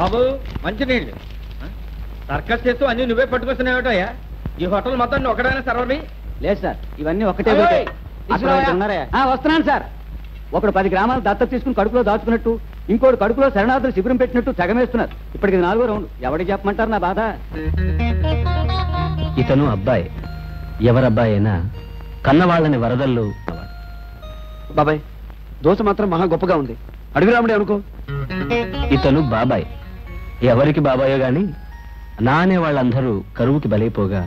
బాబు మంచినీళ్ళు సర్కస్ చేస్తూ అన్ని నువ్వే పట్టుకొస్తున్నావుటయ్యా. ఈ హోటల్ మొత్తం ఒకడైనా సర్వర్వి? లేదు సార్, ఇవన్నీ ఒకటే వస్తున్నాను సార్. ఒకడు 10 గ్రామాలు దత్తత తీసుకుని కడుపులో దాచుకున్నట్టు, ఇంకోటి కడుపులో శరణార్థులు శిబిరం పెట్టినట్టు తెగమేస్తున్నారు. ఇప్పటికి 4వ రౌండ్. ఎవరికి చెప్పమంటారు నా బాధ? ఇతను అబ్బాయి, ఎవరబ్బాయి అయినా కన్నవాళ్ళని వరదల్లో. బాబాయ్, దోశ మాత్రం మహా గొప్పగా ఉంది. అడుగు రాముడే అనుకో. ఇతను బాబాయ్, ఎవరికి బాబాయో గాని నా అనే వాళ్ళందరూ కరువుకి బలైపోగా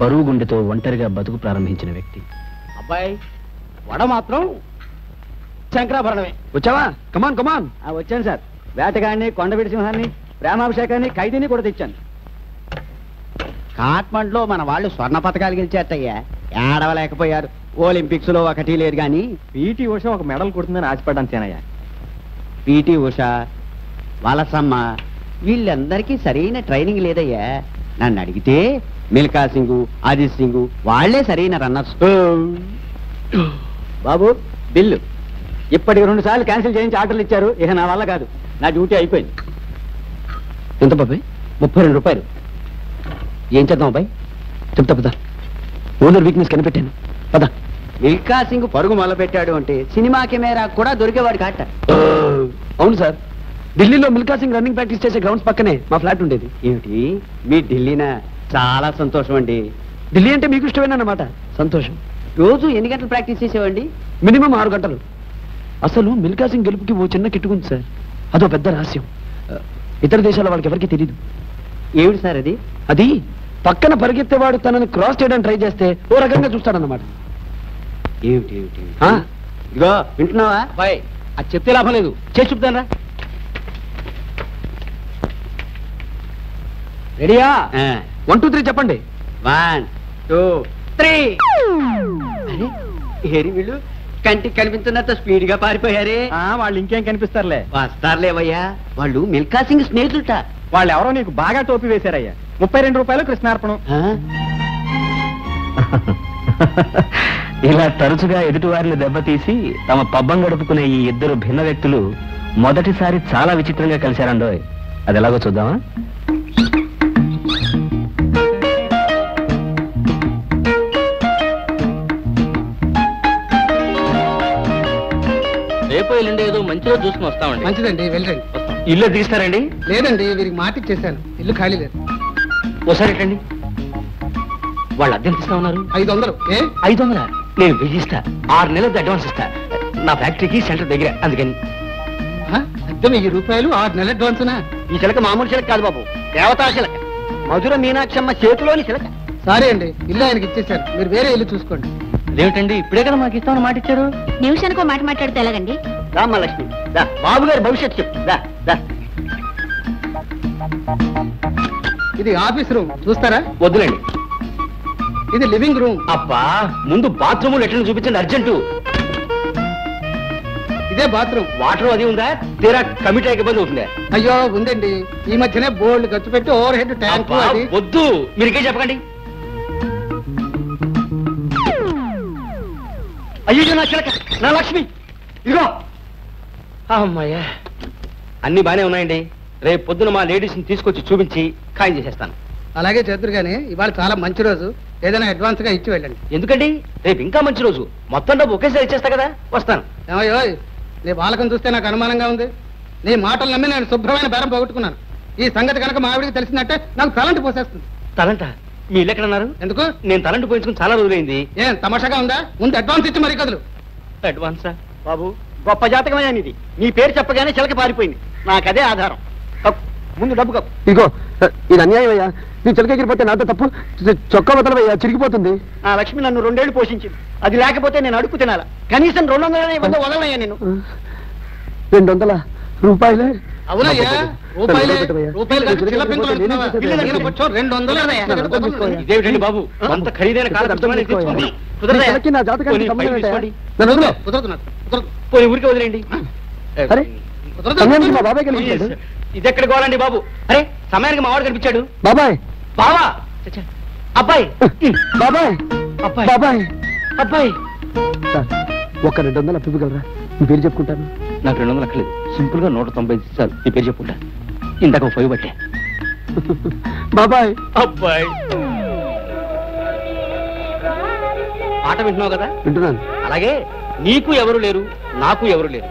బరువు గుండెతో ఒంటరిగా బతుకు ప్రారంభించిన వ్యక్తి. అబ్బాయి, వడ మాత్రం శంకరాభరణమే. వచ్చావా? కమాన్ కమాన్. వచ్చాను సార్. వేటగాడిని, కొండవీడి సింహాన్ని, ప్రేమాభిషేకాన్ని, ఖైదీని కూడా తెచ్చాను. కాట్మండ్లో మన వాళ్ళు స్వర్ణ పథకాలు గెలిచేటయ్యా. ఏడవలేకపోయారు. ఒలింపిక్స్ లో ఒకటి లేదు గాని పీటీ ఉష ఒక మెడల్ కొడుతుందని ఆశపడ్డాను తేనయ్యా. పీటీ ఉష, వలసమ్మ, వీళ్ళందరికీ సరైన ట్రైనింగ్ లేదయ్యా. నన్ను అడిగితే మిల్కా సింగ్, అజిత్ సింగ్ వాళ్లే సరైన రన్నర్స్. బాబు, బిల్లు ఇప్పటికి 2 సార్లు క్యాన్సిల్ చేయించి ఆర్డర్లు ఇచ్చారు. ఇక నా వల్ల కాదు, నా డ్యూటీ అయిపోయింది. ఎంత బాబాయ్? 32 రూపాయలు. ఏం చేద్దాం అబ్బాయి? చెప్తా పద. ఓనర్ వీక్నెస్ కనిపెట్టాను, పద. మిల్కా సింగ్ పరుగు మొదలుపెట్టాడు అంటే సినిమా కెమెరా కూడా దొరికేవాడు కాట. అవును సార్, ఢిల్లీలో మిల్కా సింగ్ రన్నింగ్ ప్రాక్టీస్ చేసే గ్రౌండ్స్ పక్కనే మా ఫ్లాట్ ఉండేది. ఏమిటి మీ ఢిల్లీనా? చాలా సంతోషం అండి. ఢిల్లీ అంటే మీకు ఇష్టమేనన్నమాట. సంతోషం. రోజు ఎన్ని గంటలు ప్రాక్టీస్ చేసేవండి? మినిమం 6 గంటలు. అసలు మిల్కా సింగ్ గెలుపుకి ఓ చిన్న కిట్టుకుంది సార్. అదో పెద్ద రహస్యం. ఇతర దేశాల వాళ్ళకి ఎవరికి తెలియదు. ఏమిటి సార్ అది? అది పక్కన పరిగెత్తేవాడు తనని క్రాస్ చేయడానికి ట్రై చేస్తే ఓ రకంగా చూస్తాడన్నమాట. ఏమిటి ఏమిటి? ఇదిగో వింటున్నావా బాయ్? అది చెప్తే లాభం లేదు, చేసి చెప్తానరా. రెడీయా? 1 2 3 చెప్పండి. 1 2 3. ఏరి వీళ్ళు కంటికి కనిపించినంత స్పీడ్ గా పారిపోయారే. వాళ్ళు ఇంకేం కనిపిస్తారులే. వస్తారులేవయ్యా, వాళ్ళు మిల్కా సింగ్ స్నేహితులట. వాళ్ళు ఎవరో నీకు బాగా టోపీ వేశారయ్యా. 32 రూపాయలు కృష్ణార్పణం. ఇలా తరచుగా ఎదుటివారిని దెబ్బతీసి తమ పబ్బం గడుపుకునే ఈ ఇద్దరు భిన్న వ్యక్తులు మొదటిసారి చాలా విచిత్రంగా కలిశారండోయ్. అది ఎలాగో చూద్దామా? రేపు ఎల్లుండి ఏదో మంచిగా చూసుకుని వస్తామండి. మంచిదండి, వెళ్ళండి. ఇల్లు తీస్తారండి? లేదండి, వీరికి మాట ఇచ్చేసాను, ఇల్లు ఖాళీ లేదు. ఓసారి రండి. వాళ్ళు అద్దెం ఇస్తా ఉన్నారు? 500. 500? నేను 1000 ఇస్తా. 6 నెలలది అడ్వాన్స్ ఇస్తా. నా ఫ్యాక్టరీకి సెంటర్ దగ్గర, అందుకని. అద్దె 1000 రూపాయలు, 6 నెలల అడ్వాన్స్నా? ఈ చిలక మామూలు చిలక కాదు బాబు, దేవతా చిలక, మధుర మీనాక్షమ్మ చేతిలోని చిలక. సారీ అండి, ఇల్లు ఆయనకి ఇచ్చేసాను, మీరు వేరే ఇల్లు చూసుకోండి. అదేమిటండి, ఇప్పుడే కదా మాకు ఇస్తామని మాట ఇచ్చారు? నిమిషానికి మాట మాట్లాడితే ఎలాగండి? రామ్మ లక్ష్మి, దా బాబు గారి భవిష్యత్తు చెప్పు. దా దా. ఇది ఆఫీస్ రూమ్, చూస్తారా? వద్దులేండి. ఇది లివింగ్ రూమ్. అబ్బా, ముందు బాత్రూమ్ లెటర్లు చూపించండి, అర్జెంటు. ఇదే బాత్రూమ్. వాటర్ అది ఉందా? తీరా కమిటీ ఇబ్బంది అవుతుందా? అయ్యో ఉందండి, ఈ మధ్యనే బోల్డ్ ఖర్చు పెట్టి ఓవర్ హెడ్ ట్యాంక్ అబ్బా, అది. వద్దు, మీరికే చెప్పకండి. అయ్యో నా చిలక, నా లక్ష్మి, ఇదిగో. అమ్మాయ్యా, అన్ని బానే ఉన్నాయండి. రేపు పొద్దున మా లేడీస్ ని తీసుకొచ్చి చూపించి ఖాయం చేసేస్తాను. అలాగే చేద్దరు గానీ, ఇవాళ చాలా మంచి రోజు, ఏదైనా అడ్వాన్స్ గా ఇచ్చి వెళ్ళండి. ఎందుకండి, రేపు ఇంకా మంచి రోజు, మొత్తం డబ్బు ఒకేసారి ఇచ్చేస్తా కదా. వస్తాను. ఏమయ్యో, నీ బాలకం చూస్తే నాకు అనుమానంగా ఉంది. నీ మాటలు నమ్మి నేను శుభ్రమైన బేరం పోగొట్టుకున్నాను. ఈ సంగతి కనుక మా ఆవిడికి తెలిసిందంటే నాకు తలంటి పోసేస్తుంది. తలంట? మీ ఇల్లు ఎక్కడన్నారు? ఎందుకు? నేను తలంటి పోయించుకుని చాలా రోజులైంది. ఏం తమాషాగా ఉందా? ముందు అడ్వాన్స్ ఇచ్చి మరీ కదులు. అడ్వాన్సా? బాబు, గొప్ప జాతకమే ఇది. నీ పేరు చెప్పగానే చిలక పారిపోయింది, నాకదే ఆధారం. ముందు డబ్బు కప్పు. ఇదిగో, ఇది అన్యాయం అయ్యా. నీ చిలక ఎగిరిపోతే నాతో తప్పు. చొక్కా వదలవయ్యా, చిరిగిపోతుంది. నా లక్ష్మి నన్ను 2 ఏళ్ళు పోషించింది, అది లేకపోతే నేను అడుగు తినాలా. కనీసం 200 ఇవ్వదో వదలనయ్యా నేను. 200 రూపాయలే? అవునయ్యా, రూపాయలే. రూపాయలు కాదు, చిల్ల పెంకులు అంటున్నావా? ఈయన కొంచెం 200. ఇదేమిటండి బాబు, అంత ఖరీదైన కాదు. చిలకి నా జాతకానికి సంబంధం ఏంటయ్యా? నన్ను వదిలే. కుదరదు నాకు, కుదరదు. పోనీ ఊరికే వదిలేండి. అరే, సమయానికి మా బాబాయ్ కనిపించాడు. ఇది ఎక్కడ గోలండి బాబు? అరే, సమయానికి మా వాడు కనిపించాడు. బాబాయ్, బావా, అబ్బాయి, బాబాయ్, అబ్బాయి, బాబాయ్. అబ్బాయి. సార్, ఒక్క 200 అప్పివ్వగలరా? మీ పేరు చెప్పుకుంటాను. నాకు 200 అక్కలేదు, సింపుల్ గా 190 చాలు. నీ పేరు చెప్పుకుంటా. ఇందాక 5 బట్టే. బాబాయ్, అబ్బాయి. మాట వింటున్నావు కదా? వింటున్నాను. అలాగే నీకు ఎవరు లేరు, నాకు ఎవరు లేరు.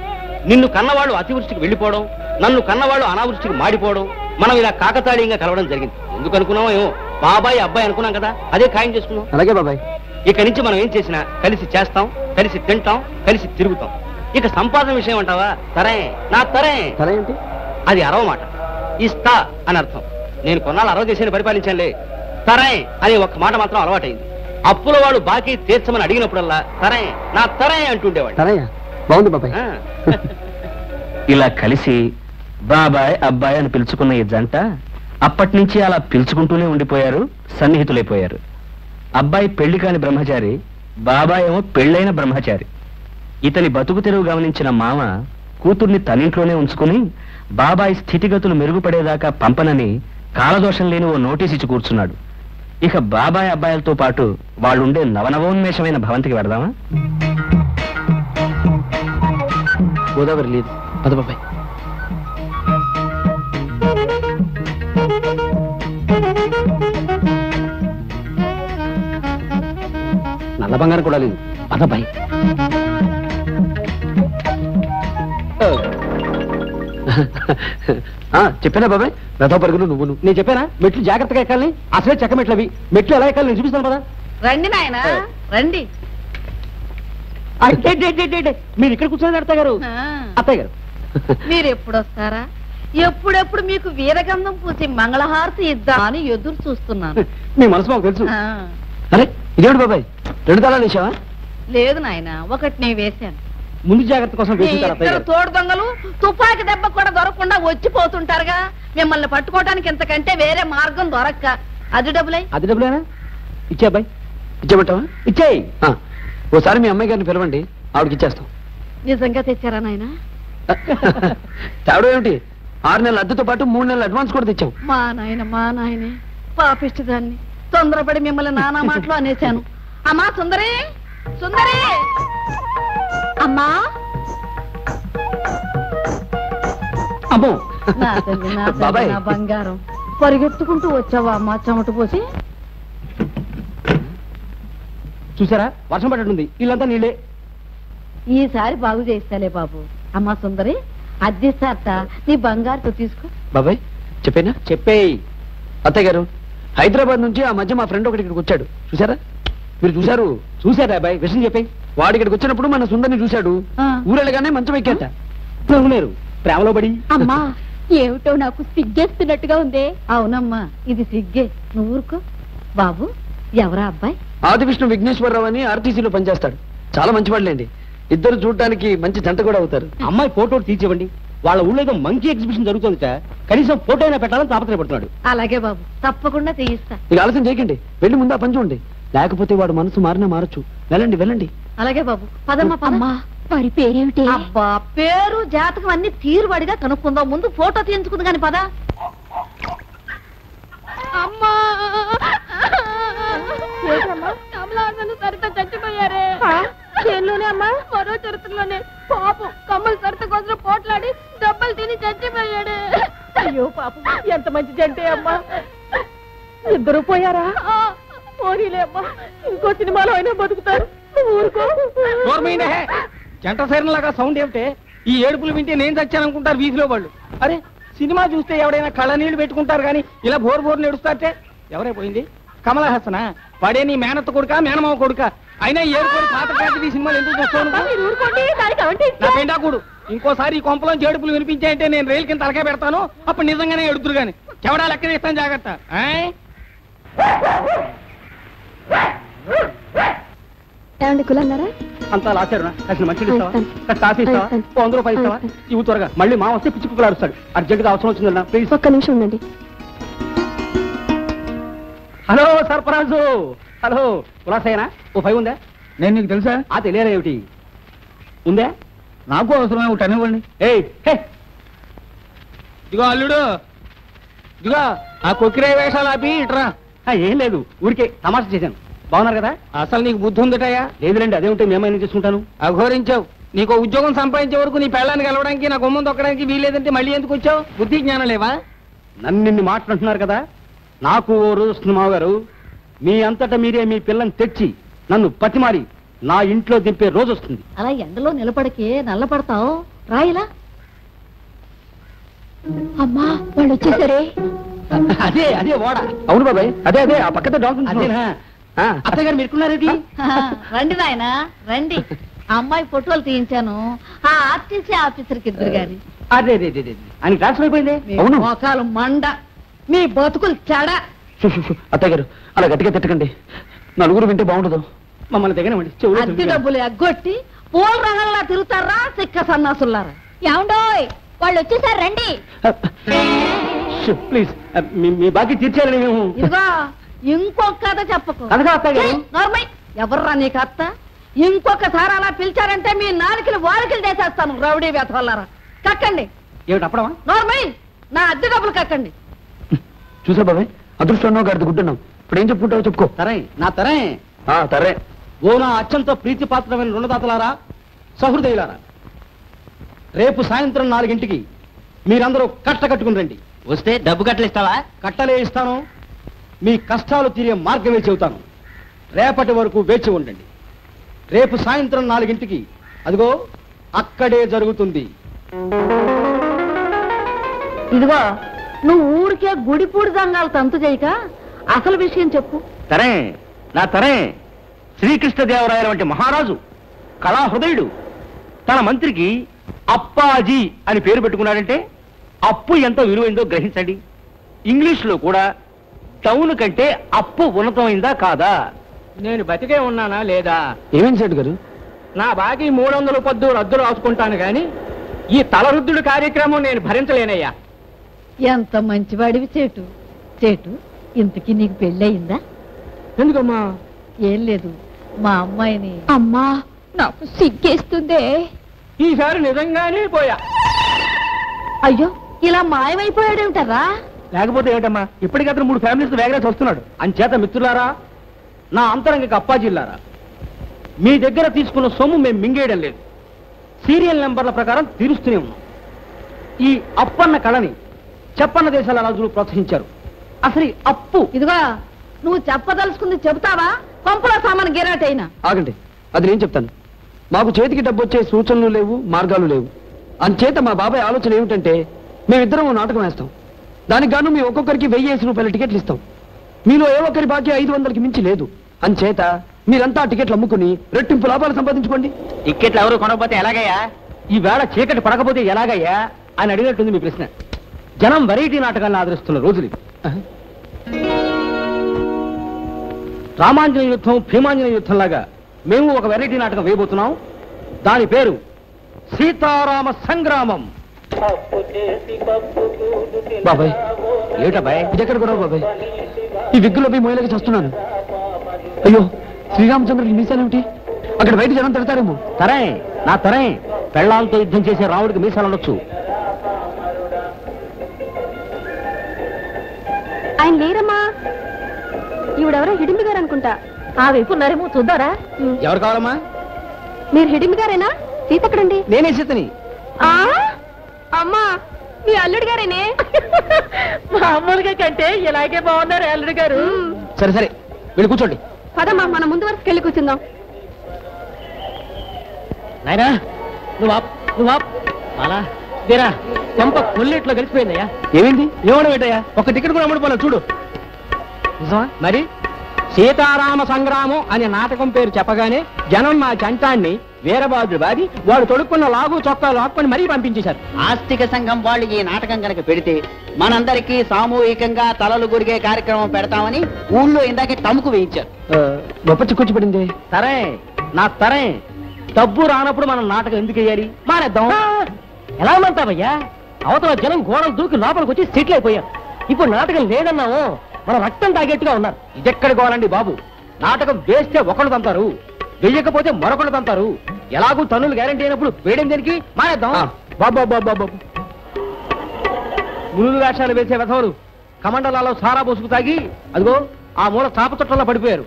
నిన్ను కన్నవాళ్ళు అతివృష్టికి వెళ్ళిపోవడం, నన్ను కన్నవాళ్ళు అనావృష్టికి మాడిపోవడం, మనం ఇలా కాకతాళీయంగా కలవడం జరిగింది. ఎందుకు అనుకున్నామో ఏమో, బాబాయ్ అబ్బాయి అనుకున్నాం కదా, అదే ఖాయం చేసుకున్నాం. అలాగే బాబాయ్. ఇక నుంచి మనం ఏం చేసినా కలిసి చేస్తాం, కలిసి తింటాం, కలిసి తిరుగుతాం. ఇక సంపాదన విషయం అంటావా? తరే నా తరే. సరే ఏంటి? అది అరవ మాట, ఇస్తా అని అర్థం. నేను కొన్నాళ్ళు 60 దేశాన్ని పరిపాలించానులే. తరే అనే ఒక్క మాట మాత్రం అలవాటైంది. అప్పుల వాడు బాకీ తీర్చమని అడిగినప్పుడల్లా తరే నా తరే అంటుండేవాడు. సరేయా, బాగుంది బాబాయ్. ఇలా కలిసి బాబాయ్ అబ్బాయి అని పిలుచుకున్న ఈ జంట అప్పటి నుంచి అలా పిలుచుకుంటూనే ఉండిపోయారు, సన్నిహితులైపోయారు. అబ్బాయి పెళ్లి కాని బ్రహ్మచారి, బాబాయ్ ఏమో పెళ్ళైన బ్రహ్మచారి. ఇతని బతుకు తెరువు గమనించిన మామ కూతుర్ని తనింట్లోనే ఉంచుకుని బాబాయ్ స్థితిగతులు మెరుగుపడేదాకా పంపనని కాలదోషం లేని ఓ నోటీస్ ఇచ్చి కూర్చున్నాడు. ఇక బాబాయ్ అబ్బాయిలతో పాటు వాళ్ళుండే నవనవోన్మేషమైన భవంతికి వెడదామా? గోదావరి లేదు. పద బాబాయ్. నల్ల బంగారం కూడా లేదు. పదబాయ్. చెప్పానా బాబాయ్? రథ పరుగులు నువ్వును. నేను చెప్పానా మెట్లు జాగ్రత్తగా ఎక్కాలని? అసలే చెక్క మెట్లు అవి. మెట్లు ఎలా ఎక్కాలి నేను చూపిస్తాను కదా. రండి నాయన రండి. మీరు ఇక్కడ కూర్చొని అత్తయ్య గారు. అత్తయ్య గారు, మీరు ఎప్పుడు వస్తారా? ఎప్పుడెప్పుడు మీకు వీరగంధం పూసి మంగళహారతి ఇద్దామని ఎదురు చూస్తున్నాను. మీ మనసు మాకు తెలుసు. అరే ఇదేమిటి బాబాయ్, 2 తాళాలు వేసావా? లేదు నాయన, ఒకటి నేను వేశాను. ముందు జాగ్రత్త కోసం మీ ఇద్దరు తోడు దొంగలు తుపాకి దెబ్బ కూడా దొరకకుండా వచ్చిపోతుంటారుగా. మిమ్మల్ని పట్టుకోవడానికి ఇంతకంటే వేరే మార్గం దొరక్క. అది డబ్బులై. అది డబ్బులేనా? ఇచ్చే అబ్బాయి. ఇచ్చేమంటావా? ఇచ్చేయి. ఓసారి మీ అమ్మాయి గారిని పిలవండి, ఆవిడకి ఇచ్చేస్తాం. నిజంగా తెచ్చారా నాయన? తేవడం ఏమిటి? 6 నెలల అద్దెతో పాటు 3 నెలల అడ్వాన్స్ కూడా తెచ్చాం. మా నాయనే పాపిష్టి దాన్ని తొందరపడి మిమ్మల్ని నానా మాటలు అనేశాను. అమ్మా సుందరి, సుందరి అమ్మా. అమ్మో నా తల్లి, నా తల్లి, బాబాయ్. నా బంగారం, పరిగెత్తుకుంటూ వచ్చావా అమ్మా చెమట పోసి? చూసారా వర్షం పడ్డట్టుంది, ఇల్లంతా నీళ్ళే. ఈసారి బాగు చేస్తాలే బాబు. అమ్మా సుందరి, అద్దెస్తారట, నీ బంగారుతో తీసుకో. బాబాయ్ చెప్పేనా? చెప్పేయి. అత్తయ్య గారు, హైదరాబాద్ నుంచి ఆ మధ్య మా ఫ్రెండ్ ఒకటి ఇక్కడికి వచ్చాడు, చూసారా? మీరు చూసారు? చూసారా అబ్బాయి? విషయం చెప్పాయి. వాడు ఇక్కడికి వచ్చినప్పుడు మన సుందరిని చూశాడు. ఆ. ఊరెళ్ళగానే మంచం ఎక్కాట. నవ్వులేరు ప్రేమలో పడి. అమ్మా ఏమిటో నాకు సిగ్గేస్తున్నట్టుగా ఉందే. అవునమ్మా, ఇది సిగ్గే, నువ్వు ఊరుకో. బాబు, ఎవరా అబ్బాయి? ఆదివిష్ణు విఘ్నేశ్వరరావు అని ఆర్టీసీలో పనిచేస్తాడు. చాలా మంచివాళ్ళండి. ఇద్దరు చూడటానికి మంచి జంట కూడా అవుతారు. అమ్మాయి ఫోటో తీర్చివ్వండి. వాళ్ళ ఊళ్ళో ఏదో మంకీ ఎగ్జిబిషన్ జరుగుతుందిట, కనీసం ఫోటో అయినా పెట్టాలని తాపత్రయపడుతున్నాడు. అలాగే బాబు, తప్పకుండా తీయిస్తా. ఇక ఆలస్యం చేయకండి, వెళ్ళి ముందు ఆ పని చూడండి. లేకపోతే వాడు మనసు మారినా మారచ్చు. వెళ్ళండి వెళ్ళండి. అలాగే బాబు, పదమ్మా పదమ్మా. అమ్మా వారి పేరేమిటి? అబ్బా, పేరు జాతకం అన్ని తీరుబడిగా కనుక్కుందాం, ముందు ఫోటో తీయించుకుంది కాని పద. అమ్మా కమలాసను సరిత చచ్చిపోయారే. చేనులోనే అమ్మా, మరో చరిత్రలోనే పాపం కమ్మలు సరిత కోసం పోట్లాడి దెబ్బలు తిని చచ్చిపోయాడు. అయ్యో పాపం, ఎంత మంచి జంటే అమ్మా. ఇద్దరు పోయారా? పోనీలే అమ్మా, ఇంకో సినిమాలో అయినా బతుకుతారు. నువ్వు ఊరుకో. జంట సైరన్లాగా సౌండ్ ఏమిటే? ఈ ఏడుపులు వింటే నేను చచ్చాననుకుంటారు వీధిలో వాళ్ళు. అరే, సినిమా చూస్తే ఎవడైనా కళ్ళ నీళ్లు పెట్టుకుంటారు కానీ ఇలా బోర్ బోర్ నడుస్తారటే. ఎవరే పోయింది? కమల హాసన. వాడే నీ మేనత్త కొడుక, మేనమావ కొడుక? అయినా ఈ ఏడుపులు పాత ట్రాజడీ సినిమాలు ఎందుకు చూస్తాను? మీరు ఊరుకోండి, దానికి అవంటే నా పెండాకుడు ఇంకోసారి ఈ కొంపలో ఏడుపులు వినిపించాయంటే నేను రైలు కింద తలకాయ పెడతాను. అప్పుడు నిజంగానే ఎడుతురు గాని చెవడా లెక్క ఇస్తాను, జాగ్రత్త. ఏమండి కులన్నారా? అంతా లాచారునా? కాసిన మంచి ఇస్తావా? ఇస్తాను. కాస్త కాఫీ ఇస్తావా? ఇస్తాను. 100 రూపాయలు ఇస్తావా? ఇవి త్వరగా, మళ్ళీ మా వస్తే పిచ్చి కుక్కలు అరుస్తాడు. అర్జెంట్ గా అవసరం వచ్చిందన్నా, ప్లీజ్. ఒక్క నిమిషం ఉండండి. Hello Sarparaju, hello. కులాసైనా ఓ 5 ఉందా? నేను నీకు తెలుసా? ఆ తెలియరా ఏమిటి? ఉందా? నాకు అవసరమే, ఒకటి అనివ్వండి. ఏయ్ హే, ఇదిగో అల్లుడు, ఇదిగో ఆ కొక్కిరే వేషాలు ఆపి ఇట్రా. ఏం లేదు, ఊరికే తమాషా చేశాను. బాగున్నారు కదా? అసలు నీకు బుద్ధి ఉందటయ్యా? లేదులేండి, అదే ఉంటే మేమైనా చేసుకుంటాను. అఘోరించావు. నీకు ఉద్యోగం సంపాదించే వరకు నీ పెళ్ళాన్ని కలవడానికి, నా గుమ్మం తొక్కడానికి వీలేదంటే మళ్ళీ ఎందుకు వచ్చావు? బుద్ధి జ్ఞానం లేవా? నన్ను నిన్ను మాట్లాడుతున్నారు కదా. నాకు ఓ రోజు వస్తుంది మావగారు, మీ అంతటా మీరే మీ పిల్లని తెచ్చి నన్ను పతిమారి నా ఇంట్లో దింపే రోజు వస్తుంది. అలా ఎండలో నిలబడకే, నల్లపడతావు. రాయిలా. అమ్మా వాళ్ళు వచ్చేసరే. అదే అదే ఓడ. అవును బాబాయ్, అదే అదే ఆ పక్కన డాక్టర్. అదేనా? అత్తయ్య గారు మీరుకున్నారేంటి? రండి నాయన రండి. ఆ అమ్మాయి ఫోటోలు తీయించాను, ఆ ఆర్టీసీ ఆఫీసర్కి ఇద్దరు గారి. అదే అదే అదే ఆయన ట్రాన్స్ఫర్ అయిపోయింది. మీ అవును. మోకాలు మండ, మీ బతుకులు చెడ. అత్తయ్య గారు అలా గట్టిగా తిట్టకండి, నలుగురు వింటే బాగుండదు. మమ్మల్ని తెగనివ్వండి. అద్దె డబ్బులు ఎగ్గొట్టి పూల రంగంలా తిరుగుతారా సిక్క సన్నాసులారా? ఏమండోయ్ వాళ్ళు వచ్చేసారు, రండి. ప్లీజ్, మీ బాకీ తీర్చాలని మేము. ఇదిగో ఇంకొక కథ చెప్పకు. కథగా అత్తయ్య గారు? నార్మల్, ఎవర్రా నీకు అత్త? ఇంకొకసారి అలా పిలిచారంటే మీ నాలుకలు వారికలు చేసేస్తాను. రౌడీ వేతవల్లారా, కక్కండి. ఏమిటి అప్పడమా? నార్మల్, నా అద్దె డబ్బులు కక్కండి. చూసా బాబాయ్, అదృష్టం గడిది గుడ్డున్నాం. ఇప్పుడు ఏం చెప్పుకుంటావో చెప్పుకో. తరే నా తరే. తరే. ఓ నా అత్యంత ప్రీతిపాత్రమైన రుణదాతలారా, సహృదయులారా, రేపు సాయంత్రం 4 మీరందరూ కట్టుకుని రండి. వస్తే డబ్బు కట్టలిస్తావా? కట్టలే ఇస్తాను, మీ కష్టాలు తీరే మార్గమే చెబుతాను. రేపటి వరకు వేచి ఉండండి. రేపు సాయంత్రం 4 అదిగో అక్కడే జరుగుతుంది. ఇదిగో నువ్వు ఊరికే గుడిపూడి దంగాలు తంతు చేయక అసలు విషయం చెప్పు. తరే నా తరే. శ్రీకృష్ణదేవరాయల వంటి మహారాజు, కళాహృదయుడు తన మంత్రికి అప్పాజీ అని పేరు పెట్టుకున్నాడంటే అప్పు ఎంత విలువైందో గ్రహించండి. ఇంగ్లీష్లో కూడా టౌన్ కంటే అప్పు ఉన్నతమైందా కాదా? నేను బతికే ఉన్నానా లేదా? ఏమేం సెట్ గారు? నా బాకీ 300 పద్దు రద్దు రాసుకుంటాను గాని ఈ తలరుద్దుడు కార్యక్రమం నేను భరించలేనయ్యా. ఎంత మంచివాడివి చేటు. చేటు, ఇంతకీ నీకు పెళ్ళయిందా? ఎందుకమ్మా? ఏం లేదు, మా అమ్మాయిని. అమ్మా నాకు సిగ్గేస్తుందే. ఈసారి నిజంగానే పోయా. అయ్యో, ఇలా మాయమైపోయాడేమిటారా? లేకపోతే ఏమిటమ్మా, ఇప్పటికీ అతను 3 ఫ్యామిలీస్ వేగరేసి వస్తున్నాడు. అంచేత మిత్రులారా, నా అంతరంగిక అప్పాజిల్లారా, మీ దగ్గర తీసుకున్న సొమ్ము మేము మింగేయడం లేదు. సీరియల్ నెంబర్ల ప్రకారం తీరుస్తూనే ఉన్నాం. ఈ అప్పన్న కళని చెప్పన్న దేశాల రాజులు ప్రోత్సహించారు. అసలు ఈ అప్పు ఇదిగో నువ్వు చెప్పదలుచుకుంది చెబుతావా? కొంపలో సామాను గిరాటైనా. ఆగండి, అది నేను చెప్తాను. మాకు చేతికి డబ్బు వచ్చే సూచనలు లేవు, మార్గాలు లేవు. అంచేత మా బాబాయ్ ఆలోచన ఏమిటంటే, మేమిద్దరం ఓ నాటకం వేస్తాం. దానికి గాను మీ ఒక్కొక్కరికి 1000 రూపాయల టికెట్లు ఇస్తాం. మీలో ఏ ఒక్కరి బాకీ 500కి మించి లేదు. అంచేత మీరంతా టికెట్లు అమ్ముకుని రెట్టింపు లాభాలు సంపాదించుకోండి. టిక్కెట్లు ఎవరు కొనకపోతే ఎలాగయ్యా? ఈ వేళ చీకటి పడకపోతే ఎలాగయ్యా అని అడిగినట్టుంది మీ ప్రశ్న. జనం వెరైటీ నాటకాలను ఆదరిస్తున్న రోజులు ఇవి. రామాంజనేయ యుద్ధం, భీమాంజనేయ యుద్ధం లాగా మేము ఒక వెరైటీ నాటకం వేయబోతున్నాం. దాని పేరు సీతారామ సంగ్రామం. బాబాయ్, ఏమిటబ్బాయ్? ఇది ఎక్కడ కూడా బాబాయ్? ఈ విగ్గులో పోయి మొయలకి చేస్తున్నాను. అయ్యో, శ్రీరామచంద్రుడికి మీసాలేమిటి? అక్కడ బయట జనం తిడతారేమో. తరే నా తరే, పెళ్ళాంతో యుద్ధం చేసే రాముడికి మీసాలు ఉండొచ్చు. ఆయన లేరమ్మా. ఈవిడెవరో హిడింబి గారు అనుకుంటా. ఆ వైపు ఉన్నారేమో చూద్దారా? ఎవరు కావాలమ్మా? మీరు హిడింబి గారేనా? సీత ఎక్కడండి? నేనే సీతని. అమ్మా, మీ అల్లుడు గారేనే. మామూలుగా కంటే ఇలాగే బాగున్నారు అల్లుడు గారు. సరే సరే, వెళ్ళి కూర్చోండి. పదమ్మా, మనం ముందు వరకు వెళ్ళి కూర్చుందాం. నాయనా, నువ్వు అలా తీరా చెంప కొల్లేట్లో కలిసిపోయిందయ్యా. ఏమైంది? ఏమడం ఏంటయ్యా? ఒక టికెట్ కూడా అమ్ముడుపోలే చూడు. నిజమా? మరి సీతారామ సంగ్రామం అనే నాటకం పేరు చెప్పగానే జనం మా చంటాన్ని వీరబాదుడు బాది వాడు తొడుక్కున్న లాగు చొక్కా లాక్కొని మరీ పంపించేశారు. ఆస్తిక సంఘం వాళ్ళు ఈ నాటకం కనుక పెడితే మనందరికీ సామూహికంగా తలలు గురిగే కార్యక్రమం పెడతామని ఊళ్ళో ఇందాకే తముకు వేయించారు. గొప్ప చిక్కుచ్చి పడింది. తరే నా తరే, డబ్బు రానప్పుడు మనం నాటకం ఎందుకు వేయాలి? మానేద్దాం. ఎలా మంటావయ్యా? అవతల జనం గోడలు దూకి లోపలికి వచ్చి సెటిల్ అయిపోయారు. ఇప్పుడు నాటకం లేదన్నాము, మన రక్తం తాగేట్టుగా ఉన్నారు. ఇదెక్కడ గోలండి బాబు? నాటకం వేస్తే ఒకళ్ళు తంతారు, వెయ్యకపోతే మరొకళ్ళు తంతారు. ఎలాగూ తన్నులు గ్యారంటీ అయినప్పుడు వేయడం దేనికి? మానేద్దాం. బాబు మునులు వేషాలు వేసే వెధవరు కమండలాలో సారా పోసుకు తాగి అదిగో ఆ మూల చాప చుట్టంలో పడిపోయారు.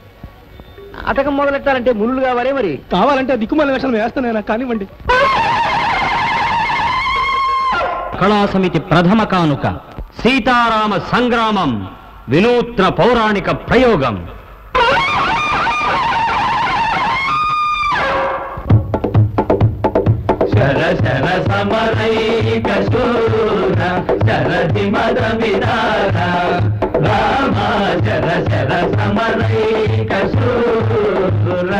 నాటకం మొదలెట్టాలంటే మునులు కావాలే. మరి కావాలంటే దిక్కుమాల వేషాలు వేస్తానైనా కానివ్వండి. కళా సమితి ప్రథమ కానుక సీతారామ సంగ్రామం వినూత్న పౌరాణిక ప్రయోగం. శర శర సమరైక శూర శరది మద విదార రామ శర శర సమరైక శూర.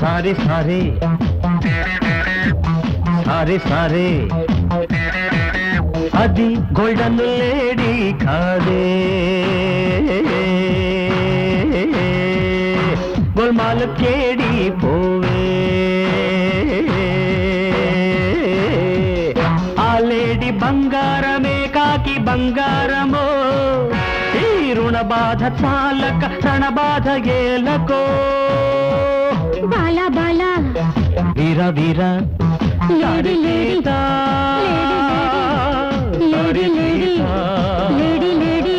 సారీ సారీ సారీ అది గోల్డెన్ లేడీ కాదే, గోల్మాల్ కేడి పోవే. ఆ లేడీ బంగారమే కాకి బంగారమో, ఈ రుణ బాధ చాలక క్షణ బాధ ఏలకో. బాలా బాలా వీరా వీరా lady lady lady lady lady.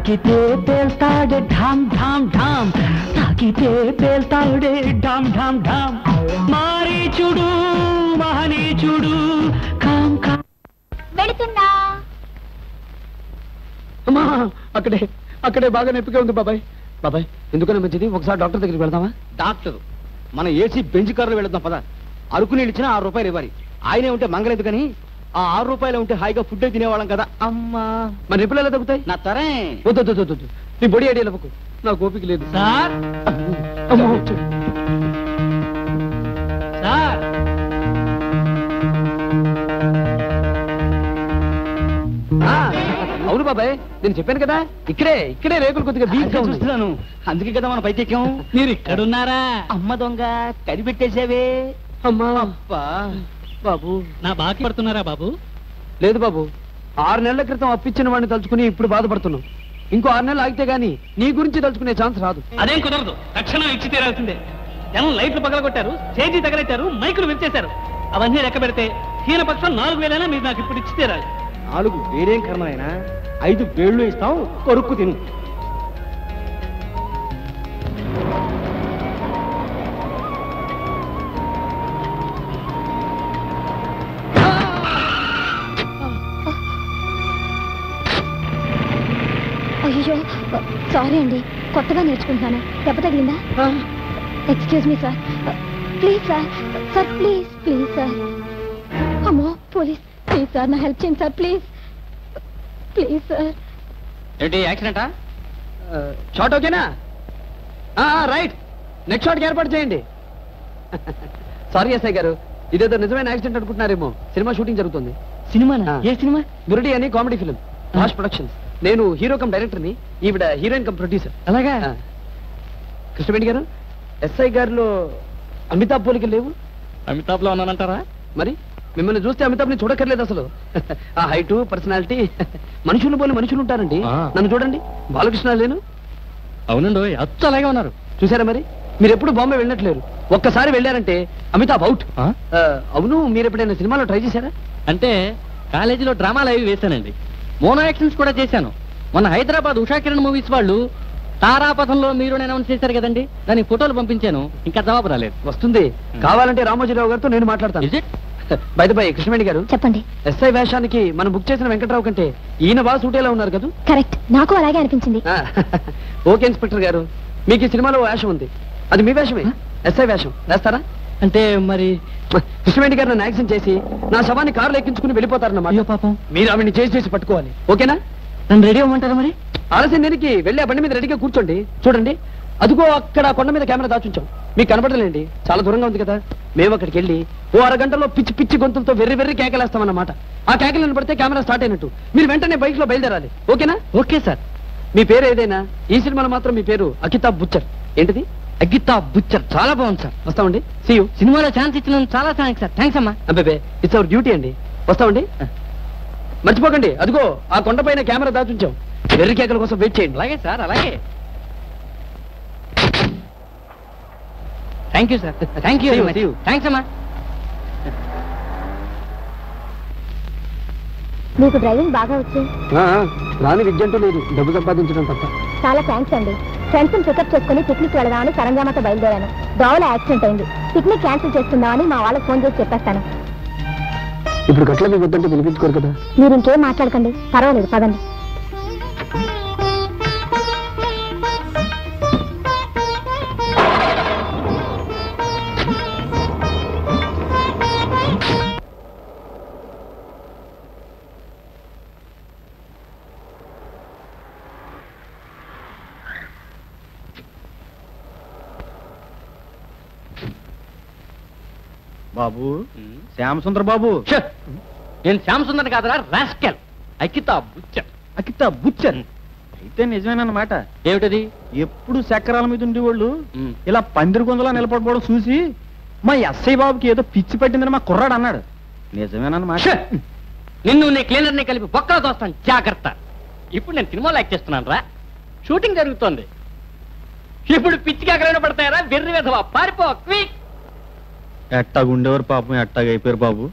తాకితే పేల్తాడే ఢామ్ ఢామ్ ఢామ్, తాకితే పేల్తాడే ఢామ్ ఢామ్ ఢామ్. మారీచుడు మహనీచుడు కామ్ కామ్. వెళుతున్నా. అమ్మా అక్కడే అక్కడే బాగా నొప్పిగా ఉంది బాబాయ్. బాబాయ్ ఎందుకన్నా మంచిది ఒకసారి డాక్టర్ దగ్గరికి వెళ్దామా? డాక్టర్ మన ఏసీ బెంచ్ కారులో వెళదాం పద. అరకు నీళ్ళు ఇచ్చినా 6 రూపాయలు ఇవ్వాలి. ఆయనే ఉంటే మంగలేదు కానీ ఆ 6 రూపాయలు ఉంటే హాయిగా ఫుడ్ తినేవాళ్ళం కదా. అమ్మా మరి నిప్పులు ఎలా తగ్గుతాయి? నా తరే వద్దు నీ బొడి ఐడియా ఇవ్వకు, నాకు ఓపిక లేదు. సార్ సార్ అవును బాబాయ్ నేను చెప్పాను కదా ఇక్కడే రేకులు కొద్దిగా వీక్ చూస్తున్నాను, అందుకే కదా మన పైకి ఎక్కాం. మీరు ఇక్కడున్నారా? అమ్మ దొంగ కనిపెట్టేసావే. అమ్మా అబ్బా బాబు నా బాకీ పడుతున్నారా బాబు? లేదు బాబు, 6 నెలల క్రితం అప్పించిన వాడిని తలుచుకుని ఇప్పుడు బాధపడుతున్నాం. ఇంకో 6 నెలలు ఆగితే గానీ నీ గురించి తలుచుకునే ఛాన్స్ రాదు. అదేం కుదరదు, తక్షణం ఇచ్చి తీరాల్సిందే. జనం లైట్లు పగలగొట్టారు, స్టేజీ తగలెట్టారు, మైకులు విరిచేశారు. అవన్నీ లెక్క పెడితే హీనపక్షం 4,000 మీరు నాకు ఇప్పుడు ఇచ్చి తీరాలి. 4 వేరేం కర్మనైనా 5 వేళ్ళు ఇస్తాం, కొరుక్కు తిను. అయ్యో సారీ అండి, కొత్తగా నేర్చుకుంటున్నాను. దెబ్బ తగిలిందా? Excuse me sir, please sir, sir please please sir. అమ్మో పోలీస్, ప్లీజ్ సార్ నా హెల్ప్ చేయండి సార్, ప్లీజ్ ప్లీజ్ సార్. ఏంటి యాక్సిడెంటా? షాట్ ఓకేనా? రైట్, నెక్స్ట్ షాట్కి ఏర్పాటు చేయండి. సారీ ఎస్ఐ గారు, ఇదేదో నిజమైన యాక్సిడెంట్ అనుకుంటున్నారేమో. సినిమా షూటింగ్ జరుగుతుంది. సినిమానా? ఏ సినిమా? గురుడి అని కామెడీ ఫిల్మ్, రాజ్ ప్రొడక్షన్స్. నేను హీరో కమ్ డైరెక్టర్ని, ఈవిడ హీరోయిన్ కమ్ ప్రొడ్యూసర్. అలాగా? కృష్ణవేణి గారు, ఎస్ఐ గారిలో అమితాబ్ పోలికలు లేవు. అమితాబ్ లో ఉన్నానంటారా? మరి మిమ్మల్ని చూస్తే అమితాబ్ని చూడక్కర్లేదు అసలు. ఆ హైటు, పర్సనాలిటీ, మనుషులు పోలి మనుషులు ఉంటారండి. నన్ను చూడండి, బాలకృష్ణ లేను. అవునండి, అచ్చ అలాగే ఉన్నారు. చూసారా మరి? మీరు ఎప్పుడు బాంబే వెళ్ళట్లేరు, ఒక్కసారి వెళ్ళారంటే అమితాబ్ అవుట్. అవును, మీరు ఎప్పుడైనా సినిమాలో ట్రై చేశారా? అంటే కాలేజీలో డ్రామాలు అవి వేశానండి, మోనో యాక్షన్స్ కూడా చేశాను. మొన్న హైదరాబాద్ ఉషా కిరణ్ మూవీస్ వాళ్ళు తారాపథంలో మీరు అనౌన్స్ చేశారు కదండి, దానికి ఫోటోలు పంపించాను, ఇంకా జవాబు రాలేదు. వస్తుంది, కావాలంటే రామోజీరావు గారితో నేను మాట్లాడతాను. బై ద బై కృష్ణవేణి గారు, చెప్పండి. ఎస్ఐ వేషానికి మనం బుక్ చేసిన వెంకట్రావు కంటే ఈయన బాగా సూటేలా ఉన్నారు కదా? కరెక్ట్, నాకు అలాగే అనిపించింది. ఓకే ఇన్స్పెక్టర్ గారు, మీకు ఈ సినిమాలో వేషం ఉంది, అది మీ వేషమే, ఎస్ఐ వేషం. వేస్తారా? అంటే మరి కృష్ణవేణి గారు నన్ను యాక్సిడెంట్ చేసి నా శవాన్ని కారులో ఎక్కించుకుని వెళ్ళిపోతారన్నమాట. అయ్యో పాపం, మీరు ఆవిడ్ని చేసి పట్టుకోవాలి. ఓకేనా? నన్ను రెడీ అవ్వమంటారా? మరి ఆలస్యం దేనికి, వెళ్ళి ఆ బండి మీద రెడీగా కూర్చోండి. చూడండి, అదిగో అక్కడ కొండ మీద కెమెరా దాచుంచాం, మీకు కనపడలేండి, చాలా దూరంగా ఉంది కదా. మేము అక్కడికి వెళ్ళి ఓ 6 గంటల్లో పిచ్చి పిచ్చి గొంతులతో వెర్రి కేకలేస్తామన్నమాట. ఆ కేకలను పడితే కెమెరా స్టార్ట్ అయినట్టు. మీరు వెంటనే బైక్ లో బయలుదేరాలి. ఓకేనా? Okay sir. మీ పేరు ఏదైనా, ఈ సినిమాలో మాత్రం మీ పేరు అకితాబ్ బుచ్చర్. ఏంటిది? అగితాబ్ బుచ్చర్. చాలా బాగుంది సార్. వస్తామండి. See you. సినిమాలో ఛాన్స్ ఇచ్చినందుకు చాలా థ్యాంక్స్ సార్. థ్యాంక్స్ అమ్మా. అబ్బే, ఇట్స్ అవర్ డ్యూటీ అండి. వస్తామండి. మర్చిపోకండి, అదిగో ఆ కొండపైన కెమెరా దాచుంచాం, వెర్రి కేకల కోసం వెయిట్ చేయండి. అలాగే సార్, అలాగే. Thank you sir. Thank you. Thanks అమ్మా. మీకు డ్రైవింగ్ బాగా వచ్చి? రాని విద్య అంటూ లేదు, డబ్బు సంపాదించడం తప్ప. చాలా థ్యాంక్స్ అండి. ఫ్రెండ్స్ పికప్ చేసుకుని పిక్నిక్ వెళదామని సరంజామాతో బయలుదేరాను. దోవలో యాక్సిడెంట్ అయింది. పిక్నిక్ క్యాన్సిల్ చేస్తుందామని మా వాళ్ళకి ఫోన్ చేసి చెప్పేస్తాను. ఇప్పుడు గట్ల మీకు వద్దంటే వినిపించుకోరు కదా. మీరు ఇంకేం మాట్లాడకండి, పర్వాలేదు, పదండి. బాబు, శ్యామసుందర్ బాబు. నేను శ్యామసుందర్ కాదురా, రాస్కెల్. అకితాబ్ బుచ్చర్. అకితాబ్ బుచ్చర్ అయితే నిజమేనన్నమాట. ఏమిటది? ఎప్పుడు చక్రాల మీద ఉండేవాళ్ళు ఇలా పందిరి గొంతులా నిలబడిపోవడం చూసి మా ఎస్ఐ బాబుకి ఏదో పిచ్చి పట్టిందని మా కుర్రాడు అన్నాడు. నిజమేనన్నమాట. నిన్ను నీ క్లీనర్ని కలిపి బొక్కలు దోస్తాను, జాగ్రత్త. ఇప్పుడు నేను సినిమాలో యాక్ట్ చేస్తున్నాను రా, షూటింగ్ జరుగుతోంది. ఇప్పుడు పిచ్చికి ఎక్కడైనా పడతాయరా, వెర్రి వెధవా, పారిపో క్విక్. ఎట్టాగా ఉండేవారు పాపం, ఎట్టాగా అయిపోయారు బాబు.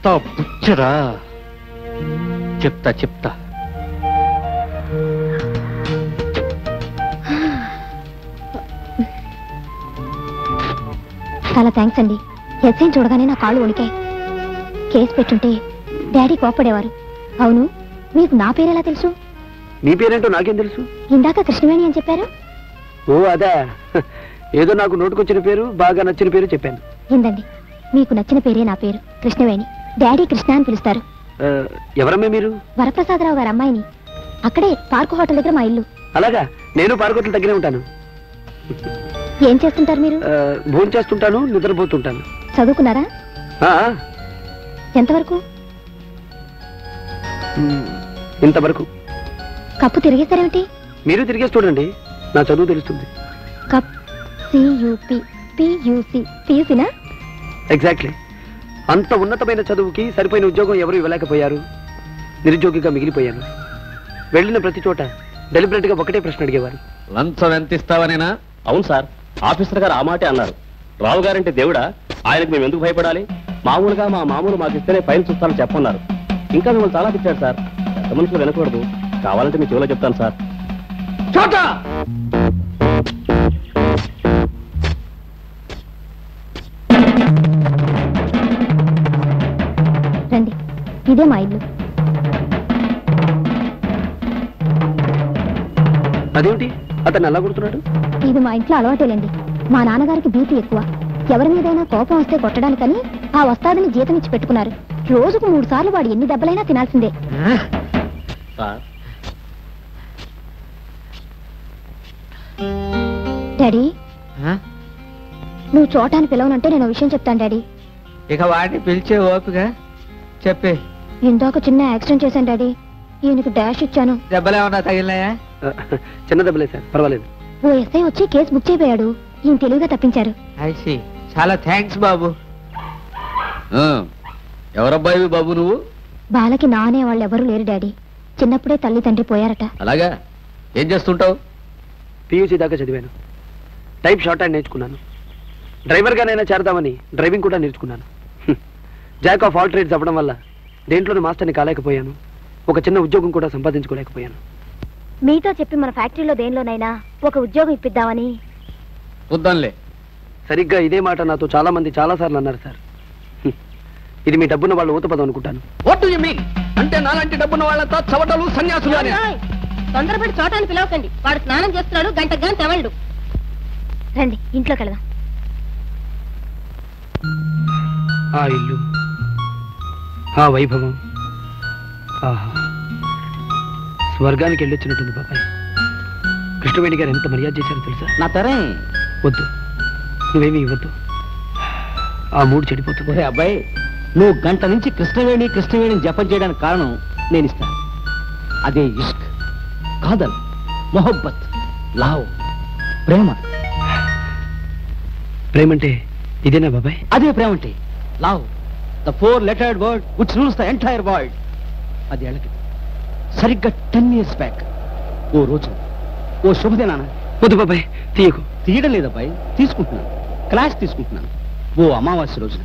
ఎంత బుచ్చరా చెప్తా చాలా థ్యాంక్స్ అండి. ఎస్ఐని చూడగానే నా కాళ్ళు వణికాయి. కేసు పెట్టుంటే డాడీ కోపడేవారు. అవును, మీకు నా పేరెలా తెలుసు? నీ పేరేంటో నాకేం తెలుసు? ఇందాక కృష్ణవేణి అని చెప్పారు. ఓ అదా, ఏదో నాకు నోటుకొచ్చిన పేరు, బాగా నచ్చిన పేరు చెప్పాను. ఏందండి, మీకు నచ్చిన పేరే నా పేరు, కృష్ణవేణి. డాడీ కృష్ణ అని పిలుస్తారు. ఎవరమ్మే మీరు? వరప్రసాదరావు గారు అమ్మాయిని. అక్కడే పార్కు హోటల్ దగ్గర మా ఇల్లు. అలాగా, నేను పార్కు హోటల్ దగ్గరే ఉంటాను. ఏం చేస్తుంటారు మీరు? భోజనం చేస్తుంటాను, నిద్రపోతుంటాను. చదువుకున్నారా? ఎంతవరకు? ఇంతవరకు. కప్పు తిరిగేస్తారేమిటి? మీరు తిరిగేసి చూడండి, నా చదువు తెలుస్తుంది. కప్ సియుపి పియుసి పియుసినా? ఎగ్జాక్ట్లీ. అంత ఉన్నతమైన చదువుకి సరిపోయిన ఉద్యోగం ఎవరు ఇవ్వలేకపోయారు. నిరుద్యోగిగా మిగిలిపోయాను. వెళ్ళిన ప్రతి చోట డెలిబరేట్ గా ఒకటే ప్రశ్న అడిగేవారు. లంచం ఎంత ఇస్తావనేనా? అవును సార్, ఆఫీసర్ గారు ఆ మాటే అన్నారు. రావు గారంటే దేవుడా, ఆయనకు మేము ఎందుకు భయపడాలి? మామూలుగా మా మామూలు మాకు ఇస్తేనే ఫైల్ చూస్తానని చెప్పన్నారు. ఇంకా మిమ్మల్ని చాలా తిట్టారు సార్. పెద్ద మనుషులు వినకూడదు. కావాలంటే మీ చెవిలో చెప్తాను సార్. రండి, ఇదే మా ఇల్లు. అదేమిటి అతను అలా కొడుతున్నాడు? ఇది మా ఇంట్లో అలవాటేలేండి. మా నాన్నగారికి బీపీ ఎక్కువ. ఎవరి మీదైనా కోపం వస్తే కొట్టడానికని ఆ వస్తాదని జీతం ఇచ్చి పెట్టుకున్నారు. రోజుకు 3 సార్లు వాడు ఎన్ని దెబ్బలైనా తినాల్సిందే. డాడీ, నువ్వు చోటాన్ని పిలవనంటే నేను విషయం చెప్తాను డాడీ. ఇక వాడిని పిలిచే ఓపిక చెప్పే. ఇందాక చిన్న యాక్సిడెంట్ చేశాను డాడీ. ఈయనకి డాష్ ఇచ్చాను. దెబ్బలేమన్నా తగిలినాయా? చిన్న దెబ్బలే సార్, పర్వాలేదు. ఓ ఎస్ఐ వచ్చి కేసు బుక్ చేయబోయాడు. ఈయన తెలివిగా తప్పించారు. ఐసి, చాలా థ్యాంక్స్ బాబు. ఎవరబ్బాయి బాబు నువ్వు? బాలకి నానే వాళ్ళు ఎవరూ లేరు డాడీ. చిన్నప్పుడే తల్లి తండ్రి పోయారట. అలాగా, ఏం చేస్తుంటావు? పియూసీ దాకా చదివాను. టైప్ షార్ట్ హ్యాండ్ నేర్చుకున్నాను. డ్రైవర్గానైనా చేరదామని డ్రైవింగ్ కూడా నేర్చుకున్నాను. జాక్ ఆఫ్ ఆల్ ట్రేడ్స్ అవ్వడం వల్ల దేంట్లోనూ మాస్టర్ని కాలేకపోయాను. ఒక చిన్న ఉద్యోగం కూడా సంపాదించుకోలేకపోయాను. మీతో చెప్పి మన ఫ్యాక్టరీలో దేనిలోనైనా ఒక ఉద్యోగం ఇప్పిద్దామని. వద్దాంలే. సరిగ్గా ఇదే మాట నాతో చాలా మంది చాలా సార్లు అన్నారు సార్. ఇది మీ డబ్బున్న వాళ్ళు ఊతపదం అనుకుంటాను. What do you mean? అంటే నాలాంటి డబ్బున్న వాళ్ళంతా చవటలు సన్యాసులు అని? తొందరపడి చోటాన్ని పిలవకండి. వాడు స్నానం చేస్తున్నాడు, గంటకు గంట తెవళ్ళు. రండి, ఇంట్లోకి వెళదాం. ఆ ఇల్లు, ఆ వైభవం, ఆహా, స్వర్గానికి వెళ్ళొచ్చినట్టుంది బాబాయ్. కృష్ణవేణి గారు ఎంత మర్యాద చేశారో తెలుసా? నా తరే వద్దు, నువ్వేమీ ఇవ్వద్దు. ఆ మూడు చెడిపోతుంది. అబ్బాయి, నువ్వు గంట నుంచి కృష్ణవేణి కృష్ణవేణి జపం చేయడానికి కారణం నేను ఇస్తాను. అదే ఇష్క్, కాదల్, మొహబ్బత్, లావ్, ప్రేమ. ప్రేమంటే ఇదేనా బాబాయ్? అదే ప్రేమ అంటే. Love, the 4 lettered word which rules the entire world. అది ఎళ్ళకి సరిగ్గా 10 years బ్యాక్ ఓ రోజు, ఓ శుభదినాన. వద్దు బాబాయ్, తీయకు. తీయడం లేదబ్బాయి, తీసుకుంటున్నాను. క్లాస్ తీసుకుంటున్నాను. ఓ అమావాస్య రోజున,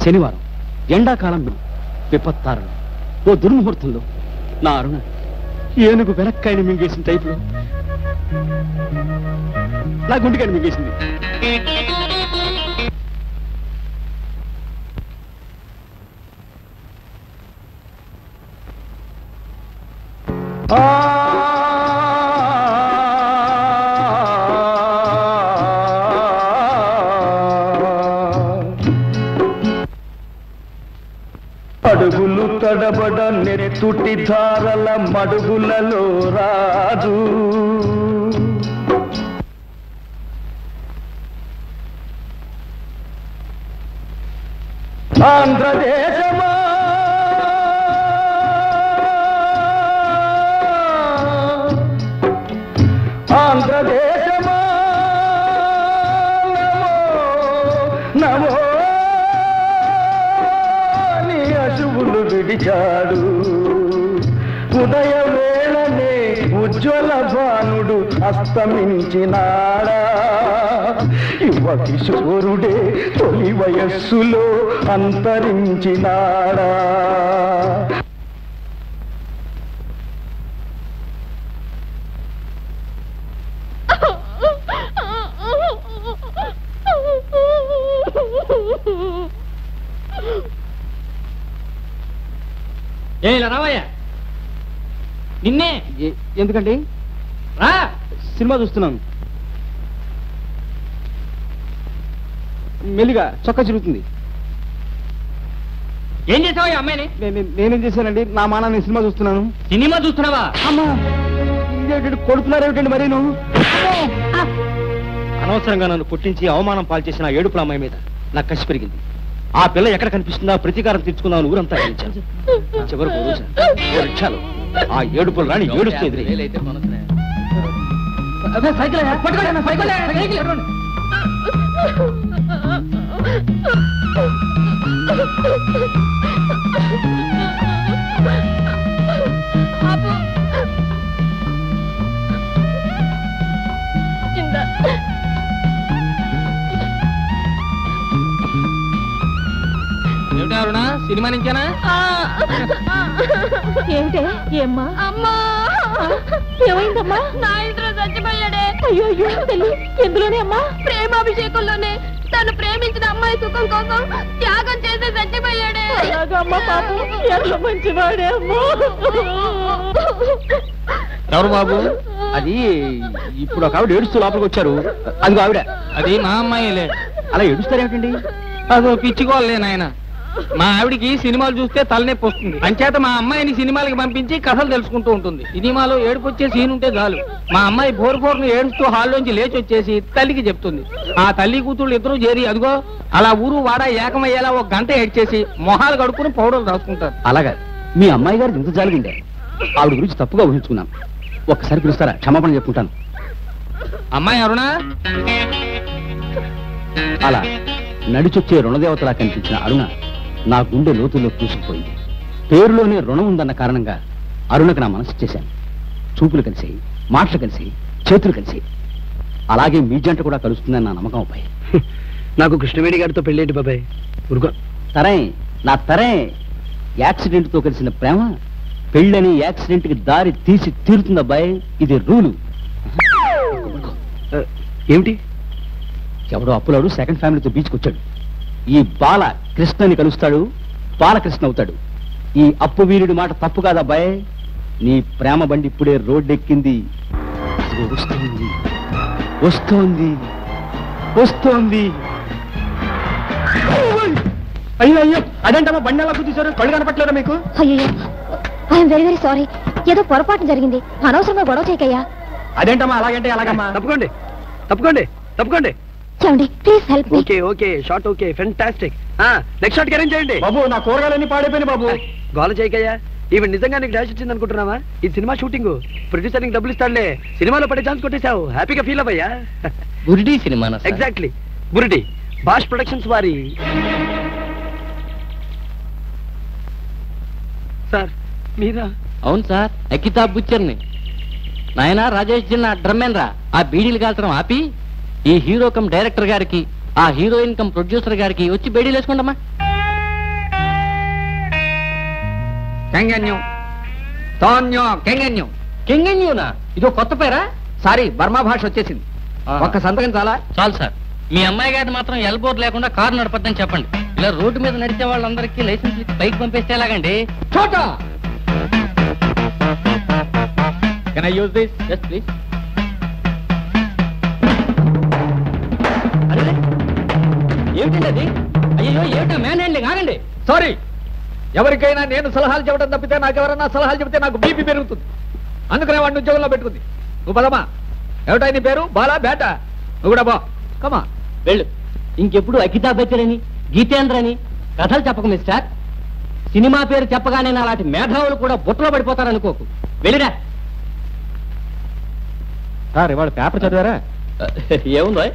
శనివారం, ఎండాకాలంలో, విపత్తారంలో, ఓ దుర్ముహూర్తంలో నా అరుణ ఏనుగు వెనక్కాయని మింగేసిన టైపులో నా గుండెకాయని మింగేసింది. అడుగులు తడబడ నెత్తుటి ధారల మడుగులలో రాజు, ఆంధ్రదేశమా ఆంధ్రదేశమా నమో నీ అశువులు విడిచాడు. ఉదయ వేళనే ఉజ్వల భానుడు అస్తమించినాడా, యువ కిశోరుడే తొలి వయస్సులో అంతరించినాడా. ఏ రావయ్యా, నిన్నే. ఎందుకండి? రా, సినిమా చూస్తున్నాను. మెల్లిగా చొక్కా చిరుగుతుంది. ఏం చేసావా అమ్మాయిని? నేనేం చేశానండి? నా మాన నేను సినిమా చూస్తున్నాను. సినిమా చూస్తున్నావా? అమ్మా, ఇదేంటి కొడుతున్నారేమిటండి మరి నువ్వు? అనవసరంగా నన్ను కొట్టించి అవమానం పాల్చేసిన ఏడుపుల అమ్మాయి మీద నాకు కసి పెరిగింది. ఆ పిల్ల ఎక్కడ కనిపిస్తుందా ప్రతీకారం తీర్చుకుందాం ఊరంతా గెలిచాను. చివరకు రిక్షాలు ఆ ఏడుపులు రాని ఏడుస్తుంది. ఏమిటా సినిమా నుంచేనా? ఏమిటే? ఏమ్మా? అమ్మా, ఏమైందమ్మా? నా ఇంట్లో చచ్చిపోయాడే. అయ్యో అయ్యో, తెలి ఎందులోనే అమ్మా? ప్రేమాభిషేకంలోనే. తను ప్రేమించిన అమ్మాయి సుఖం కోసం త్యాగం చేసి చచ్చిపోయాడే. అమ్మ పాపం, ఎంత మంచివాడే అమ్మా. ఎవరు బాబు? అది ఇప్పుడు ఒక ఆవిడ ఏడుస్తూ లోపలికి వచ్చారు. అదిగో ఆవిడ. అది మా అమ్మాయిలే. అలా ఏడుస్తారేమిటండి? అదో పిచ్చికోలే నాయన. మా ఆవిడికి సినిమాలు చూస్తే తలనొప్పి వస్తుంది. అంచేత మా అమ్మాయిని సినిమాలకి పంపించి కథలు తెలుసుకుంటూ ఉంటుంది. సినిమాలో ఏడుపు వచ్చే సీన్ ఉంటే చాలు మా అమ్మాయి బోర్ను ఏడుస్తూ హాల్లోంచి లేచి వచ్చేసి తల్లికి చెప్తుంది. ఆ తల్లి కూతుళ్ళు ఇద్దరు చేరి అదిగో అలా ఊరు వాడ ఏకమయ్యేలా ఒక గంట ఏడ్చేసి మొహాలు కడుక్కుని పౌడర్లు రాసుకుంటారు. అలాగా మీ అమ్మాయి గారు ఇంత జాలిగిండే? ఆవిడ గురించి తప్పుగా ఊహించుకున్నాను. ఒక్కసారి పిలుస్తారా? క్షమాపణ చెప్పుకుంటాను. అమ్మాయి అరుణ అలా నడిచొచ్చే రుణదేవతలా కనిపించిన అరుణ నా గుండె లోతుల్లో కూసుకుపోయింది. పేరులోనే రుణం ఉందన్న కారణంగా అరుణకు నా మనసు చేశాను. చూపులు కలిసాయి, మాటలు కలిసాయి, చేతులు కలిసాయి. అలాగే మీ జంట కూడా కలుస్తుందని నా నమ్మకం అబ్బాయి. నాకు కృష్ణవేణి గారితో పెళ్ళేంటి బాబాయ్? ఉరుగో. తరే నా తరే యాక్సిడెంట్ తో కలిసిన ప్రేమ పెళ్ళని యాక్సిడెంట్ కి దారి తీసి తీరుతుంది అబ్బాయి. ఇది రూలు. ఏమిటి? ఎవడో అప్పులాడు సెకండ్ ఫ్యామిలీతో బీచ్కి వచ్చాడు. ఈ బాల కృష్ణని కలుస్తాడు, బాలకృష్ణ అవుతాడు. ఈ అప్పు వీరుడి మాట తప్పు కాదబ్బాయ్. నీ ప్రేమ బండి ఇప్పుడే రోడ్డెక్కింది. వస్తోంది వస్తోంది వస్తోంది. అయ్యో అయ్యో, అదేంటమ్మా బండి ఎలా కూర్చోరు? కళ్ళు కనపట్లేదా మీకు? అయ్యో, ఐఎమ్ వెరీ వెరీ సారీ. ఏదో పొరపాటు జరిగింది. అనవసరంగా గొడవ చేయకయ్యా. అదేంటమ్మా అలాగంటే అలాగమ్మా. తప్పుకోండి తప్పుకోండి తప్పుకోండి. చూడండి please help me. Okay okay, shot okay, fantastic. Next shot arrange చేయండి బాబు. నా కూరగాయలన్నీ పాడైపోయినాయి బాబు. గోల చేయకయ్యా. ఈవెన్ నిజంగా నీకు డాష్ ఇచ్చింది అనుకుంటున్నావా? ఇది సినిమా షూటింగ్. ప్రొడ్యూసర్ నీకు డబ్బులు ఇస్తాడులే. సినిమాలో పడే ఛాన్స్ కొట్టేశావు. హ్యాపీగా ఫీల్ అవ్వయ్యా. బురిడి సినిమా. ఎగ్జాక్ట్లీ, బురిడి. బాష్ ప్రొడక్షన్స్ వారి. సార్ మీరా? అవును సార్, అకితాబ్ బుచ్చర్ని. నాయన రాజేష్ జిన్నా డ్రమ్మెన్ రా. ఆ బీడీలు కాల్చడం ఆపి ఈ హీరో కమ్ డైరెక్టర్ గారికి, ఆ హీరోయిన్ కమ్ ప్రొడ్యూసర్ గారికి వచ్చి బేడీలు వేసుకోండమ్మా. కెంగన్యం తోన్యం కెంగన్యం. కెంగన్యూనా? ఇదో కొత్త పేరా? సారీ, బర్మా భాష వచ్చేసింది. ఒక్క సంతకం చాలా? చాలు సార్. మీ అమ్మాయి గారిని మాత్రం ఎల్బోర్డ్ లేకుండా కారు నడపద్దని చెప్పండి. ఇలా రోడ్డు మీద నడిచే వాళ్ళందరికీ లైసెన్స్ బైక్ పంపిస్తే ఎలాగండి? చోటా can I use this? Yes please. ఏమిటండి అది? అయ్యో ఏమిటా మ్యాన్ హ్యాండ్లింగ్? ఆగండి. సారీ, ఎవరికైనా నేను సలహాలు చెప్పడం తప్పితే నాకెవరన్నా సలహాలు చెబితే నాకు బీపీ పెరుగుతుంది. అందుకనే వాడిని ఉద్యోగంలో పెట్టుకుంది. నువ్వు పదమా. ఏమిటా నీ పేరు? బాలా బేట? నువ్వు కూడా బా. కమా వెళ్ళు. ఇంకెప్పుడు అకితాబ్ బచ్చన్ అని, గీతేంద్ర అని కథలు చెప్పకు మిస్టర్. సినిమా పేరు చెప్పగానే అలాంటి మేధావులు కూడా బుట్టలో పడిపోతారనుకోకు. వెళ్ళిరా. సార్ ఇవాళ పేపర్ చదివారా? ఏముందో?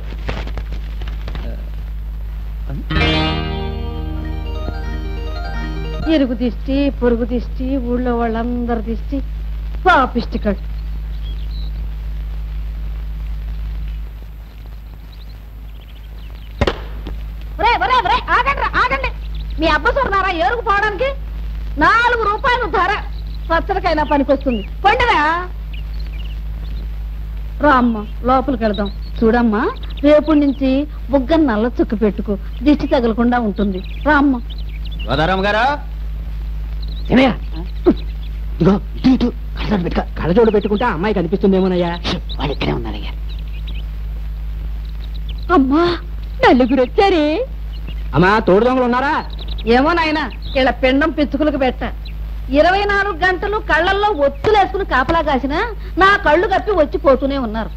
ఎరుగు దిష్టి, పొరుగు దిష్టి, ఊళ్ళో వాళ్ళందరి దిష్టి, పాపిష్టి కట్టు. మీ అబ్బసన్నారా ఏరుకుపోవడానికి 4 రూపాయలు ధర పచ్చడికైనా పనికొస్తుంది పండురా రామ్మ లోపలికి వెళదాం చూడమ్మా రేపు నుంచి బుగ్గ నల్ల చుక్క పెట్టుకో దిష్టి తగలకుండా ఉంటుంది రామ్మ గోదారాం గారు ఇదిగో ఇటు ఇటు కళ్ళజోడు పెట్టుకో కళ్ళజోడు పెట్టుకుంటే అమ్మాయి కనిపిస్తుందేమోనయ్యా వాళ్ళు ఇక్కడే ఉన్నారయ్యా అమ్మా నలుగురు వచ్చారే అమ్మా తోడు దొంగలు ఉన్నారా ఏమో నాయనా ఇలా పిండం పిచ్చుకులకు పెట్ట 24 గంటలు కళ్ళల్లో ఒత్తులేసుకుని కాపలా కాసినా నా కళ్ళు కప్పి వచ్చిపోతూనే ఉన్నారు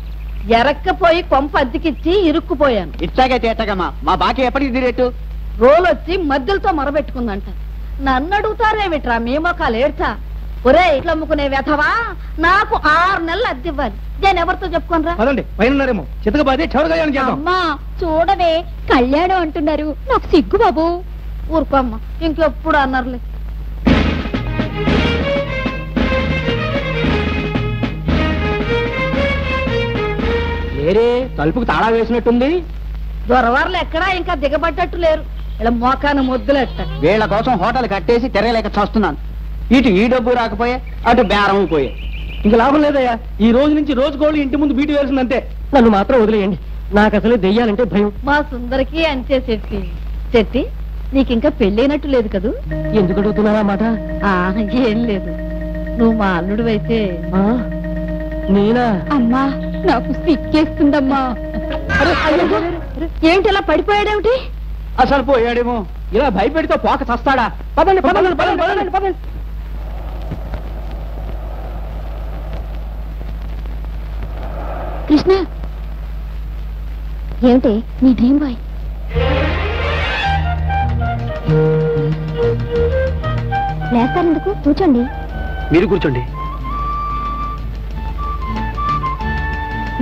ఎరక్కపోయి కొంప అద్దెకిచ్చి ఇరుక్కుపోయాను ఇట్లాగే చేతగమ్మా మా బాకీ ఎప్పటికి తీరేట్టు రోలొచ్చి మధ్యలతో మొరబెట్టుకుందంట నన్ను అడుగుతారేమిట్రా మీ మొక్కలు ఏడ్చా ఒరే ఇట్లా అమ్ముకునే వ్యథవా నాకు 6 నెలలు అద్దెవ్వాలి నేను ఎవరితో చెప్పుకోనరా పదండి పైన ఉన్నారేమో చితకబాదే చౌరగాయని చేద్దాం అమ్మా చూడవే కళ్యాణం అంటున్నారు నాకు సిగ్గు బాబు ఊరుకోమ్మ ఇంకెప్పుడు అన్నారులే లేరే తలుపుకు తాళా వేసినట్టుంది దొరవారులు ఎక్కడా ఇంకా దిగబడ్డట్టు లేరు ఇలా మోకాను ముద్దులెట్ట వీళ్ళ కోసం హోటల్ కట్టేసి తెరలేక చూస్తున్నాను ఇటు ఈ డబ్బు రాకపోయే అటు బేరం పోయే ఇంక లాభం లేదయ్యా ఈ రోజు నుంచి రోజుకోళ్ళు ఇంటి ముందు బీటు వేసిందంటే నన్ను మాత్రం వదిలేయండి నాకు అసలు దెయ్యాలంటే భయం మా సుందరికి అంతే శెట్టి శెట్టి నీకింకా పెళ్ళైనట్టు లేదు కదూ ఎందుకు అడుగుతున్నారా మాట ఏం లేదు నువ్వు మా అల్లుడు అయితే నేనా అమ్మా నాకు సిక్కేస్తుందమ్మా ఏమిటి ఇలా పడిపోయాడేమిటి అసలు పోయాడేమో ఇలా భయపెడితే పోక చస్తాడా పదండి పదండి పదండి పదండి పదండి కృష్ణ ఏమిటి నీ డ్రీమ్ బాయ్ లేస్తారెందుకు కూర్చోండి మీరు కూర్చోండి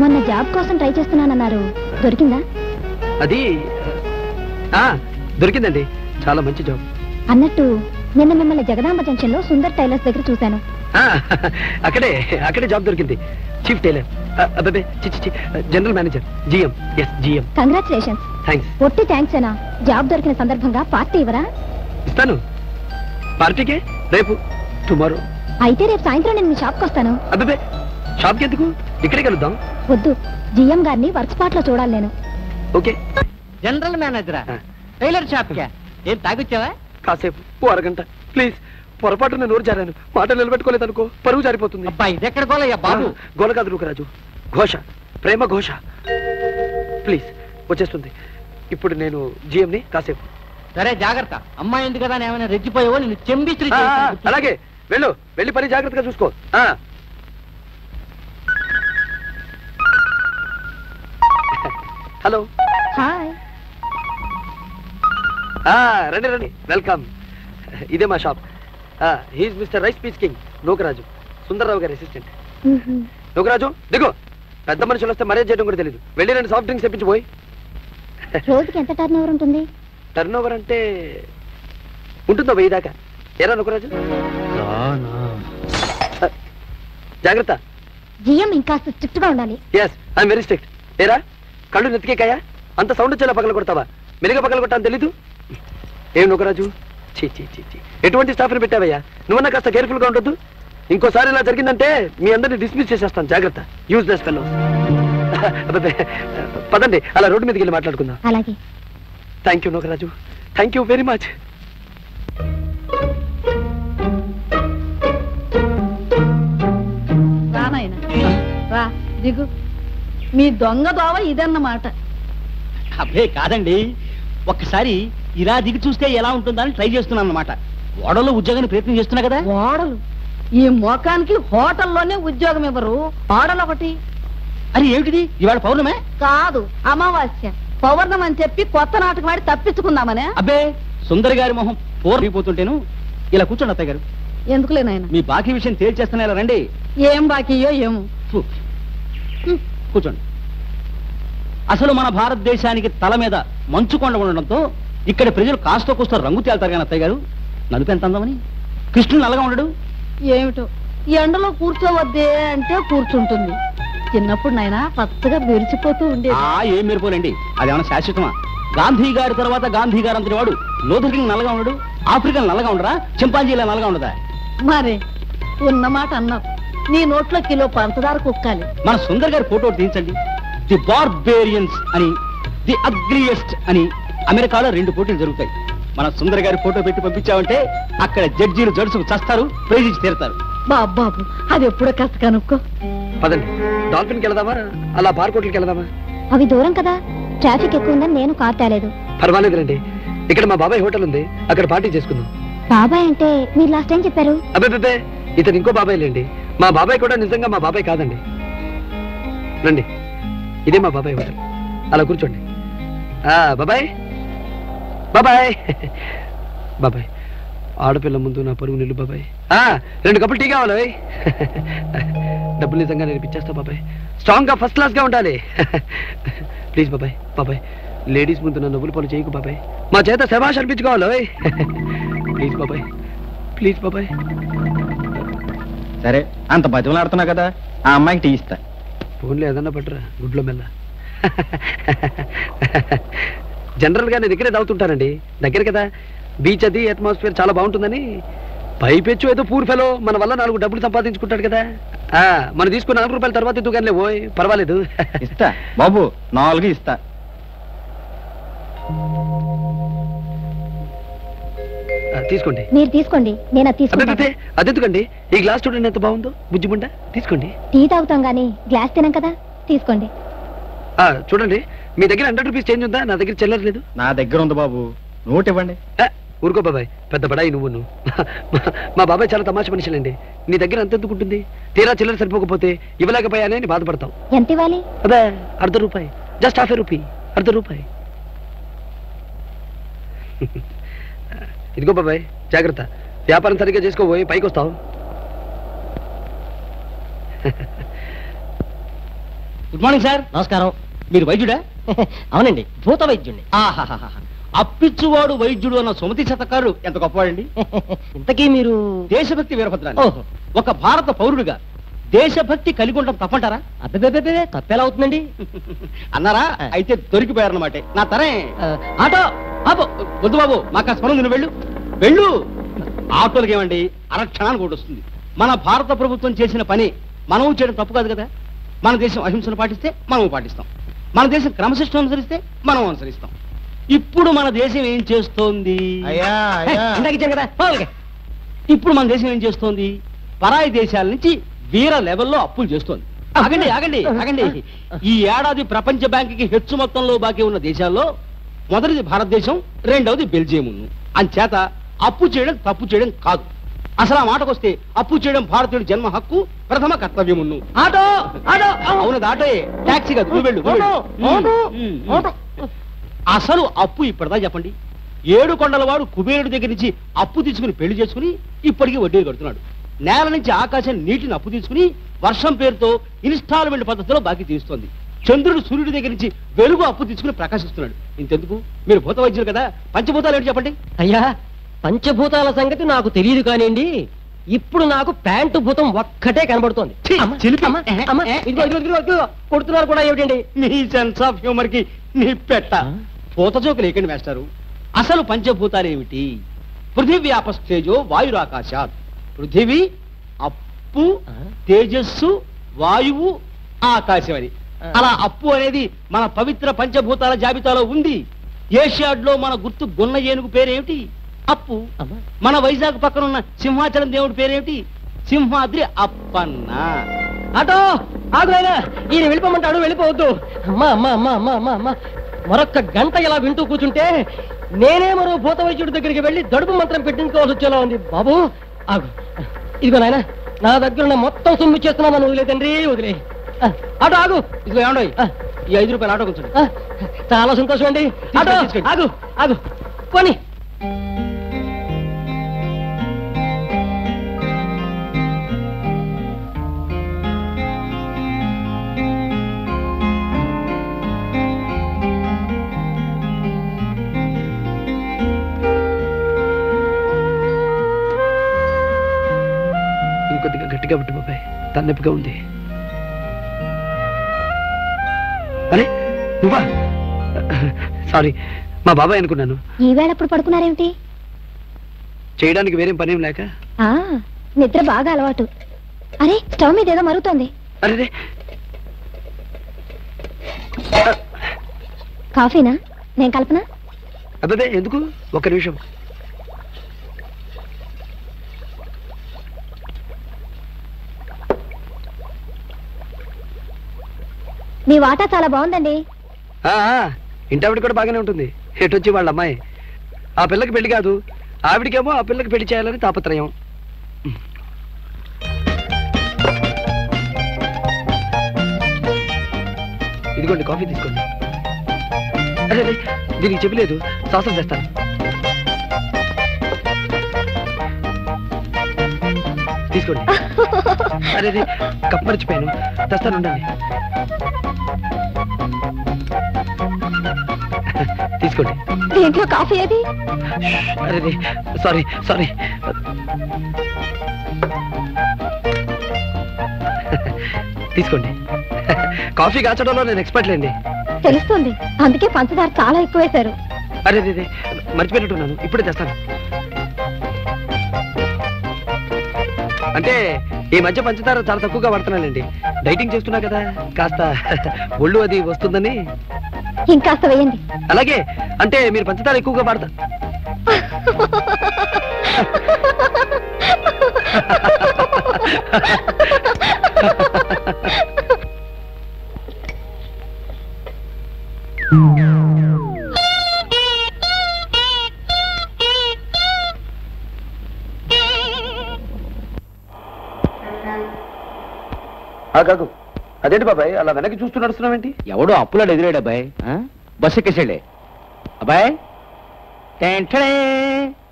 మొన్న జాబ్ కోసం ట్రై చేస్తున్నానన్నారు దొరికిందా అది దొరికిందండి చాలా మంచి జాబ్ అన్నట్టు నిన్న మిమ్మల్ని జగదాంబ జంక్షన్ లో సుందర్ టైలర్స్ దగ్గర చూశాను అక్కడే జాబ్ దొరికింది చీఫ్ టైలర్ అబ్బే general manager GM GM congratulations thanks ఒట్టి థ్యాంక్స్ అనా జాబ్ దొరికిన సందర్భంగా పార్టీ ఇవ్వరా ఇస్తాను పార్టీకే రేపు టుమారో అయితే రేపు సాయంత్రం నేను మీ షాప్కి వస్తాను అబ్బే షాప్కి ఎందుకు ఇక్కడే కలుద్దాం వద్దు జిఎం గారిని వర్క్ స్పాట్ లో చూడాలి నేను ఓకే జనరల్ మేనేజరా టైలర్ షాప్ కా ఏం తాగొచ్చావా కాసేపు ఓ అరగంట ప్లీజ్ పొరపాటు నేను నోరు జారాను మాట నిలబెట్టుకోలేదు అనుకో పరువు జారిపోతుంది అబ్బా ఇది ఎక్కడ గోలయ్యా బాబు గోల కాదు రూకరాజు ఘోష ప్రేమ ఘోష ప్లీజ్ వచ్చేస్తుంది ఇప్పుడు నేను జిఎంని కాసేపు సరే జాగ్రత్త అమ్మాయి ఎందుకు కదా ఏమైనా రెచ్చిపోయావో నేను చెంబిస్త్రీ అలాగే వెళ్ళు వెళ్ళి పని జాగ్రత్తగా చూసుకో హలో హాయ్ రండి రండి వెల్కమ్ ఇదే మా shop he's mister rice piece king Nookaraju Sundarrao గారి అసిస్టెంట్ నూకరాజు దిగు పెద్ద మనుషులు వస్తే మర్యాద చేయడం కూడా తెలియదు వెళ్ళి 2 సాఫ్ట్ డ్రింక్స్ తెప్పించిపోయి రోజుకి ఎంత టర్న్ ఓవర్ ఉంటుంది టర్న్ ఓవర్ అంటే ఉంటుందో 1000 దాకా ఏరా నూకరాజు జాగ్రత్త జిఎం ఇంకా స్ట్రిక్ట్ గా ఉండాలి ఎస్ ఐఎమ్ వెరీ స్ట్రిక్ట్ ఏరా కళ్ళు నెత్తికేకాయా అంత సౌండ్ వచ్చేలా పగల కొడతావా మెరుగ పగల కొట్టాను తెలీదు ఏం నూకరాజు చీ చీ చీ చీ ఎటువంటి స్టాఫ్ని పెట్టావయ్యా నువ్వన్నా కాస్త కేర్ఫుల్ గా ఉండొద్దు ఇంకోసారి ఇలా జరిగిందంటే మీ అందరిని డిస్మిస్ చేసేస్తాను జాగ్రత్త యూజ్లెస్ ఫెలో పదండి అలా రోడ్డు మీదకి వెళ్ళి మాట్లాడుకుందాం అలాగే thank you Nookaraju thank you very much రానాయన రా దిగు మీ దొంగ దోవ ఇదన్నమాట అబ్బే కాదండి ఒక్కసారి ఇలా దిగి చూస్తే ఎలా ఉంటుందని ట్రై చేస్తున్నాను అనమాట ఓడలో ఉద్యోగాన్ని ప్రయత్నం చేస్తున్నా కదా ఓడలు ఈ మోకానికి హోటల్లోనే ఉద్యోగం ఇవ్వరు ఓడలు ఒకటి అది ఏమిటిది ఇవాళ పౌర్ణమే కాదు అమావాస్య పౌర్ణం అని చెప్పి కొత్త నాటకం ఆడి తప్పించుకుందామనే అబ్బే సుందరి గారి మొహం పోరిపోతుంటేను ఇలా కూర్చోండి అత్తయ్య గారు ఎందుకులే నాయన మీ బాకీ విషయం తేల్చేస్తున్నా ఇలా రండి ఏం బాకీయో ఏమో కూర్చోండి అసలు మన భారతదేశానికి తల మీద మంచు కొండ ఉండడంతో ఇక్కడ ప్రజలు కాస్త కూస్తో రంగు తేల్తారు కానీ అత్తయ్య గారు నలుపు ఎంత అందమని కృష్ణుడు నల్లగా ఉండడు ఏమిటో ఎండలో కూర్చోవద్దే అంటే కూర్చుంటుంది చిన్నప్పుడు నాయన పచ్చగా విరిచిపోతూ ఉండేది ఏం మెరిపోలేండి అదేమన్నా శాశ్వతమా గాంధీ గారి తర్వాత గాంధీ గారు అంతటి వాడు లోథర్ కింగ్ నల్లగా ఉండడు, ఆఫ్రికన్ నల్లగా ఉండరా, చింపాంజీలా నల్లగా ఉండదా? మరే ఉన్నమాట అన్నావు, నీ నోట్లో కిలో పంచదార కుక్కాలి. మన సుందర్ గారి ఫోటో తీయించండి. ది బార్బేరియన్స్ అని, ది అగ్రియస్ట్ అని అమెరికాలో 2 పోటీలు జరుగుతాయి. మన సుందర్ గారి ఫోటో పెట్టి పంపించామంటే అక్కడ జడ్జీలు జడుసుకు చస్తారు, ప్రైజ్ ఇచ్చి తీరుతారు. బాబు అది ఎప్పుడో కాస్త కనుక్కో. పదండి, డాల్ఫిన్కి వెళదామా, అలా బార్కోట్లకి వెళదామా? అవి దూరం కదా, ట్రాఫిక్ ఎక్కువ ఉందని నేను కార్ తేలేదు. పర్వాలేదులండి, ఇక్కడ మా బాబాయ్ హోటల్ ఉంది, అక్కడ పార్టీ చేసుకుందాం. బాబాయ్ అంటే మీరు లాస్ట్ టైం చెప్పారు. అబ్బే, ఇతను ఇంకో బాబాయ్ లేండి. మా బాబాయ్ కూడా నిజంగా మా బాబాయ్ కాదండి. రండి, ఇదే మా బాబాయ్ హోటల్, అలా కూర్చోండి. బాబాయ్ బాబాయ్ బాబాయ్, ఆడపిల్ల ముందు నా పరుగు నిల్లు బాబాయ్. 2 కప్పులు టీ కావాలి. డబ్బులు నిజంగా నేను ఇచ్చేస్తా బాబాయ్. స్ట్రాంగ్ గా ఫస్ట్ క్లాస్ గా ఉండాలి. ప్లీజ్ బాబాయ్, బాబాయ్ లేడీస్ ముందు నా నవ్వులు పనులు చేయకు బాబాయ్, మా చేత శభాష్ అనిపించుకోవాలి. ప్లీజ్ బాబాయ్, ప్లీజ్ బాబాయ్. సరే, అంత బతిమలాడుతున్నా కదా, ఆ అమ్మాయికి టీ ఇస్తా. ఫోన్లో ఏదన్నా పట్టరా, గుడ్లో మెల్ల. జనరల్ గా నేను ఇక్కడే తాగుతుంటానండి, దగ్గర కదా, బీచ్ అది, అట్మాస్ఫియర్ చాలా బాగుంటుందని. పైపెచ్చు ఏదో పూర్ ఫెలో మన వల్ల 4 డబ్బులు సంపాదించుకుంటాడు కదా. మనం తీసుకున్న 4 రూపాయల తర్వాత ఎందుకనిలే పోయి, పర్వాలేదు. ఇస్తా బాబు, 4 ఇస్తా. తీసుకోండి. మీరు తీసుకోండి, నేను అది తీసుకుంటాను. అదెందుకండి, ఈ గ్లాస్ చూడండి ఎంత బాగుందో, బుజ్జిముండ. తీసుకోండి. టీ తాగుతాం గానీ గ్లాస్ తినం కదా, తీసుకోండి. చూడండి, మీ దగ్గర 100 రూపీస్ చేంజ్ ఉందా? నా దగ్గర చిల్లర లేదు. నా దగ్గర ఉంది బాబు, నోట్ ఇవ్వండి. ఊరుకో బాబాయ్, పెద్ద బడాయి నువ్వు. మా బాబాయ్ చాలా తమాషా మనుషులండి. నీ దగ్గర అంత ఎందుకు ఉంటుంది? తీరా చిల్లర సరిపోకపోతే ఇవ్వలేకపోయానే అని బాధపడతాం. ఎంత ఇవ్వాలి? అదే ₹1/2, జస్ట్ ½ రూపీ, ₹1/2. ఇదిగో బాబాయ్, జాగ్రత్త, వ్యాపారం సరిగ్గా చేసుకోబోయి పైకి వస్తావు. Good morning sir. నమస్కారం. మీరు వైద్యుడా? అవునండి, భూత వైద్యుడిని. అప్పిచ్చువాడు వైద్యుడు అన్న సుమతి శతకారుడు ఎంత గొప్పవాడండి. ఇంతకీ మీరు దేశభక్తి వీరభద్రాన్ని. ఓహో. ఒక భారత పౌరుడిగా దేశభక్తి కలిగి ఉండడం తప్పంటారా? అబ్బే, తప్పేలా అవుతుందండి. అన్నారా? అయితే దొరికిపోయారన్నమాట. నా తరే. ఆటో ఆపో. వద్దు బాబు, మాకు ఆ స్మరణ, వెళ్ళు వెళ్ళు. ఆటోలకి ఏమండి, అరక్షణానికి ఒకటి వస్తుంది. మన భారత ప్రభుత్వం చేసిన పని మనం చేయడం తప్పు కాదు కదా. మన దేశం అహింసను పాటిస్తే మనం పాటిస్తాం, మన దేశం క్రమశిక్షణ అనుసరిస్తే మనం అనుసరిస్తాం. ఇప్పుడు మన దేశం ఏం చేస్తోంది? ఇందాక ఇచ్చాను కదా. ఇప్పుడు మన దేశం ఏం చేస్తోంది? పరాయి దేశాల నుంచి వీర లెవెల్లో అప్పులు చేస్తోంది. ఆగండి ఆగండి ఆగండి. ఈ ఏడాది ప్రపంచ బ్యాంకుకి హెచ్చు మొత్తంలో బాకీ ఉన్న దేశాల్లో మొదటిది భారతదేశం, రెండవది బెల్జియం. అంచేత అప్పు చేయడం తప్పు చేయడం కాదు. అసలు ఆ మాటకొస్తే అప్పు చేయడం భారతీయుడి జన్మ హక్కు, ప్రథమ కర్తవ్యమును. Auto auto. అవునది ఆటోయే, టాక్సీ కాదు. నువ్వు వెళ్ళు. అసలు అప్పు ఇప్పటిదా చెప్పండి. 7 కొండల వాడు కుబేరుడి దగ్గర నుంచి అప్పు తీసుకుని పెళ్లి చేసుకుని ఇప్పటికీ వడ్డీలు కడుతున్నాడు. నేల నుంచి ఆకాశం నీటిని అప్పు తీసుకుని వర్షం పేరుతో ఇన్స్టాల్మెంట్ పద్ధతిలో బాకీ తీరుస్తోంది. చంద్రుడు సూర్యుడి దగ్గర నుంచి వెలుగు అప్పు తీసుకుని ప్రకాశిస్తున్నాడు. ఇంతెందుకు, మీరు భూత వైద్యులు కదా, పంచభూతాలు ఏంటి చెప్పండి. అయ్యా, పంచభూతాల సంగతి నాకు తెలియదు కానివ్వండి, ఇప్పుడు నాకు ప్యాంటు భూతం ఒక్కటే కనబడుతోంది. కొడుతున్నారు కూడా ఏమిటండి? నీ సెన్స్ ఆఫ్ హ్యూమర్ కి నీ పెట్ట. పూత జోకులు ఏకండి వేస్తారు. అసలు పంచభూతాలు ఏమిటి? పృథివీ ఆపస్తేజో వాయురాకాశాత్. పృథివీ, అప్పు, తేజస్సు, వాయువు, ఆకాశం అని. అలా అప్పు అనేది మన పవిత్ర పంచభూతాల జాబితాలో ఉంది. ఏషియాడ్ లో మన గుర్తు గున్న ఏనుగు పేరేమిటి? అప్పు. మన వైజాగ్ పక్కన ఉన్న సింహాచలం దేవుడి పేరేమిటి? సింహాద్రి అప్పన్న. అటో ఆగునైనా, ఈయన వెళ్ళిపోమంటాడు, వెళ్ళిపోవద్దు. అమ్మా అమ్మా అమ్మా అమ్మా అమ్మా అమ్మా, మరొక్క గంట ఇలా వింటూ కూర్చుంటే నేనే మరో భూత వైద్యుడి దగ్గరికి వెళ్ళి దడుపు మంత్రం పెట్టించుకోవాల్సి వచ్చేలా ఉంది. బాబు ఆగు. ఇదిగో నాయన, నా దగ్గర ఉన్న మొత్తం సొమ్ము చేస్తున్నాను, వదిలే తండ్రి, వదిలే. ఆటో ఆగు. ఇదిగో ఏమండో, ఈ 5 రూపాయలు ఆటో కూర్చోండి. చాలా సంతోషం అండి. ఆటో ఆగు ఆగు, పోనీ. ఇంకొద్దిగా గట్టిగా పెట్టు బాబాయ్, తలనొప్పిగా ఉంది. అరే నువ్వా? సారీ, మా బాబాయ్ అనుకున్నాను. ఈవేళప్పుడు పడుకున్నారేమిటి? చేయడానికి వేరేం పనేం లేక. నిద్ర బాగా అలవాటు. అరే, స్టవ్ మీద ఏదో మరుగుతోంది. అరే, కాఫీనా? నేను కల్పన. అబ్బే ఎందుకు, ఒక్క నిమిషం. మీ వాటా చాలా బాగుందండి. ఇంటావిడ కూడా బాగానే ఉంటుంది. ఎటొచ్చి వాళ్ళ అమ్మాయి. ఆ పిల్లకి పెళ్లి కాదు, ఆవిడికేమో ఆ పిల్లకి పెళ్లి చేయాలని తాపత్రయం. ఇదిగోండి కాఫీ తీసుకోండి. అదే దీనికి చెప్పలేదు, సాసం చేస్తాను. తీసుకోండి. అదే కప్ మర్చిపోయాను, తెస్తాను ఉండండి. తీసుకోండి. దీంట్లో కాఫీ ఏది? అరే సారీ సారీ. తీసుకోండి. కాఫీ కాచడంలో నేను ఎక్స్పర్ట్ లేండి. తెలుస్తుంది, అందుకే పంచదార చాలా ఎక్కువ వేశారు. అరే మర్చిపోయినట్టున్నాను, ఇప్పుడే తెస్తాను. అంటే ఈ మధ్య పంచదార చాలా తక్కువగా వాడుతున్నానండి. డైటింగ్ చేస్తున్నా కదా, కాస్త ఒళ్ళు అది వస్తుందని. ఇంకాస్త వేయండి. అలాగే, అంటే మీరు పంచదార ఎక్కువగా వాడతారు. కాకు, అదేంటి బాబాయ్ అలా వెనక్కి చూస్తూ నడుస్తున్నావేంటి? ఎవడో అప్పులాడు ఎదురాడు అబ్బాయి. బస్సు ఎక్కేసాడే అబ్బాయి.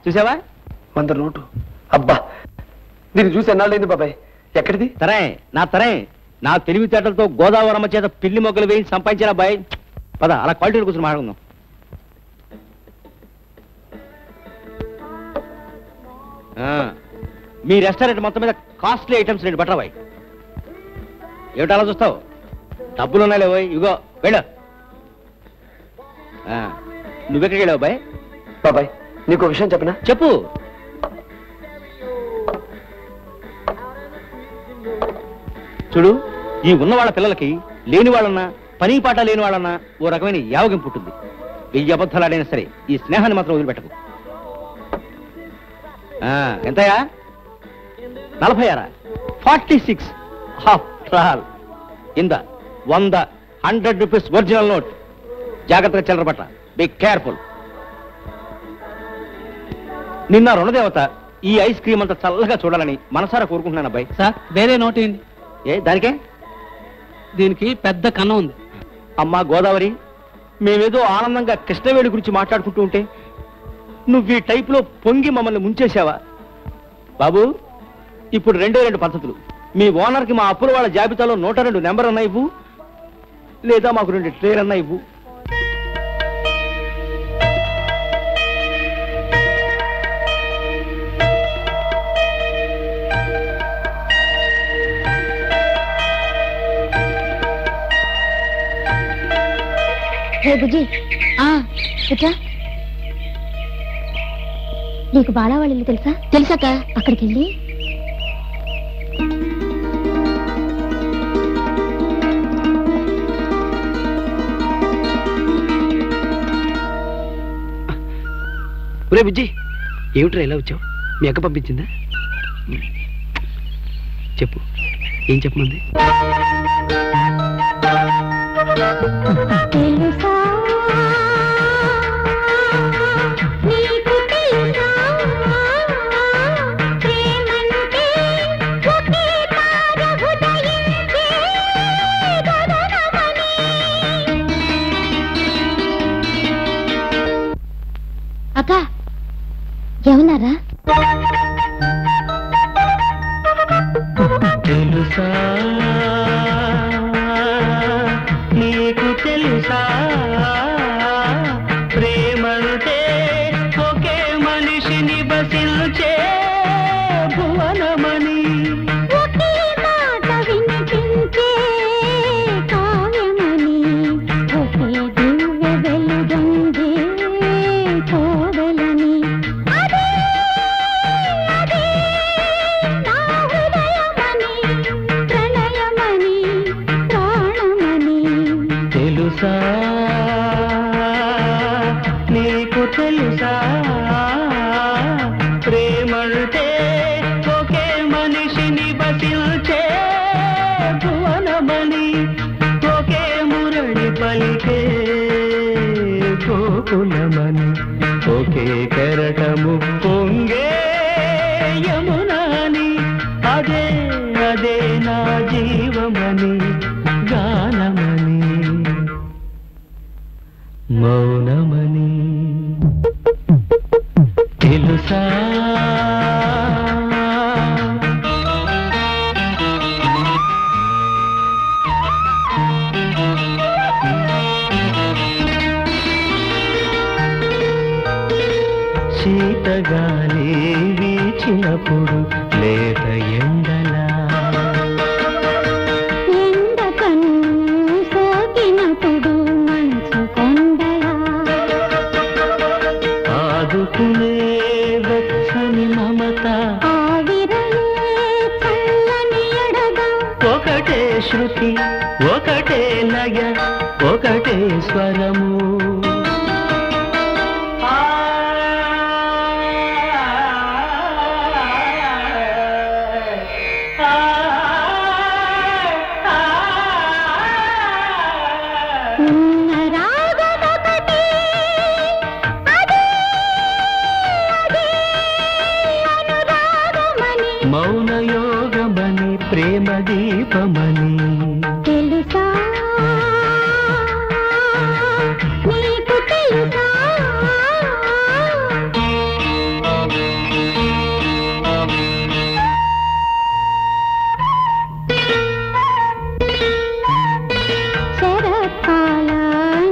చూసావా? 100 నోటు. అబ్బా, దీన్ని చూసి ఎన్నాళ్ళైంది బాబాయ్. ఎక్కడిది? తరే నా తెలివితేటలతో గోదావరమ్మ చేత పిల్లి మొగ్గలు వేసి సంపాదించిన అబ్బాయి. పద, అలా క్వాలిటీలు కూర్చొని మాట్లాడుకుందాం. మీ రెస్టారెంట్ మొత్తం మీద కాస్ట్లీ ఐటమ్స్ రేటు బట్టరాబాయ్. ఏమిటి అలా చూస్తావు? డబ్బులు ఉన్నాయి పోయి, ఇగో వెళ్ళు. నువ్వెక్కడికి వెళ్ళావు బాయ్? బాబాయ్ నీకు విషయం చెప్పనా? చెప్పు. చూడు, ఈ ఉన్న వాళ్ళ పిల్లలకి లేని వాళ్ళన్నా, పని పాట లేని వాళ్ళన్నా ఓ రకమైన యావగింపు ఉంటుంది. 1000 అబద్ధాలు ఆడైనా సరే ఈ స్నేహాన్ని మాత్రం వదిలిపెట్టకు. ఎంతయా? 46. 46. ఇంద 100 రూపీస్ ఒరిజినల్ నోట్. జాగ్రత్తగా చిల్లర పట్ల. Be careful. నిన్న రుణదేవత ఈ ఐస్ క్రీమ్ అంతా చల్లగా చూడాలని మనసారా కోరుకుంటున్నాను అబ్బాయి. సార్, వేరే నోట్ ఏంటి? దానికే? దీనికి పెద్ద కన్నం ఉంది. అమ్మా గోదావరి, మేమేదో ఆనందంగా కృష్ణవేణి గురించి మాట్లాడుకుంటూ ఉంటే నువ్వు ఈ టైపులో పొంగి మమ్మల్ని ముంచేశావా? బాబు, ఇప్పుడు 2 పద్ధతులు. మీ ఓనర్కి మా అప్పుల వాళ్ళ జాబితాలో 102 నెంబర్ అన్నా ఇవ్వు, లేదా మాకు 2 ట్రేర్ అన్నా ఇవ్వు. బుజ్జి, ఇట్లా. నీకు బాలా వాళ్ళ ఇల్లు తెలుసా? తెలుసాక. అక్కడికి వెళ్ళి ఒరే బుజ్జి, ఏమిట్రా ఎలా వచ్చావు? మీ అక్క పంపించిందా? చెప్పు, ఏం చెప్పమంది? అక్క ఏమన్నారా? తెలుసా నీకు తెలుసా ప్రేమంటే ఒకే మనిషిని బసిల్చే భువనమని. ఒకే మాట వినిపించే కావ్యమని. ఒకే దివ్య వెలుగందే గోకులమని ఒకే కెరటము పొంగే యమునాని అదే అదే నా జీవమని గానమని మౌనమని తెలుసా శీతగాలి వీచినప్పుడు లేత ఎండలా సోకినప్పుడు మంచు కొండలా ఆదుకునే వెచ్చని మమత చల్లని ఎడగా ఒకటే శృతి ఒకటే లయ ఒకటే స్వరము మౌనయోగమని ప్రేమ దీపమని తెలుసా నీకు తెలుసా శరత్కాల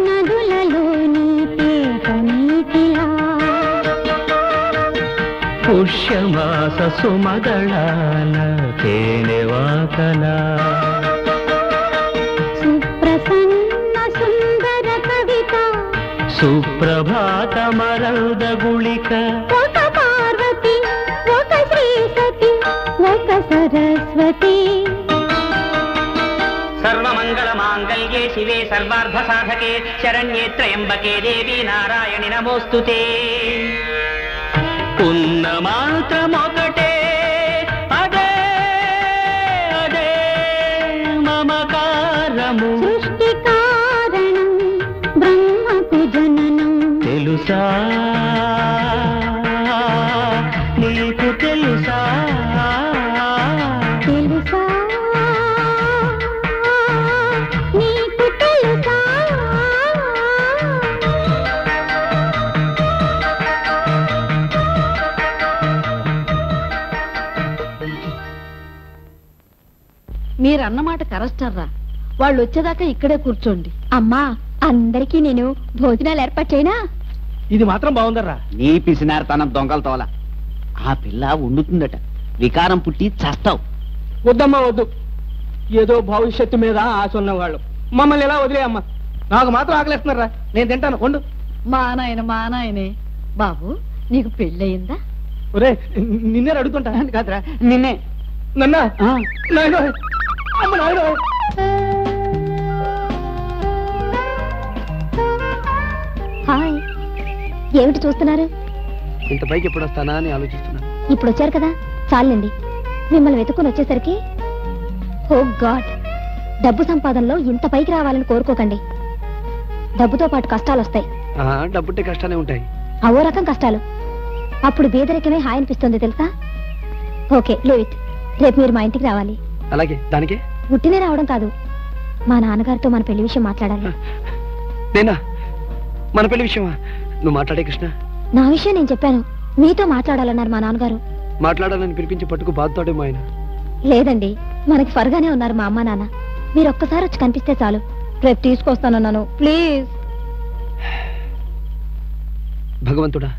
నదులలోని తేట నీటిలా పుష్యమాస సుమదళాల తేనెవాకలా సుప్రసన్న సుందర కవిత సుప్రభాత మరద గుళిక ఒక పార్వతి ఒక శ్రీ సతి ఒక సరస్వతి సర్వమంగళ మాంగళ్యే శివే సర్వార్థ సాధకే శరణ్యే త్రయంబకే దేవి నారాయణి నమోస్తుతే ఉన్న మాత్రమొకటే అదే అదే మమకారము సృష్టి కారణం బ్రహ్మకు జననం తెలుసా నీకు తెలుసా తెలుసా నీకు తెలుసా మీరన్నమాట కరెస్టర్రా. వాళ్ళు వచ్చేదాకా ఇక్కడే కూర్చోండి. అమ్మా అందరికీ నేను భోజనాలు ఏర్పాటు చేయనా? ఇది మాత్రం బాగుందర్రా. నీ పిసినారతనం దొంగల తోల. ఆ పిల్ల వండుతుందట, వికారం పుట్టి చస్తావు. వద్దమ్మా వద్దు. ఏదో భవిష్యత్తు మీద ఆశ ఉన్నవాళ్ళు మమ్మల్ని ఎలా వదిలేయమ్మా. నాకు మాత్రం ఆకలిస్తున్నారా, నేను తింటాను. వండు. మా నాయనే. బాబు నీకు పెళ్ళయిందా? ఒరే నిన్నే అడుగుతుంటా కాదురా, నిన్నే. నన్నా నాయనో, అమ్మ నాయనో. హాయ్, ఏమిటి చూస్తున్నారు? ఇంత పైకి ఎప్పుడు వస్తానా అని ఆలోచిస్తున్నా. ఇప్పుడు వచ్చారు కదా, చాలండి. మిమ్మల్ని వెతుకుని వచ్చేసరికి ఓ గాడ్, డబ్బు సంపాదనలో ఇంత పైకి రావాలని కోరుకోకండి. డబ్బుతో పాటు కష్టాలు వస్తాయి. డబ్బుంటే కష్టాలే ఉంటాయి. అవో రకం కష్టాలు. అప్పుడు బీదరికమే హాయ్ అనిపిస్తుంది తెలుసా. ఓకే లూయిట్, రేపు మీరు మా ఇంటికి రావాలి. అలాగే, దానికే ఉట్టినే రావడం కాదు, మా నాన్నగారితో మన పెళ్లి విషయం మాట్లాడాలి. నేనా? మన పెళ్లి విషయమా? నువ్వు మాట్లాడే కృష్ణ. నా విషయం నేను చెప్పాను, మీతో మాట్లాడాలన్నారు మా నాన్నగారు. మాట్లాడాలని పిలిపించి పట్టుకు బాధతోడేమో ఆయన. లేదండి, మనకి ఫర్గానే ఉన్నారు మా అమ్మ నాన్న. మీరు ఒక్కసారి వచ్చి కనిపిస్తే చాలు. రేపు తీసుకొస్తానన్నాను, ప్లీజ్. భగవంతుడా,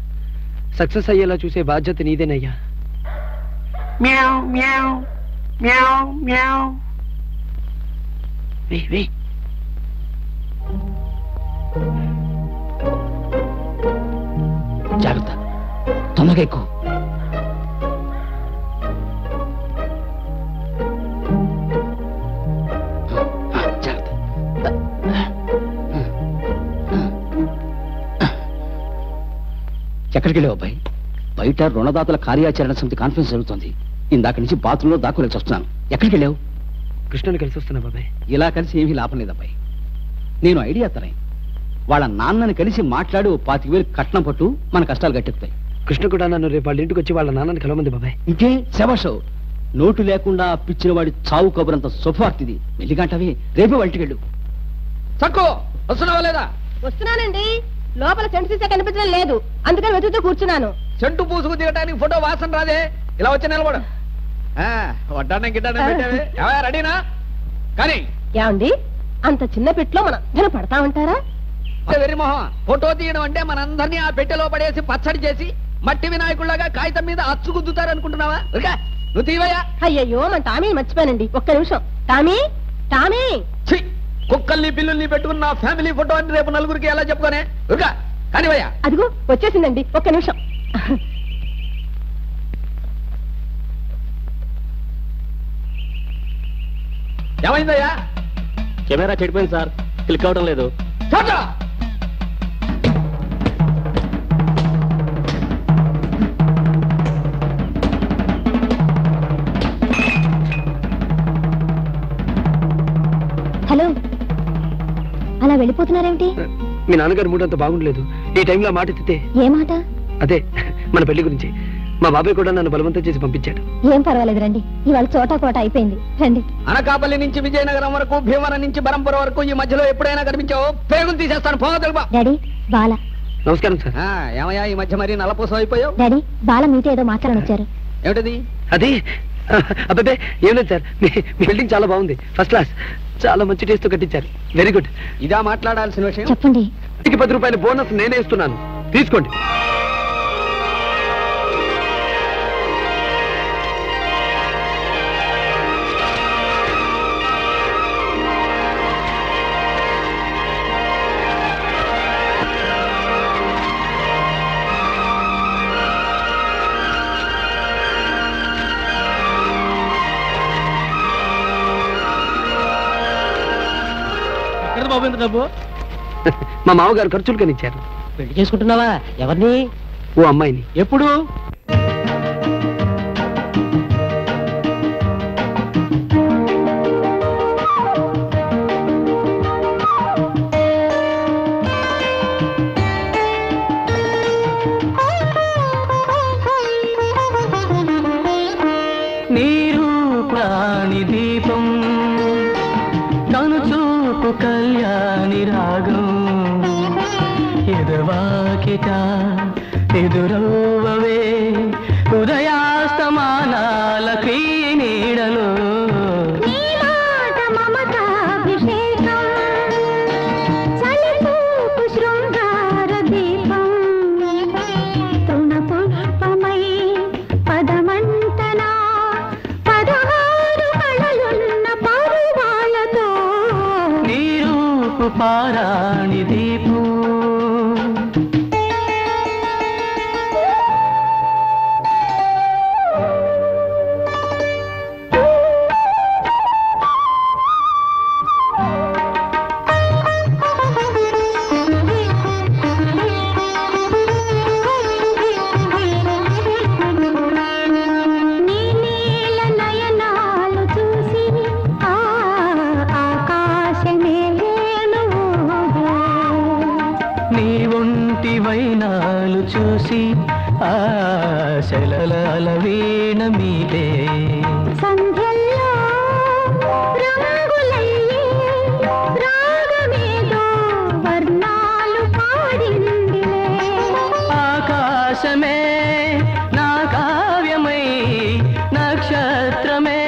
సక్సెస్ అయ్యేలా చూసే బాధ్యత నీదేనయ్యా. మ్యావ్ మ్యావ్ మ్యావ్ మ్యావ్. జాగ్రత్త, తొందరగా ఎక్కువ. ఎక్కడికి వెళ్ళావు అబ్బాయి? బయట రుణదాతల కార్యాచరణ సమితి కాన్ఫరెన్స్ జరుగుతుంది. ఇందాక నుంచి బాత్రూంలో దాక్కులేసి వస్తున్నాను. ఎక్కడికి వెళ్ళావు? కృష్ణని కలిసి వస్తున్నా బాబాయ్. ఇలా కలిసి ఏమీ లాభం లేదు అబ్బాయి. నేను ఐడియా తరాయి. వాళ్ళ నాన్నని కలిసి మాట్లాడి 25,000 కట్నం పట్టు మన కష్టాలు గట్టెత్తాయి. కృష్ణ కూడా నన్ను రేపు వాళ్ళ ఇంటికి వచ్చి వాళ్ళ నాన్నని కలవమంది బాబాయ్. ఇంకే శభాషో. నోటు లేకుండా పిచ్చిన వాడి చావు కబురంత శుభవార్తిది. వెళ్ళిగంటవి రేపే వాళ్ళకి చక్కో వస్తున్నావా లేదా? వస్తున్నానండి. లోపల సెంటు సీసా కనిపించడం లేదు, అందుకని వెతుకుతూ కూర్చున్నాను. చెంటు పూసుకు దిగటానికి ఫోటో వాసన రాదే, ఇలా వచ్చి నిలబడు. వడ్డానం గిడ్డానం పెట్టావే, రెడీనా? కానీ ఏమండి, అంత చిన్న పెట్టులో మన అందరూ పడతా ఉంటారా? వెర్రి మొహం, ఫోటో తీయడం అంటే మనందరినీ ఆ పెట్టెలో పడేసి పచ్చడి చేసి మట్టి వినాయకుడిలాగా కాగితం మీద అచ్చుగుద్దుతారు అనుకుంటున్నావా? నువ్వు తీవయ్యా. అయ్యయ్యో, మన టామీ మర్చిపోయానండి. ఒక్క నిమిషం. Tommy, Tommy. కుక్కల్ని పిల్లుల్ని పెట్టుకున్న నా ఫ్యామిలీ ఫోటో అని రేపు నలుగురికి ఎలా చెప్పుకోనే? కానివయ్యా. అదిగో వచ్చేసిందండి, ఒక్క నిమిషం. ఏమైందయ్యా? కెమెరా చెడిపోయింది సార్, క్లిక్ అవడం లేదు. హలో, అలా వెళ్ళిపోతున్నారేమిటి? మీ నాన్నగారు మూడు అంత బాగుండలేదు. ఈ టైంలో మాట ఎత్తితే. ఏ మాట? అదే మన పెళ్లి గురించి. మా బాబాయ్ కూడా నన్ను బలవంతం చేసి పంపించాడు. ఏం పర్వాలేదు, రండి. ఇవాళ చోటా కోట అయిపోయింది, రండి. అనకాపల్లి నుంచి విజయనగరం వరకు, భీమవరం నుంచి బరంపురం వరకు ఈ మధ్యలో ఎప్పుడైనా కనిపించావో పేగులు తీసేస్తాను. పోగలుగుబా. డాడీ, బాల. నమస్కారం సార్. ఏమయ్యా ఈ మధ్య మరి నలపూసం అయిపోయావు? డాడీ, బాల మీతో ఏదో మాట్లాడని వచ్చారు. ఏమిటది? అది అబ్బాబే ఏం లేదు సార్, మీ బిల్డింగ్ చాలా బాగుంది, ఫస్ట్ క్లాస్, చాలా మంచి టేస్ట్ తో కట్టించారు. Very good. ఇదా మాట్లాడాల్సిన విషయం? చెప్పండి. 10 రూపాయల బోనస్ నేనే ఇస్తున్నాను, తీసుకోండి. బాబు ఎంత డబ్బు? మా మామగారు ఖర్చులు కనిచ్చారు. పెళ్లి చేసుకుంటున్నావా? ఎవరిని? ఓ అమ్మాయిని. ఎప్పుడు? నీరు ప్రాణి దీపం, కనుచూపు కళ్యాణి రాగం, ఎదవాకిట ఎదురవ్వవే ఉదయాస్తమానాల క్రీనీడలో. పారాణి దీపు వైనాలు చూసి ఆశల వీణ మీదే సంధ్యల్లో రంగులయ్యే రాగమేదో వర్ణాలు పాడిందిలే. ఆకాశమే నా కావ్యమై, నక్షత్రమే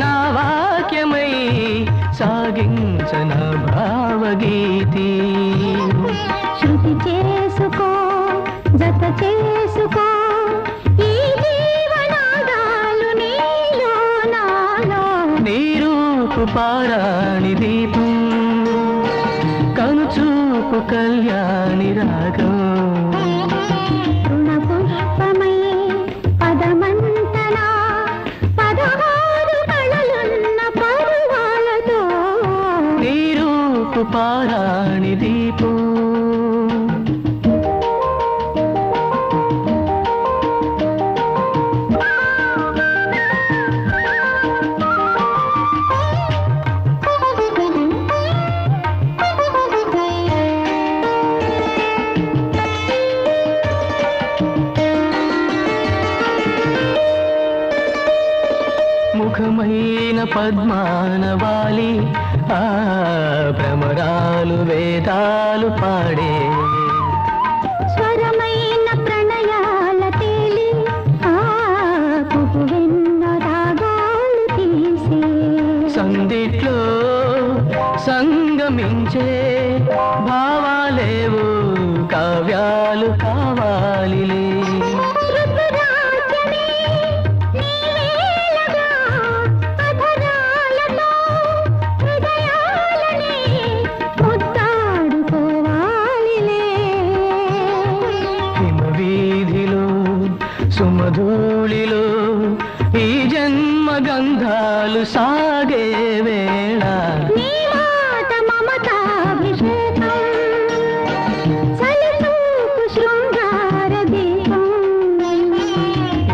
నా వాక్యమై, సాగించన భావగీతి. శృతి చేసుకో, జత చేసుకో, ఈ జీవనాదాలు నీలో నాలో. నీరూపు పారాణి దీపం, కనుచూపు కళ్యాణి రాగం. రుణపుష్పమై పదమంతనా, 16 కళలున్న పరువాలతో. నీరూపు పారాణి దీపం. పద్మానవాలి ఆ భ్రమరాలు వేదాలు పాడే స్వరమైన ప్రణయాల తేలి కుహువెన్న రాగాలు తీసే సందిట్లో సంగమించే భావాలేవు కావ్యాలు కావాలిలే హిమవీధిలో సుమధూళిలో ఈ జన్మ గంధాలు సాగే వేళ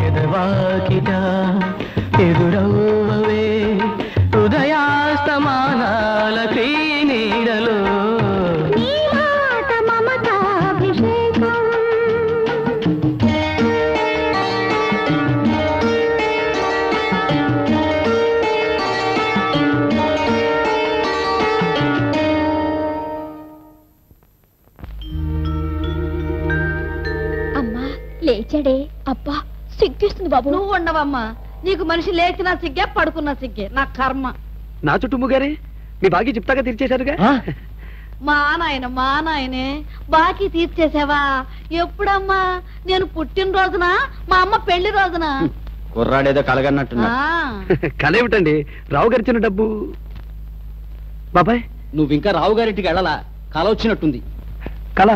ఎదవాకిట ఎదురవ్వవే ఉదయాస్తమానాల క్రీనీడలో అమ్మా లేచాడే. అబ్బా సిగ్గేస్తుంది బాబు. నువ్వు ఉండవమ్మా, నీకు మనిషి లేచినా సిగ్గే పడుకున్నా సిగ్గే, నా కర్మ. నా చుట్టూ ముగారే మీ బాకీ చెప్తాగా తీర్చేశారుగా. మా నాయనే బాకీ తీర్చేసావా? ఎప్పుడమ్మా? నేను పుట్టినరోజున, మా అమ్మ పెళ్లి రోజున. కుర్రాడేదో కలగన్నట్టున్నా. కలేమిటండి, రావు గారిచ్చిన డబ్బు. బాబాయ్ నువ్వు ఇంకా రావు గారింటికి వెళ్ళాలా? కల వచ్చినట్టుంది. కళ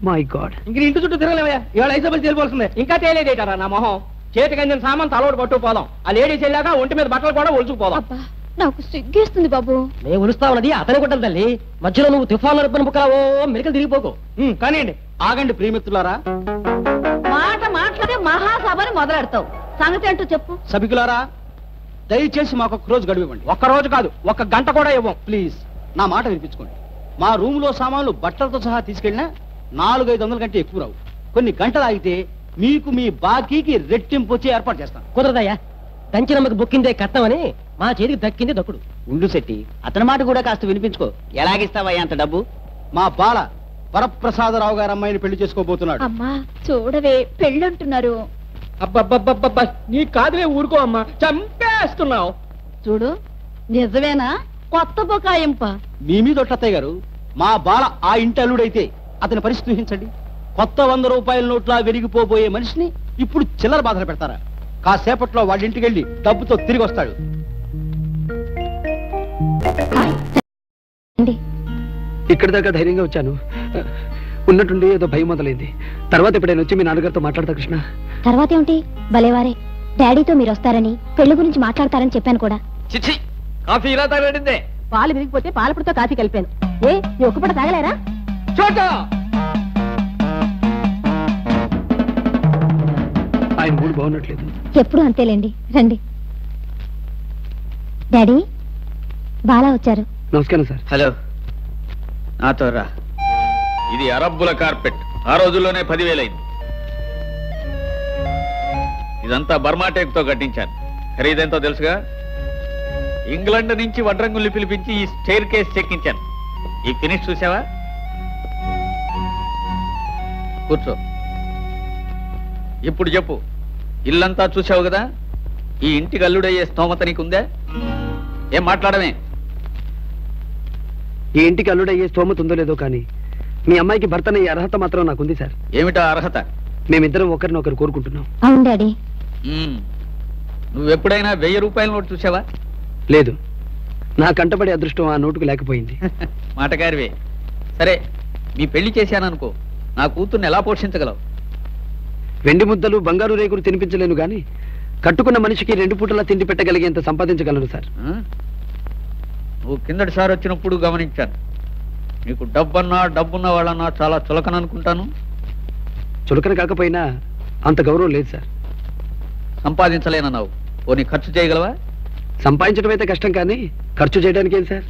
మై గాడ్. ఇంక ఇంటి చుట్టూ తిరగలేవయ్యా, ఇవాళ ఐసబల్ తేలిపోతుంది. ఇంకా తేలేదేటారా నా మొహం? చేతికి అందిన సామాన్ తలోడు పట్టుకుపోదాం. ఆ లేడీస్ వెళ్ళాక ఒంటి మీద బట్టలు కూడా ఒలుచుకుపోదాం. అబ్బా నాకు సిగ్గేస్తుంది బాబు. నేను ఉలుస్తా ఉన్నది అతని గుంటలు తల్లి. మధ్యలో నువ్వు తుఫాన్లో రిబ్బన్ బుక్కరావో మెలికలు తిరిగిపోకు. కానివ్వండి. ఆగండి ప్రియమిత్రులారా. మాట మాట్లాడే మహాసభని మొదలెడతావు. సంగతి ఏంటో చెప్పు. సభికులారా, దయచేసి మాకు ఒక్క రోజు గడువు ఇవ్వండి. ఒక్క రోజు కాదు, ఒక్క గంట కూడా ఇవ్వం. ప్లీజ్ నా మాట వినిపించుకోండి. మా రూములో సామాన్లు బట్టలతో సహా తీసుకెళ్ళినా 400-500 కంటే ఎక్కువ రావు. కొన్ని గంటలు ఆగితే మీకు మీ బాకీకి రెట్టింపు వచ్చి ఏర్పాటు చేస్తాను. కుదరదయ్యా, దంచినమ్మకి బుక్కిందే కట్టమని మా చేతికి దక్కింది దక్కుడు. ఉండు శెట్టి, అతని మాట కూడా కాస్త వినిపించుకో. ఎలాగిస్తావయ్యా అంత డబ్బు? మా బాల వరప్రసాదరావు గారు అమ్మాయిని పెళ్లి చేసుకోబోతున్నాడు. అమ్మా చూడవే పెళ్ళంటున్నారు. అబ్బబ్బబ్బబ్బబ్బా, నీ కాదులే, ఊరుకో అమ్మా, చంపేస్తున్నావు. చూడు, నిజమేనా? కొత్త బొకాయింప. మీ మీద ఒట్టత్తయ్య గారు, మా బాల ఆ ఇంటి అల్లుడైతే అతని పరిస్థితి ఊహించండి. కొత్త 100 రూపాయల నోట్లా విరిగిపోబోయే మనిషిని ఇప్పుడు చిల్లర బాధలు పెడతారా? కాసేపట్లో వాళ్ళ ఇంటికి వెళ్ళి డబ్బుతో తిరిగి వస్తాడు. ఇక్కడి దాకా ధైర్యంగా వచ్చాను. ఉన్నట్టుండి ఏదో భయం మొదలైంది. తర్వాత ఎప్పుడైనా వచ్చి మీ నాన్నగారితో మాట్లాడతా కృష్ణ. తర్వాత ఏమిటి భలేవారే, డాడీతో మీరు వస్తారని పెళ్లి గురించి మాట్లాడతారని చెప్పాను కూడా. చిచ్చి, కాఫీ ఇలా తాగడిందే. పాలు విరిగిపోతే పాలపుడితో కాఫీ కలిపాను. ఏ నీ ఒక్కపట తాగలేరా? చోటా ఆయన మూడు బాగున్నట్లేదు. ఎప్పుడు అంతేలేండి. రండి డాడీ. బాలా వచ్చారు. నమస్కారం సార్. హలో, నాతో రా. ఇది అరబ్బుల కార్పెట్. ఆ రోజుల్లోనే 10,000 అయింది. ఇదంతా బర్మాటేక్ తో కట్టించాను. ఖరీదెంతో తెలుసుగా? ఇంగ్లాండ్ నుంచి వడ్రంగుల్ని పిలిపించి ఈ స్టైర్ కేస్ చెక్కించాను. ఈ ఫినిష్ చూసావా? కూర్చో. ఇప్పుడు చెప్పు, ఇల్లంతా చూసావు కదా? ఈ ఇంటికి అల్లుడయ్యే స్తోమత నీకుందా? ఏం మాట్లాడమే? ఈ ఇంటికి అల్లుడయ్యే స్తోమత ఉందో లేదో కానీ మీ అమ్మాయికి భర్తనయ్యే అర్హత మాత్రం నాకుంది సార్. ఏమిటా అర్హత? మేమిద్దరం ఒకరినొకరు కోరుకుంటున్నాం. అవును డాడీ. నువ్వెప్పుడైనా 1000 రూపాయల నోటు చూసావా? లేదు, నా కంటపడే అదృష్టం ఆ నోటుకు లేకపోయింది. మాటగారివే. సరే, మీ పెళ్లి చేశాననుకో, నా కూతుర్ని ఎలా పోషించగలవు? వెండి ముద్దలు బంగారు రేకులు తినిపించలేను గాని కట్టుకున్న మనిషికి 2 పూటలా తిండి పెట్టగలిగేంత సంపాదించగలను సార్. నువ్వు కిందటిసారి వచ్చినప్పుడు గమనించాను. నీకు డబ్బున్న వాళ్ళన్నా చాలా చులకన అనుకుంటాను. చులకన కాకపోయినా అంత గౌరవం లేదు సార్. సంపాదించలేనన్నావు, పోనీ ఖర్చు చేయగలవా? సంపాదించడం అయితే కష్టం కానీ ఖర్చు చేయడానికి ఏం సార్?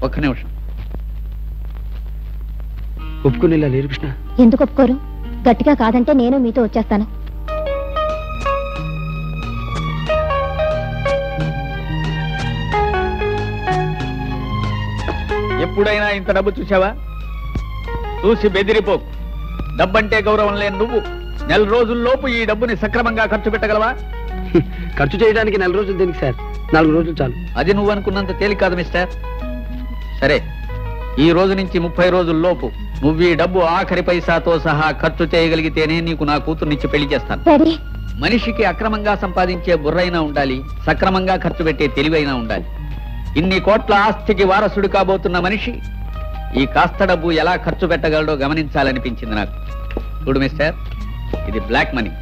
ఒక్క నిమిషం. ఒప్పుకునేలా లేరు కృష్ణ. ఎందుకు ఒప్పుకోరు? గట్టిగా కాదంటే నేను మీతో వచ్చేస్తాను. ఎప్పుడైనా ఇంత డబ్బు చూసావా? చూసి బెదిరిపోకు. డబ్బంటే గౌరవం లేని నువ్వు నెల రోజుల్లోపు ఈ డబ్బుని సక్రమంగా ఖర్చు పెట్టగలవా? ఖర్చు చేయడానికి 4 రోజులు దేనికి సార్? 4 రోజులు చాలు. అది నువ్వు అనుకున్నంత తేలిక కాదు మిస్టర్. సరే, ఈ రోజు నుంచి 30 రోజుల్లోపు నువ్వు ఈ డబ్బు ఆఖరి పైసాతో సహా ఖర్చు చేయగలిగితేనే నీకు నా కూతుర్నిచ్చి పెళ్లి చేస్తాను. మనిషికి అక్రమంగా సంపాదించే బుర్రైనా ఉండాలి, సక్రమంగా ఖర్చు పెట్టే తెలివైనా ఉండాలి. ఇన్ని కోట్ల ఆస్తికి వారసుడు కాబోతున్న మనిషి ఈ కాస్త డబ్బు ఎలా ఖర్చు పెట్టగలడో గమనించాలనిపించింది నాకు. చూడు మిస్టర్, ఇది బ్లాక్ మనీ.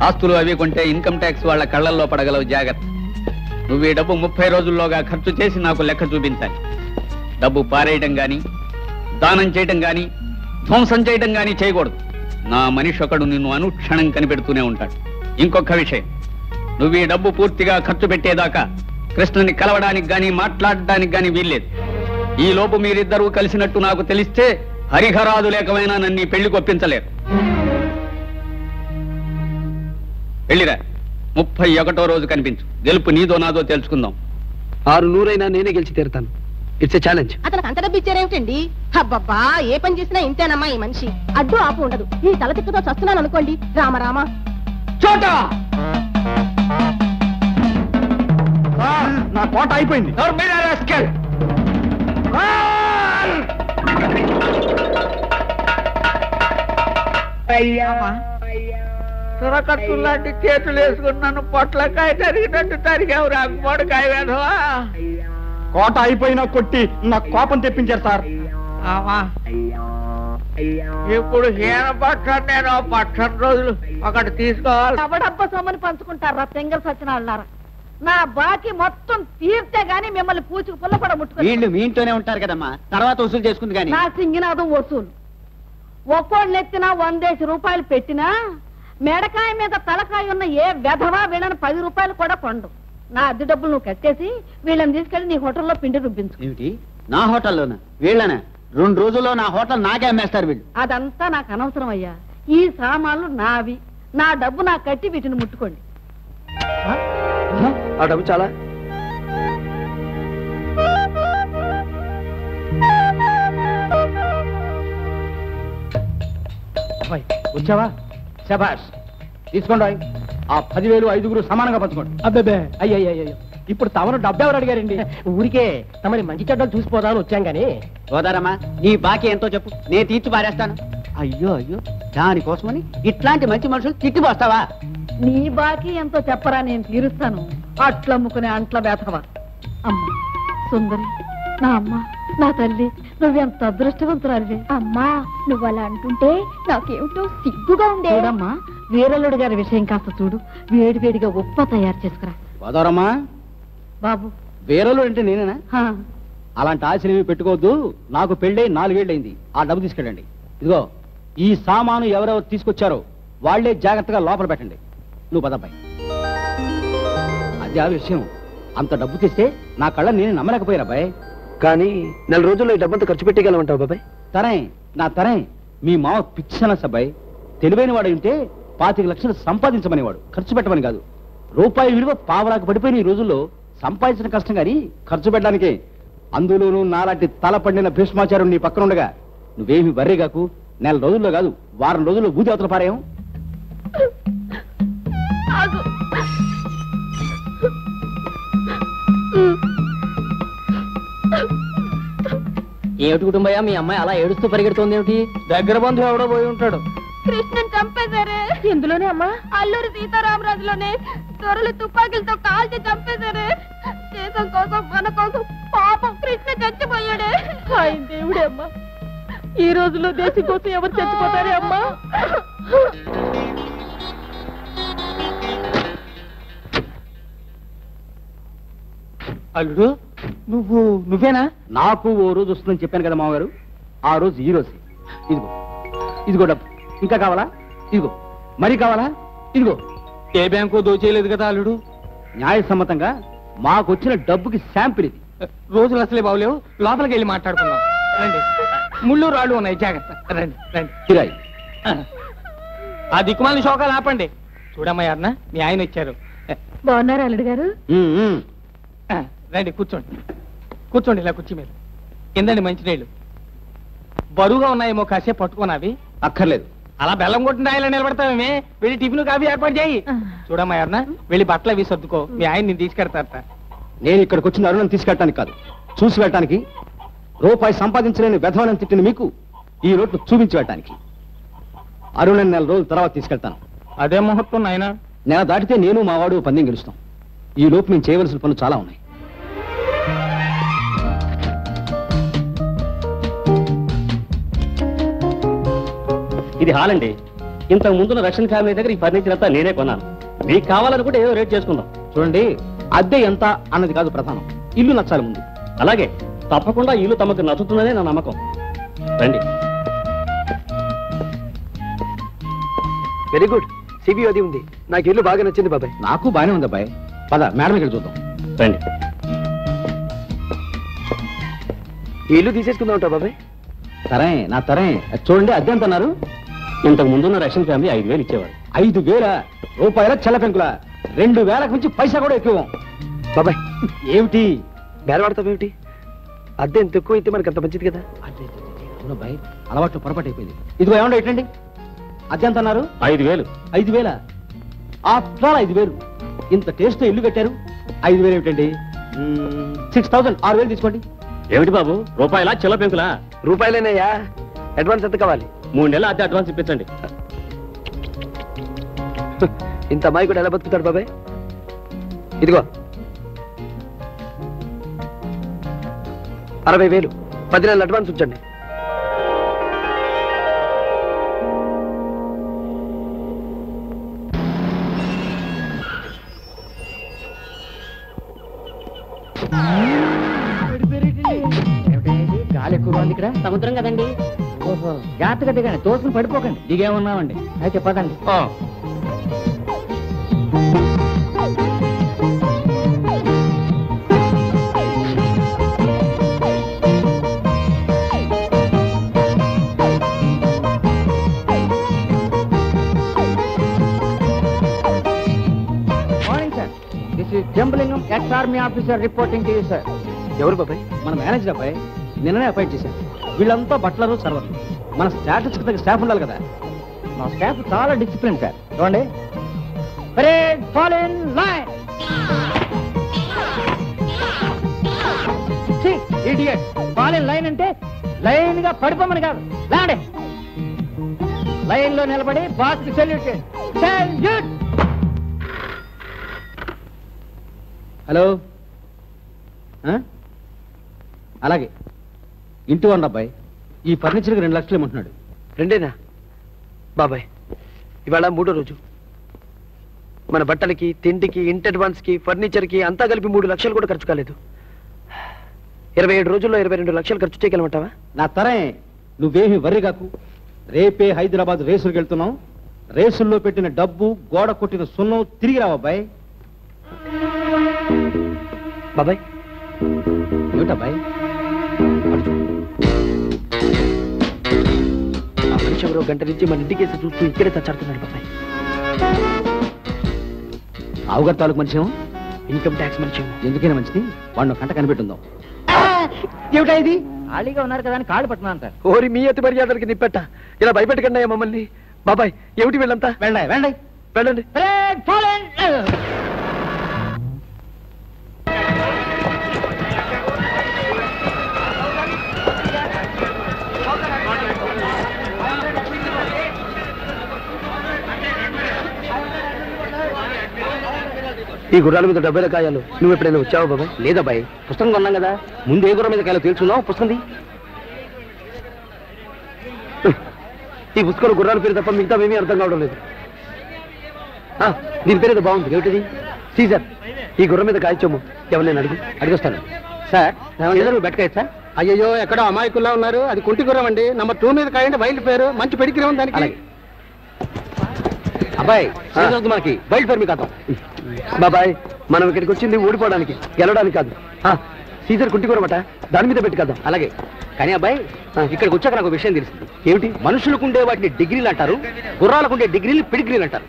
ఆస్తులు అవి కొంటే ఇన్కమ్ ట్యాక్స్ వాళ్ళ కళ్ళల్లో పడగలవు, జాగ్రత్త. నువ్వు ఈ డబ్బు 30 రోజుల్లోగా ఖర్చు చేసి నాకు లెక్క చూపించాలి. డబ్బు పారేయడం గాని, దానం చేయటం గాని, ధ్వంసం చేయటం గాని చేయకూడదు. నా మనిషి ఒకడు నిన్ను అనుక్షణం కనిపెడుతూనే ఉంటాడు. ఇంకొక విషయం, నువ్వు ఈ డబ్బు పూర్తిగా ఖర్చు పెట్టేదాకా కృష్ణని కలవడానికి గాని మాట్లాడడానికి గాని వీల్లేదు. ఈ లోపు మీరిద్దరూ కలిసినట్టు నాకు తెలిస్తే హరిహరాదు లేకమైనా నన్ను ఈ పెళ్లికి ఒప్పించలేరు. వెళ్ళిరా, 31వ రోజు కనిపించు. గెలుపు నీదో నాదో తెలుసుకుందాం. 600 నేనే గెలిచి తీరుతాను. It's a challenge. అతనికి అంత డబ్బు ఇచ్చారేమిటండి? అబ్బబ్బా, ఏ పని చేసినా ఇంతేనమ్మా ఈ మనిషి. అడ్డు ఆపు ఉండదు. ఈ తలతిక్కతో చస్తున్నాను అనుకోండి. రామరామ చోటా, నా కోట అయిపోయింది. సురకట్టు లాంటి చేతులు వేసుకుని నన్ను పొట్లకాయ తరిగినట్టు తరిగావు రాకపోడకాయ వేధవా. కోట అయిపోయినా కొట్టి నా కోపం తెప్పించారు సార్. ఇప్పుడు హీన పక్షం నేను 18 రోజులు ఒకటి తీసుకోవాలి. ఎవడబ్బ సొమ్మని పంచుకుంటారా తెంగల్ సత్యనారాయణ? నా బాకీ మొత్తం తీర్తే గాని మిమ్మల్ని పూచుకు పుల్ల కూడా ముట్టుకో. వీళ్ళు మీ ఇంట్లోనే ఉంటారు కదమ్మా, తర్వాత వసూలు చేసుకుంది కానీ. నా సింగినాథం వసూలు. ఒక్కోళ్ళు ఎత్తినా 100 రూపాయలు పెట్టినా మెడకాయ మీద తలకాయ ఉన్న ఏ వెధవా వీళ్ళని 10 రూపాయలు కూడా కొండు. నా అద్దె డబ్బులు నువ్వు కట్టేసి వీళ్ళని తీసుకెళ్లి నీ హోటల్లో పిండి రుబ్బించు. ఏమిటి, నా హోటల్లోనా? వీళ్ళనా? 2 రోజుల్లో నా హోటల్ నాకే అమ్మేస్తారు వీళ్ళు. అదంతా నాకు అనవసరం అయ్యా. ఈ సామాన్లు నావి. నా డబ్బు నాకు కట్టి వీటిని ముట్టుకోండి. ఆ డబ్బు చాలా. వచ్చావా? శభాష్, తీసుకోండి. ఆ 10,000 5గురు సమానంగా పంచుకోండి. అబ్బే, అయ్యయ్యో, ఇప్పుడు తమరు డబ్బు ఎవరు అడిగారండి? ఊరికే తమరి మంచి చెడ్డలు చూసిపోదామని వచ్చాం గాని. సోదరమ్మా, నీ బాకీ ఎంతో చెప్పు, నేను తీర్చి పారేస్తాను. అయ్యో అయ్యో, దానికోసమని ఇట్లాంటి మంచి మనుషులు తిట్టిపోస్తావా? నీ బాకీ ఎంతో చెప్పరా, నేను తీరుస్తాను. అట్లమ్ముకునే అంట్ల బేతవా. అమ్మ సుందరి, నా అమ్మ, నా తల్లి, నువ్వెంత అదృష్టవంతురాలివి. అమ్మా, నువ్వు అలా అంటుంటే నాకేమిటో సిగ్గుగా ఉండే. చూడమ్మా, వీరల్లుడు గారి విషయం కాస్త చూడు. వేడివేడిగా ఉప్ప తయారు చేసుకురా. సోదరమ్మా, బాబు వీరలు అంటే నేనేనా? అలాంటి ఆశలు ఏమి పెట్టుకోవద్దు. నాకు పెళ్ళై 4 ఏళ్ళైంది. ఆ డబ్బు తీసుకెళ్ళండి. ఇదిగో, ఈ సామాను ఎవరెవరు తీసుకొచ్చారో వాళ్లే జాగ్రత్తగా లోపల పెట్టండి. నువ్వు పదబ్బాయి. అది ఆ విషయం. అంత డబ్బు తెస్తే నా కళ్ళ నేను నమ్మలేకపోయినా అబ్బాయి. కానీ 4 రోజుల్లో ఈ డబ్బంతా ఖర్చు పెట్టగలమంటావు బాబాయ్? తరే నా తరే, మీ మావ పిచ్చన సబ్బాయి. తెలివైన వాడు ఉంటే 25 లక్షలు సంపాదించమనేవాడు, ఖర్చు పెట్టమని కాదు. రూపాయి విలువ పావలాకు పడిపోయిన ఈ రోజుల్లో సంపాదించిన కష్టం కానీ ఖర్చు పెట్టడానికే. అందులోనూ నాలాంటి తల పండిన భీష్మాచారం నీ పక్కన ఉండగా నువ్వేమి వర్రీగాకు. 4 రోజుల్లో కాదు, వారం రోజుల్లో బూది అవతల పారేయం. ఏమిటి కుటుంబయ్య, మీ అమ్మాయి అలా ఏడుస్తూ పరిగెడుతోంది ఏమిటి? దగ్గర బంధువు ఎవడో పోయి ఉంటాడు. కృష్ణన్ చంపేశారే. ఎందులోనే అమ్మా? అల్లూరి సీతారామరాజులోనే దొరలు తుపాకీలతో కాల్చి చంపేశారే. దేశం కోసం, మన కోసం పాపం కృష్ణ చచ్చిపోయాడే. ఆయన దేవుడే అమ్మా. ఈ రోజుల్లో దేశం కోసం ఎవరు చచ్చిపోతారే అమ్మా? అల్లుడు, నువ్వేనా? నాకు ఓ రోజు వస్తుందని చెప్పాను కదా మామగారు. ఆ రోజు ఈ రోజు. ఇదిగో ఇదిగో డబ్బు. ఇంకా కావాలా? ఇదిగో. మరి కావాలా? ఇదిగో. ఏ బ్యాంకు దోచేయలేదు కదా అల్లుడు. న్యాయసమ్మతంగా మాకొచ్చిన డబ్బుకి శాంపిల్ ఇది. రోజులు అసలే బాగులేవు, లోపలికి వెళ్ళి మాట్లాడుకుందాం రండి. ముళ్ళు రాళ్ళు ఉన్నాయి, జాగ్రత్త. రండి రండి. కిరాయి ఆ దిక్కుమాలని శోకాలు ఆపండి. చూడమ్మా, మీ ఆయన వచ్చారు. బాగున్నారు అల్లుడు గారు? రండి, కూర్చోండి. కూర్చోండి ఇలా కుర్చీ మీద. ఇందండి మంచినీళ్ళు. బరువుగా ఉన్నాయేమో కాసేపు పట్టుకోనావి. అక్కర్లేదు. అలా బెల్లం కొట్టిన రాయలా నిలబడతావేమే? వెళ్ళి టిఫిన్ కాఫీ ఏర్పాటు చేయి. చూడమ్మా ఎవరన్నా వెళ్ళి బట్టలు అవి సర్దుకో. మీ ఆయన నేను తీసుకెడతారట. నేను ఇక్కడికి వచ్చిన అరుణం తీసుకెళ్ళటానికి కాదు, చూసి వెళ్ళటానికి. రూపాయి సంపాదించలేని వెధవనం తిట్టిన మీకు ఈ రోడ్లు చూపించి వెళ్ళటానికి. అరుణ్ నెల రోజుల తర్వాత తీసుకెళ్తాను. అదే ముహూర్తం నాయన. నెల దాటితే నేను మా వాడు పందెం గెలుస్తాం. ఈ లోపు మేము చేయవలసిన పనులు చాలా ఉన్నాయి. ఇది హాల్ అండి. ఇంతకు ముందున్న రష్యన్ ఫ్యామిలీ దగ్గర ఈ ఫర్నిచర్ అంతా నేనే కొన్నాను. మీకు కావాలనుకుంటే ఏదో రేట్ చేసుకుందాం. చూడండి, అద్దె ఎంత అన్నది కాదు ప్రధానం, ఇల్లు నచ్చాలి ముందు. అలాగే, తప్పకుండా ఇల్లు తమకు నచ్చుతుందనే నా నమ్మకం. రండి. Very good. సిబి అది ఉంది. నాకు ఇల్లు బాగా నచ్చింది బాబాయ్. నాకు బాగానే ఉంది అబ్బాయి. పద మేడం ఇక్కడ చూద్దాం. రండి. ఈ ఇల్లు తీసేసుకుందాం ఉంటా బాబాయ్. తరే నా తరే. చూడండి, అద్దె ఎంత అన్నారు? ఇంతకు ముందున్న రష్యన్ ఫ్యామిలీ 5,000 ఇచ్చేవారు. 5,000 రూపాయల చెల్ల పెంకుల 2,000 నుంచి పైసా కూడా ఎక్కువ. బాబాయ్ ఏమిటి బేరవాడతాం? ఏమిటి అద్దె ఎంత ఎక్కువ అయితే మనకి అంత మంచిది కదా. అబ్బాయి అలవాట్లు పొరపాటు అయిపోయింది. ఇదిగో ఏమంటే ఏంటండి, అద్దె ఎంత అన్నారు? 5,000. 5,000 ఆఫ్టర్ 5,000. ఇంత టేస్ట్ ఇల్లు కట్టారు. 5,000 ఏమిటండి? 6,000. 6,000 తీసుకోండి. ఏమిటి బాబు, రూపాయలా చిల్ల పెంకులా? రూపాయలేనయ్యా. అడ్వాన్స్ ఎంత కావాలి? 3 నెలలు అద్దె అడ్వాన్స్ ఇప్పించండి. ఇంత అమ్మాయి కూడా ఎలా బతుకుతాడు బాబాయ్? ఇదిగో 60,000. 10 నెలలు అడ్వాన్స్ ఉంచండి. గాలి ఎక్కువ ఉంది ఇక్కడ. సముద్రం కదండి. ఓహో, జాగ్రత్తగా దిగండి, తోసుకుని పడిపోకండి. దిగేమన్నామండి. అయితే పదండి. Morning sir, this is Jambalingam, ex army officer reporting to you sir. ఎవరు బాబాయ్? మన మేనేజర్ అబ్బాయి, నిన్ననే అపాయింట్ చేశారు. వీళ్ళంతా బట్లరు, సర్వర్లు. మన స్టాటస్ కి తగ్గ స్టాఫ్ ఉండాలి కదా. మా స్టాఫ్ చాలా డిసిప్లిన్ సార్. చూడండి, fall in line. Idiot, fall in line అంటే లైన్ గా పడిపోమని కాదు. లాండి, లైన్ లో నిలబడి బాస్ కి సెల్యూట్ చేయండి. సెల్యూట్. హలో, అలాగే ఇంటి వండి అబ్బాయి. ఈ ఫర్నిచర్కి 2 లక్షలు ఇమ్మంటున్నాడు. 2 బాబాయ్, ఇవాళ 3వ రోజు. మన బట్టలకి, తిండికి, ఇంటి అడ్వాన్స్కి, ఫర్నిచర్కి అంతా కలిపి 3 లక్షలు కూడా ఖర్చు కాలేదు. 27 రోజుల్లో 22 లక్షలు ఖర్చు చేయగలమంటావా? నా తరే, నువ్వేమి వర్రి కాకు. రేపే హైదరాబాద్ రేసులకు వెళ్తున్నాం. రేసుల్లో పెట్టిన డబ్బు, గోడ కొట్టిన సున్నం తిరిగి రావు అబ్బాయి. బాబాయ్ ఏమిటబ్బాయి? ఆ మనిషి ఎవరో గంట నుంచి మన ఇంటికేసి చూస్తూ ఇక్కడే తచ్చాడుతున్నాడు బాబాయ్. ఆవుగారు తాలూకు మనిషి ఏమో, ఇన్కమ్ ట్యాక్స్ మనిషి. ఎందుకైనా మంచిది వాడిని గంట కనిపెట్టుందాం. ఏమిటా ఇది? ఖాళీగా ఉన్నారు కదా అని కాళ్ళు పట్టున్నాను సార్. ఓరి మీ అతి మర్యాదలకి నిప్పెట్ట, ఇలా భయపెట్టకండి మమ్మల్ని. బాబాయ్ ఏమిటి వీళ్ళంతా? వెళ్ళండి. ఈ గుర్రాల మీద 70 కాయాలు నువ్వు ఎప్పుడైనా వచ్చావు బాబాయ్? లేదబ్బాయి, పుస్తకం కొన్నాం కదా. ముందు ఏ గుర్రం మీద కాయలో తెలుసుకుందాం. పుస్తకం ఈ పుస్తకం గుర్రాల పేరు తప్ప మిగతా ఏమీ అర్థం కావడం లేదు. దీని పేరు ఏదో బాగుంది. ఏమిటిది? సీజర్. ఈ గుర్రం మీద కాయచ్చోము. ఎవరినైనా అడిగొస్తాను సార్. బెట్టకాయ సార్. అయ్యో, ఎక్కడో అమాయకుల్లా ఉన్నారు. అది కుంటి గుర్రం అండి. నంబర్ 2 మీద కాయండి. వైల్డ్ పేరు, మంచి పెడిగ్రీ ఉంది దానికి. అబ్బాయి మనకి వైల్డ్ పేరు మీకు అర్థం. బాబాయ్ మనం ఇక్కడికి వచ్చింది ఓడిపోవడానికి, గెలవడానికి కాదు. సీజర్ కుంటి గుర్రమట, దాని మీద పెట్టి కదా. అలాగే, కానీ అబ్బాయి ఇక్కడికి వచ్చాక నాకు విషయం తెలిసింది. ఏమిటి? మనుషులకు ఉండే వాటిని డిగ్రీలు అంటారు, గుర్రాలకు ఉండే డిగ్రీలు పిడిగ్రీలు అంటారు.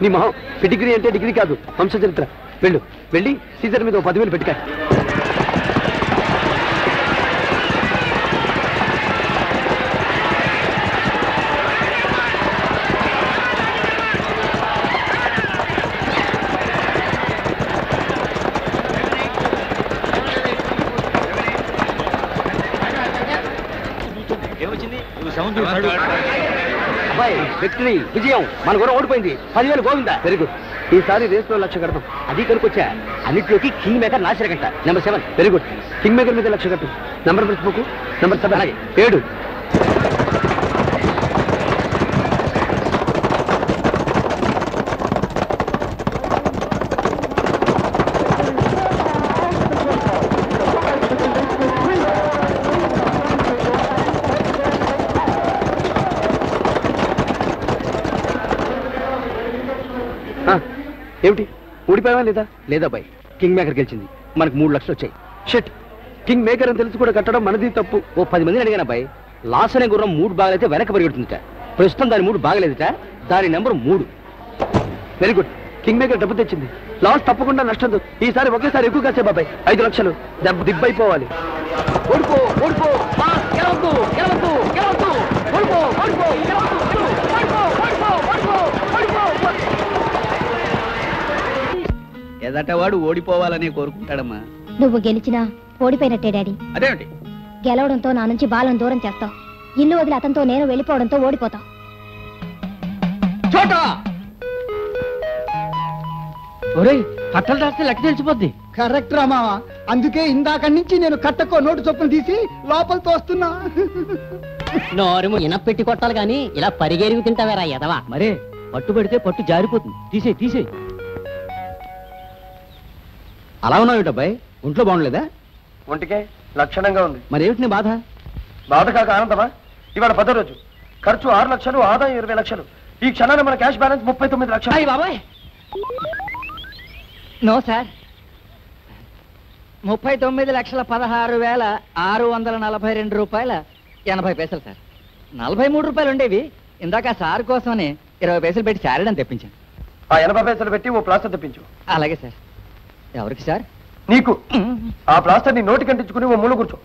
నీ మొహం, పిడిగ్రీ అంటే డిగ్రీ కాదు, వంశ చరిత్ర. వెళ్ళి సీజర్ మీద 10,000 పెట్టుకా. అబ్బాయి విక్టరీ విజయం మన గురం ఓడిపోయింది 10,000 గోవిందా. Very good. ఈసారి రేసులో 1,00,000 కడతాం. అది కనుకొచ్చా అన్నింటిలోకి కింగ్ మేకర్ నాశనకంట. Number 7. Very good. King maker మీద 1,00,000 కట్టు. నెంబర్ మర్చిపోకు. నెంబర్ 7. అలాగే 7. ఏమిటి ఊడిపోయావా లేదా? లేదా బాయ్, కింగ్ మేకర్ గెలిచింది. మనకు 3 లక్షలు వచ్చాయి. షిట్, కింగ్ మేకర్ అని తెలిసి కూడా కట్టడం మనది తప్పు. ఓ 10 మందిని అడిగాను బాయ్. లాస్ అనే గుర్రం 3 బాగలైతే వెనక పరిగెడుతుందిట. ప్రస్తుతం దాని 3 బాగలేదుట. దాని number 3. Very good. King maker డబ్బు తెచ్చింది. లాస్ తప్పకుండా నష్టం. ఈసారి ఒకేసారి ఎక్కువ కాసే బాబాయ్. 5 లక్షలు దెబ్బ దిబ్బైపోవాలి. ఓడిపో ఓడిపో గెలవద్దు గెలవద్దు గెలవద్దు ఓడిపో ఓడిపో గెలవద్దు ఓడిపో ఓడిపో ఓడిపో ఓడిపో. ఎదటవాడు ఓడిపోవాలనే కోరుకుంటాడమ్మా. నువ్వు గెలిచినా ఓడిపోయినట్టే డాడీ. అదేమిటి? గెలవడంతో నా నుంచి బాలను దూరం చేస్తావు. ఇల్లు వదిలి అతనితో నేను వెళ్ళిపోవడంతో ఓడిపోతావు. ఒరేయ్, కట్టలు రాస్తే లెక్క తెలిసిపోద్ది. కరెక్ట్ రా మావా. అందుకే ఇందాక నుంచి నేను కట్టకో నోటు చొప్పున తీసి లోపల తోస్తున్నా. నోరు ఇనపెట్టి కొట్టాలి కానీ ఇలా పరిగెరుగు తింటావేరా ఎదవా. మరే పట్టు పెడితే పట్టు జారిపోతుంది. తీసే అలా ఉన్నావు అబ్బాయి. ఒంట్లో బాగుండలేదా? ఒంటికే లక్షణంగా ఉంది. మరేమిటి నీ బాధ? బాధ కాక ఆనందమా? ఇవాళ 10వ రోజు. ఖర్చు 6 లక్షలు, ఆదాయం 20 లక్షలు. ఈ క్షణాన మన క్యాష్ బ్యాలెన్స్ 39 లక్షలు. బాబాయ్ నో సార్, 39,16,642 రూపాయల 80 పైసలు సార్. 43 రూపాయలు ఉండేవి. ఇందాక సార్ కోసమని 20 పైసలు పెట్టి శారీడని తెప్పించాను. ఆ 80 పైసలు పెట్టి ఓ ప్లాస్టర్ తెప్పించు. అలాగే సార్. ఎవరికి సార్? నీకు. ఆ ప్లాస్టర్ నీ నోటి కంటించుకుని ఓ మూల కూర్చో.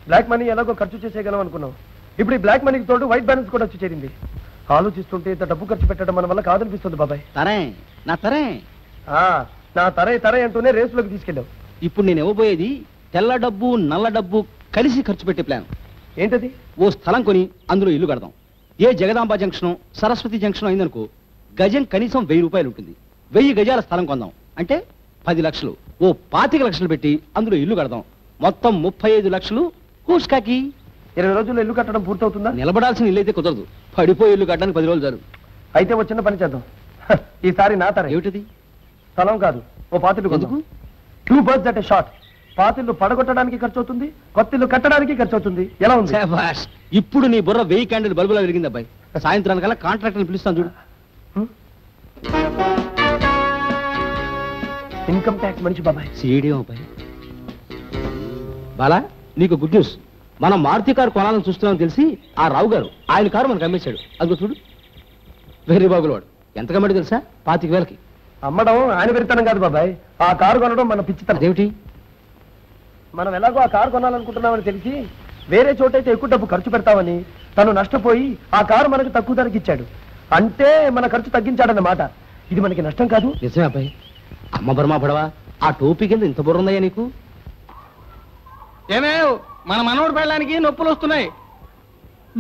బ్లాక్ మనీ ఎలాగో ఖర్చు చేసేయగలం అనుకున్నావు. ఇప్పుడు ఈ బ్లాక్ మనీకి తోడు వైట్ బ్యాలెన్స్ కూడా వచ్చి చేరింది. ఆలోచిస్తుంటే ఇంత డబ్బు ఖర్చు పెట్టడం మన వల్ల కాదనిపిస్తుంది బాబాయ్. నా తరే నా తరే అంటూనే రేసులోకి తీసుకెళ్ళావు. ఇప్పుడు నేను ఇవ్వబోయేది తెల్ల డబ్బు నల్ల డబ్బు కలిసి ఖర్చు పెట్టే ప్లాన్. ఏంటది? ఓ స్థలం కొని అందులో ఇల్లు కడదాం. ఏ జగదాంబ జంక్షన్, సరస్వతి జంక్షన్ అయిందనుకో, గజం కనీసం 1000 రూపాయలు ఉంటుంది. 1000 గజాల స్థలం కొందాం అంటే 10 లక్షలు. ఓ 25 లక్షలు పెట్టి అందులో ఇల్లు కడదాం. మొత్తం 35 లక్షలు. కూస్కాకి 20 రోజుల్లో ఇల్లు కట్టడం పూర్తవుతుందా? నిలబడాల్సిన ఇల్లు అయితే కుదరదు. పడిపోయి ఇల్లు కట్టడానికి 10 రోజులు చాలు. అయితే ఓ చిన్న పని చేద్దాం. ఈసారి నా తరే. ఏమిటిది? స్థలం కాదు, ఓ పాతిల్లు. ఎందుకు? 2 birds at a shot. పాతిల్లు పడగొట్టడానికి ఖర్చు అవుతుంది, కొత్తిల్లు కట్టడానికి ఖర్చు అవుతుంది. ఎలా ఉంది? ఇప్పుడు నీ బుర్ర 1000 క్యాండిల్ బల్బులా వెలిగింది అబ్బాయి. సాయంత్రానికల్లా కాంట్రాక్టర్ని పిలుస్తాను చూడు. ఇన్కమ్ ట్యాక్స్ మనిషి బాబాయ్. సీడీ అబ్బాయి. బాలా, నీకు గుడ్ న్యూస్. మనం మారుతి కారు కొనాలని చూస్తున్నామని తెలిసి ఆ రావు గారు ఆయన కారు మనకు అమ్మేశాడు. అదిగో చూడు. వెర్రి బాబులు వాడు. ఎంత కమ్మడి తెలుసా? 25,000కి. అమ్మడం ఆయన పెడతానం కాదు బాబాయ్. ఆ కారు కొనడం మన పిచ్చితనం. అదేమిటి? మనం ఎలాగో ఆ కారు కొనాలనుకుంటున్నామని తెలిసి వేరే చోటైతే ఎక్కువ డబ్బు ఖర్చు పెడతామని తను నష్టపోయి ఆ కారు మనకు తక్కువ ధరకి ఇచ్చాడు. అంటే మన ఖర్చు తగ్గించాడన్నమాట. ఇది మనకి నష్టం కాదు. నిజమే అబ్బాయి. అమ్మ బర్మా పడవా, ఆ టోపీ కింద ఇంత బుర్ర ఉందయ్యా నీకు? ఏమేవ్, మన మనోడు పెళ్ళడానికి నొప్పులు వస్తున్నాయి.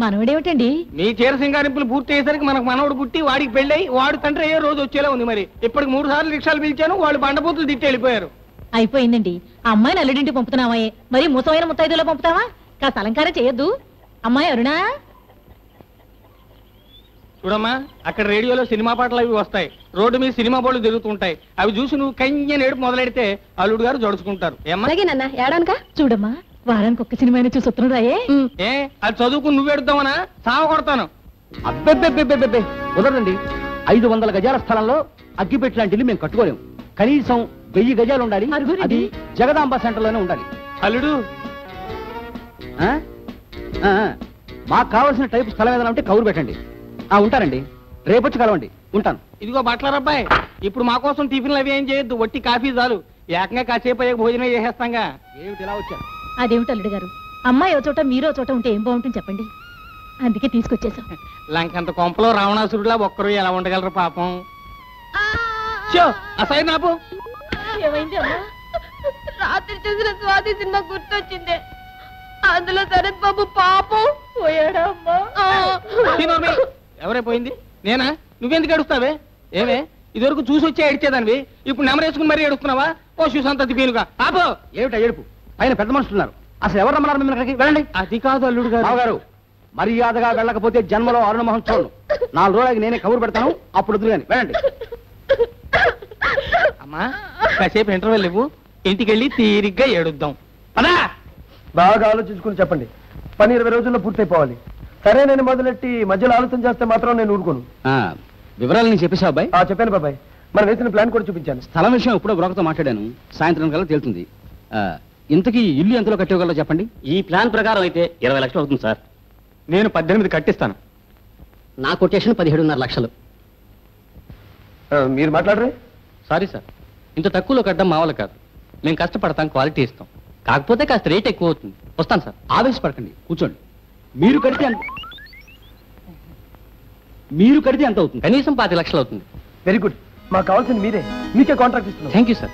మనోడేమిటండి? మీ చీర సింగారింపులు పూర్తి అయ్యేసరికి మనకు మనోడు పుట్టి వాడికి పెళ్ళై వాడు తండ్రి అయ్యే రోజు వచ్చేలా ఉంది. మరి ఇప్పటికి 3 సార్లు రిక్షాలు పిలిచాను, వాళ్ళు బండబూతులు తిట్టి వెళ్ళిపోయారు. అయిపోయిందండి. ఆ అమ్మాయిని అల్లుడింటి పంపుతున్నామాయే, మరి ముసమైన ముత్తైదులో పంపుతావా? కాస్త అలంకారం చేయొద్దు. అమ్మాయి అరుణా, చూడమ్మా, అక్కడ రేడియోలో సినిమా పాటలు అవి వస్తాయి. రోడ్డు మీద సినిమా బోర్డులు తిరుగుతుంటాయి. అవి చూసి నువ్వు కయ్య నేడుపు మొదలెడితే అల్లుడు గారు జడుచుకుంటారు. ఏడానుక చూడమ్మా, వారానికి ఒక్క సినిమా చూసి వస్తున్నాడు రాయే. ఏ అది చదువుకుని నువ్వు ఎడుతావనా? సావ కొడతాను. అబ్బెబ్బెబ్బెబ్బెబ్బె కుదరదండి. 500 గజాల స్థలంలో అగ్గిపెట్టి లాంటి ఇల్లు మేము కట్టుకోలేము. కనీసం 1000 గజాలు ఉండాలి. అది జగదాంబ సెంటర్ లోనే ఉండాలి. అల్లుడు, మాకు కావాల్సిన టైపు స్థలం ఏదైనా ఉంటే కౌరు పెట్టండి. ఉంటానండి, రేపొచ్చి కలవండి. ఉంటాను. ఇదిగో బట్లరబ్బాయి, ఇప్పుడు మా కోసం టిఫిన్లు అవి ఏం చేయొద్దు. వట్టి కాఫీ చాలు. ఏకంగా కాసేపు అయ్యే భోజనం చేసేస్తాంగా. ఏమిటి ఇలా వచ్చారు? అదేమిటి అల్లుడు గారు, అమ్మాయి ఓ చోట మీరు ఓ చోట ఉంటే ఏం బాగుంటుంది చెప్పండి. అందుకే తీసుకొచ్చేసాం. లంకంత కొంపలో రావణాసురుడిలా ఒక్కరు ఎలా ఉండగలరు పాపం. అసలు నాపు ఏమైంది అమ్మా? రాత్రి చూసిన స్వాతి సినిమా గుర్తొచ్చింది. అందులో శరత్ బాబు పాపం పోయాడమ్మా. ఎవరే పోయింది? నేనా? నువ్వెందుకు ఏడుస్తావే? ఏమే ఇదివరకు చూసి వచ్చే ఏడ్చేదానివి, ఇప్పుడు నెమరేసుకుని మరీ ఏడుస్తున్నావా? ఓ చూసంతది పీనుగా ఆపో. ఏమిటా ఏడుపు? పైన పెద్ద మనుషులున్నారు, అసలు ఎవరు రమ్మన్నారు మిమ్మల్ని అక్కడికి? వెళ్ళండి. అది కాదు అల్లుడు గారు, మర్యాదగా వెళ్ళకపోతే జన్మలో అరుణమోహన్ చూడను. 4 రోజులకి నేనే కబురు పెడతాను, అప్పుడు వద్దు కానీ వెళ్ళండి. అమ్మా కాసేపు ఇంటర్వెల్ ఇవ్వు, ఇంటికెళ్ళి తీరిగ్గా ఏడుద్దాం. అదా బాగా ఆలోచించుకుని చెప్పండి. పని 20 రోజుల్లో పూర్తయిపోవాలి. సరే నేను మొదలెట్టి మధ్యలో ఆలోచన చేస్తే మాత్రం నేను ఊరుకోను. వివరాలు నేను చెప్పేశావు అబ్బాయి? చెప్పాను బాబాయ్. మనం వేసిన ప్లాన్ కూడా చూపించాను. స్థలం విషయం ఎప్పుడో బ్రోకర్తో మాట్లాడాను, సాయంత్రం కల్లా తేలుతుంది. ఇంతకీ ఇల్లు ఎంతలో కట్టేయగలరో చెప్పండి. ఈ ప్లాన్ ప్రకారం అయితే 20 లక్షలు అవుతుంది సార్. నేను 18 కట్టిస్తాను. నా కొటేషన్ 17.5 లక్షలు. మీరు మాట్లాడరే? సారీ సార్, ఇంత తక్కువలో కట్టడం మా వాళ్ళు కాదు. మేము కష్టపడతాం, క్వాలిటీ ఇస్తాం. కాకపోతే కాస్త రేట్ ఎక్కువ అవుతుంది. వస్తాను సార్. ఆవేశపడకండి, కూర్చోండి. మీరు కడితే ఎంత అవుతుంది? కనీసం 5 లక్షలు అవుతుంది. Very good. మాకు కావాల్సింది మీరే, మీకే కాంట్రాక్ట్ ఇస్తున్నాం. Thank you sir.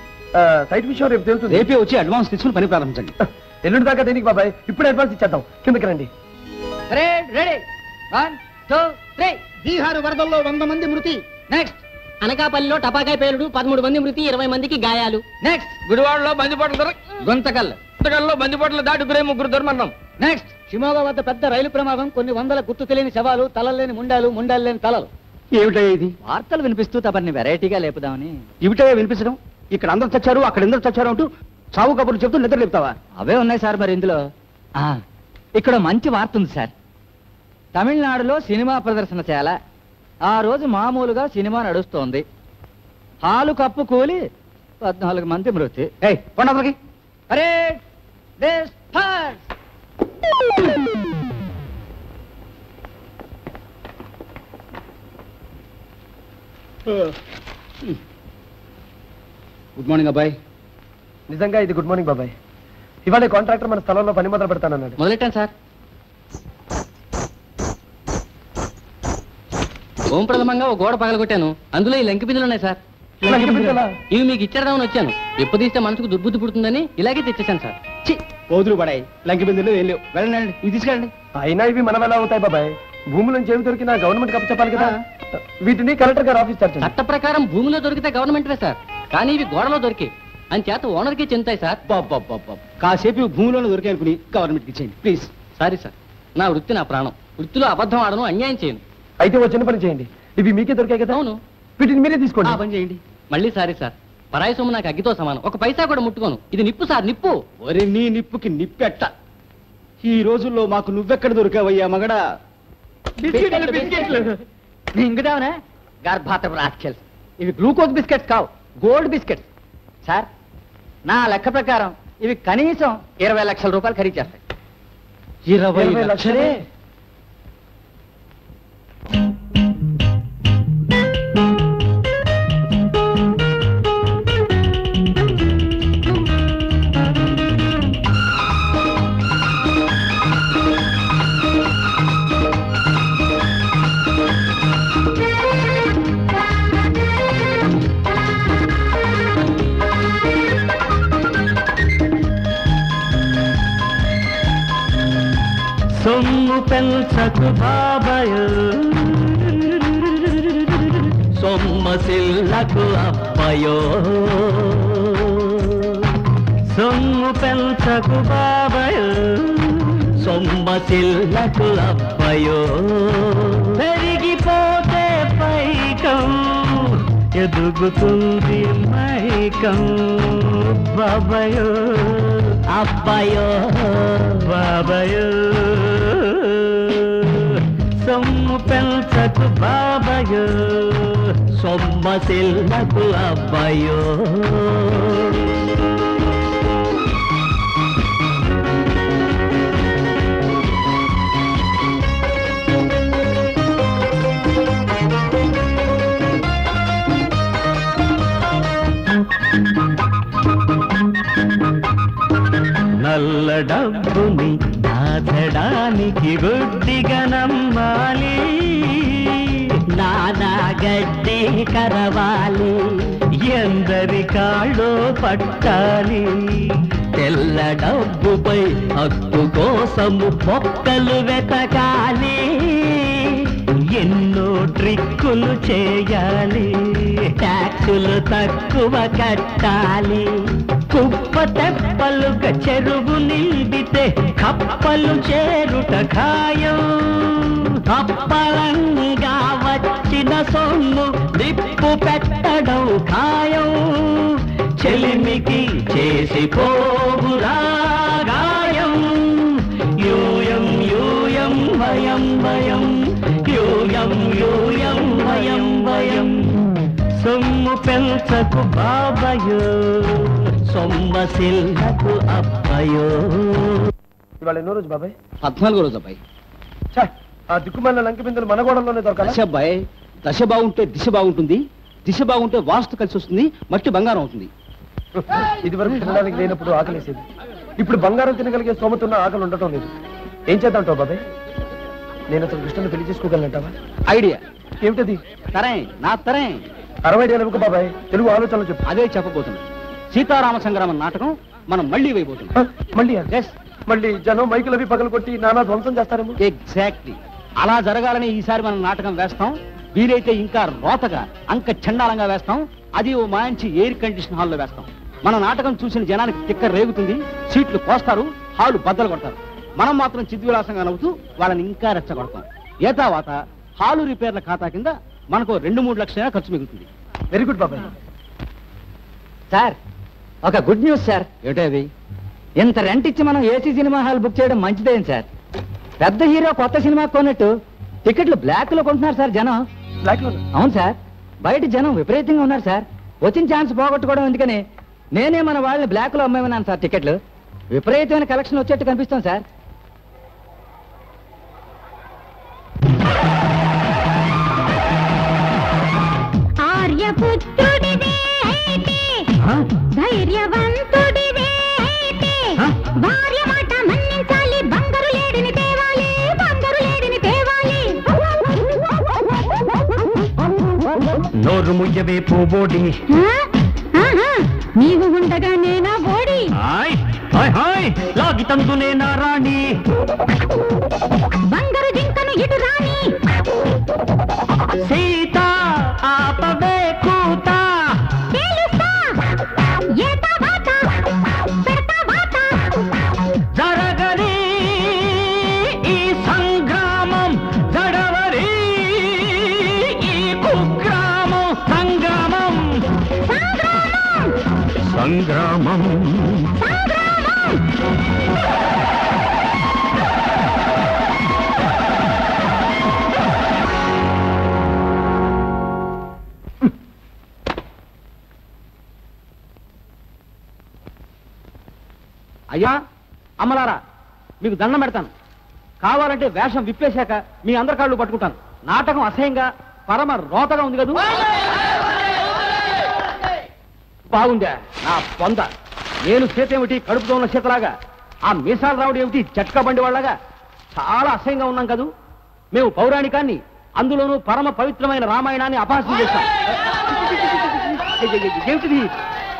సైట్ విషయం రేపు తెలుస్తుంది. రేపే వచ్చి అడ్వాన్స్ తీసుకుని పని ప్రారంభించండి. ఎల్లుండి దాకా దేనికి బాబాయ్, ఇప్పుడు అడ్వాన్స్ ఇచ్చేద్దాం. కిందకి రండి. రెడీ 1 2 3. బీహారు వరదల్లో 100 మంది మృతి. నెక్స్ట్ అనకాపల్లిలో టపాకాయ పేలుడు 13 మంది మృతి, 20 మందికి గాయాలు. నెక్స్ట్ గుడివాడలో బందిపోట్ల గుంతకల్లో బందిపోట్ల దాటి 3 దుర్మరణం. నెక్స్ట్ షిమోగా వద్ద పెద్ద రైలు ప్రమాదం, కొన్ని వందల గుర్తు తెలియని శవాలు, తలలు లేని ముండాలు, ముండాలు లేని తలలు. ఏమిటయ్యా ఇది? వార్తలు వినిపిస్తూ తమని వెరైటీగా లేపుదామని. ఏమిటయ్యా వినిపించడం? ఇక్కడ అందరూ చచ్చారు, అక్కడ అందరూ చచ్చారు అంటూ చావు కబుర్లు చెప్తూ నిద్ర లేపుతావా? అవే ఉన్నాయి సార్. మరి ఇందులో ఇక్కడ మంచి వార్త ఉంది సార్. తమిళనాడులో సినిమా ప్రదర్శనశాల. ఆ రోజు మామూలుగా సినిమా నడుస్తోంది. హాలు కప్పు కూలి 14 మంది మృతి. కొండకి అరే గుడ్ మార్నింగ్ అబ్బాయి. నిజంగా ఇది గుడ్ మార్నింగ్ బాబాయ్. ఇవాళ కాంట్రాక్టర్ మన స్థలంలో పని మొదలు పెడతానన్నాడు. మొదలెట్టాను సార్. ఓం ప్రథమంగా ఓ గోడ పగలగొట్టాను. అందులో ఈ లంకి బిందులు ఉన్నాయి సార్. ఇవి మీకు ఇచ్చేద్దామని వచ్చాను. ఎప్పుడు తీస్తే మనసుకు దుర్బుద్ధి పుడుతుందని ఇలాగే తెచ్చేసాను సార్. పోదులు పడాయి, లంకి బిందులు ఏం లేవు. వెళ్ళండి, ఇవి తీసుకెళ్ళండి. అయినా ఇవి మనం ఎలా అవుతాయి బాబాయ్? భూముల నుంచి ఏమి దొరికినా గవర్నమెంట్ కప్పు చెప్పాలి కదా. వీటిని కలెక్టర్ గారు ఆఫీస్ చార్జ్. చట్ట ప్రకారం భూమిలో దొరికితే గవర్నమెంటే సార్, కానీ ఇవి గోడలో దొరికి అని చేత ఓనర్కి చెందుతాయి సార్. కాసేపు భూమిలోనే దొరికాయి అనుకుని గవర్నమెంట్కి ఇచ్చేయండి ప్లీజ్. సారీ సార్, నా వృత్తి నా ప్రాణం. వృత్తిలో అబద్ధం ఆడను, అన్యాయం చేయను. అయితే ఓ చిన్న పని చేయండి. ఇవి మీకే దొరికాయి కదా. అవును. వీటిని మీరే తీసుకోండి. పని చేయండి. మళ్ళీ సారీ సార్, పరాయి సొమ్ము నాకు అగ్గితో సమానం. ఒక పైసా కూడా ముట్టుకోను. ఇది నిప్పు సార్, నిప్పు. ఒరే నీ నిప్పుకి నిప్పెట్ట. ఈ రోజుల్లో మాకు నువ్వెక్కడ దొరికావయ్యా మగడా? ఇంకదావనే గర్భాత రాస్కెల్స్. ఇవి గ్లూకోజ్ బిస్కెట్స్ కావు, గోల్డ్ బిస్కెట్స్ సార్. నా లెక్క ప్రకారం ఇవి కనీసం 20 లక్షల రూపాయలు ఖరీదు చేస్తాయి. 20 లక్షలే? సొమ్ము పెంచకు బాబాయ్, సొమ్మసిల్లకు అప్పయో. సొమ్ము పెంచకు బాబాయ్, సొమ్మసిల్లకు అప్పయో. పెరిగిపోతే పైకం, ఎదుగుతుంది మైకం. బాబాయో అబ్బాయో బాబాయో. సొమ్ము పెంచకు బాబాయో, సొమ్మసిల్లకు అబ్బాయో. నల్ల డబ్బుని దాచడానికి గుడ్డిగా నమ్మాలి. నానా గడ్డి కరవాలి, ఎందరి కాళ్ళో పట్టాలి. తెల్ల డబ్బుపై హక్కు కోసము పొక్కలు వెతకాలి, ఎన్నో ట్రిక్కులు చేయాలి, ట్యాక్సులు తక్కువ కట్టాలి. కుప్ప తెప్పలుగా చెరువు నిండితే కప్పలు చేరుట ఖాయం. అప్పలంగా వచ్చిన సొమ్ము దిప్పు పెట్టడం ఖాయం. చెలిమికి చేసి పోగురా గాయం. యూయం యూయం భయం భయం, యూయం యూయం భయం భయం. సొమ్ము పెంచకు బాబయో, సొమ్మసిల్లకు అబ్బయో. ఇవాళ ఎన్నో రోజు బాబాయ్? 14వ రోజు అబ్బాయి. ఆ దిక్కుమాలిన లంకి బిందులు మన గోడంలోనే దొరకాలి. దశ అబ్బాయి, దశ బాగుంటే దిశ బాగుంటుంది, దిశ బాగుంటే వాస్తు కలిసి వస్తుంది, మట్టి బంగారం అవుతుంది. ఇది వరకు తినడానికి లేనప్పుడు ఆకలేసేది, ఇప్పుడు బంగారం తినగలిగే స్తోమతున్న ఆకలి ఉండటం లేదు. ఏం చేద్దాంటావు బాబాయ్? నేను అసలు కృష్ణని పెళ్లి చేసుకోగలనంటావా? ఐడియా ఏమిటది? తరే నా తరే 60 ఏళ్ళకు బాబాయ్, తెలుగు ఆలోచనలు చెప్పు. అదే చెప్పబోతున్నా. సీతారామ సంగ్రామం నాటకం మనం మళ్ళీ వేయబోతున్నాం. మళ్ళీ జనం మైకులవి పగలు కొట్టి నానా ధ్వంసం చేస్తారేమో. ఎగ్జాక్ట్లీ అలా జరగాలని ఈసారి మనం నాటకం వేస్తాం. వీలైతే ఇంకా రోతగా అంక చండాలంగా వేస్తాం. అది ఓ మంచి ఎయిర్ కండిషన్ హాల్లో వేస్తాం. మన నాటకం చూసిన జనానికి తిక్క రేగుతుంది, సీట్లు కోస్తారు, హాలు బద్దలు కొడతారు. మనం మాత్రం చిద్విలాసంగా నవ్వుతూ వాళ్ళని ఇంకా రెచ్చగొడతాం. ఏ తర్వాత హాలు రిపేర్ల ఖాతా కింద మనకు 2-3 లక్షల ఖర్చు మిగులుతుంది. వెరీ గుడ్ బాబాయ్. సార్, ఒక గుడ్ న్యూస్ సార్. ఏమిటది? ఇంత రెంట్ ఇచ్చి మనం ఏసీ సినిమా హాల్ బుక్ చేయడం మంచిదేం సార్. పెద్ద హీరో కొత్త సినిమా కొన్నట్టు టికెట్లు బ్లాక్ లో కొంటున్నారు సార్ జనం. బ్లాక్ లో? అవును సార్, బయట జనం విపరీతంగా ఉన్నారు సార్. వచ్చిన ఛాన్స్ పోగొట్టుకోవడం ఎందుకని నేనే మన వాళ్ళని బ్లాక్ లో అమ్మేమన్నాను సార్. టికెట్లు విపరీతమైన కలెక్షన్ వచ్చేట్టు కనిపిస్తాం సార్. ఆర్యపుత్రుడివే అయితే, ధైర్యవంతుడివే అయితే, భార్య మాట మన్నించాలి, బంగారు లేడిని తేవాలి, బంగారు లేడిని తేవాలి. నోరు ముయ్యవే పోబోడి, నీవు ఉండగా నేనా బోడి, లాగి తందునే నా రాణి, బంగారు జింకను ఇటు రాని, సీత ఆపవే కూత, తేలుస్తా ఏతా వాత, పెడతా వాత, జరగని ఈ సంగ్రామం, జడవరి ఈ కుగ్రామం, సంగ్రామం సంగ్రామం. అయ్యా అమ్మలారా, మీకు దండం పెడతాను. కావాలంటే వేషం విప్పేశాక మీ అందరి కాళ్ళు పట్టుకుంటాను. నాటకం అసహ్యంగా పరమ రోతగా ఉంది కదా. బాగుందా నా పొంద? నేను సీత ఏమిటి కడుపుతో ఉన్న సీతలాగా, ఆ మీసాలు రావుడు ఏమిటి జట్కా బండి వాళ్ళగా? చాలా అసహ్యంగా ఉన్నాం కదూ. మేము పౌరాణికాన్ని, అందులోనూ పరమ పవిత్రమైన రామాయణాన్ని అపహాస్యం చేస్తాం. ఏమిటిది?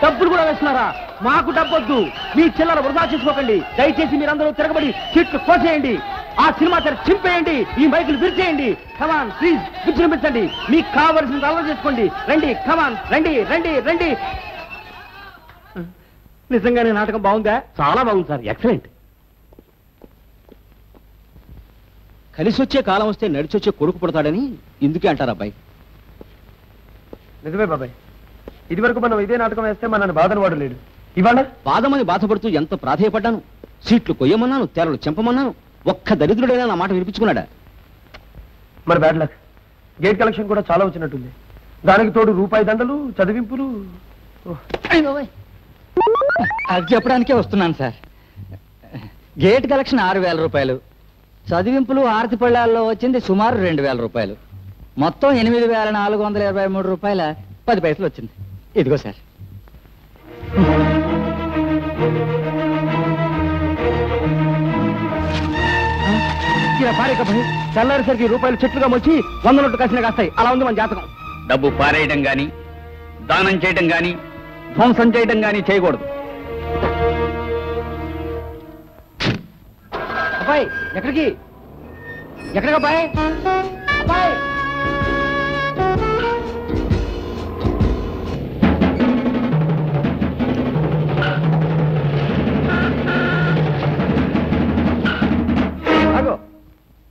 డబ్బులు కూడా వేస్తున్నారా? మాకు డబ్బొద్దు. మీ చిల్లర వృధా చేసుకోకండి దయచేసి. మీరందరూ తిరగబడి సీట్లు కోసేయండి, ఆ సినిమా తెర చింపేయండి, ఈ మైకులు విరిచేయండి. Come on please, విజృంభించండి. మీకు కావలసింది అలవాటు చేసుకోండి. రండి, కమాన్ రండి రండి రండి. నిజంగానే నాటకం బాగుందా? చాలా బాగుంది సార్, ఎక్సలెంట్. కలిసి వచ్చే కాలం వస్తే నడిచొచ్చే కొడుకు పుడతాడని ఇందుకే అంటారు అబ్బాయి. నిజమే బాబాయ్, ఇది వరకు మనం ఇదే నాటకం వేస్తే మనల్ని బాధను వాడు లేడు. ఇవాళ బాధమని బాధపడుతూ ఎంత ప్రాధేయపడ్డాను. సీట్లు కొయ్యమన్నాను, తెరలు చెంపమన్నాను. ఒక్క దరిద్రుడైనా నా మాట వినిపించుకున్నాడా? మరి బ్యాడ్ లక్. గేట్ కలెక్షన్ కూడా చాలా వచ్చినట్టుంది. దానికి తోడు రూపాయి దండలు, చదివింపులు. అది చెప్పడానికే వస్తున్నాను సార్. గేట్ కలెక్షన్ 6,000 రూపాయలు, చదివింపులు ఆరతి పళ్ళాల్లో వచ్చింది సుమారు 2,000 రూపాయలు. మొత్తం 8,423 రూపాయల 10 పైసలు వచ్చింది. ఇదిగో సార్. తెల్లారిసరికి రూపాయలు చెట్లుగా వచ్చి 100 నోట్లు కాసిన కాస్తాయి. అలా ఉంది మన జాతకం. డబ్బు పారేయడం గాని, దానం చేయడం గాని, ధ్వంసం చేయడం గాని చేయకూడదు. అబ్బాయి ఎక్కడికి ఎక్కడికి అబ్బాయి అబ్బాయి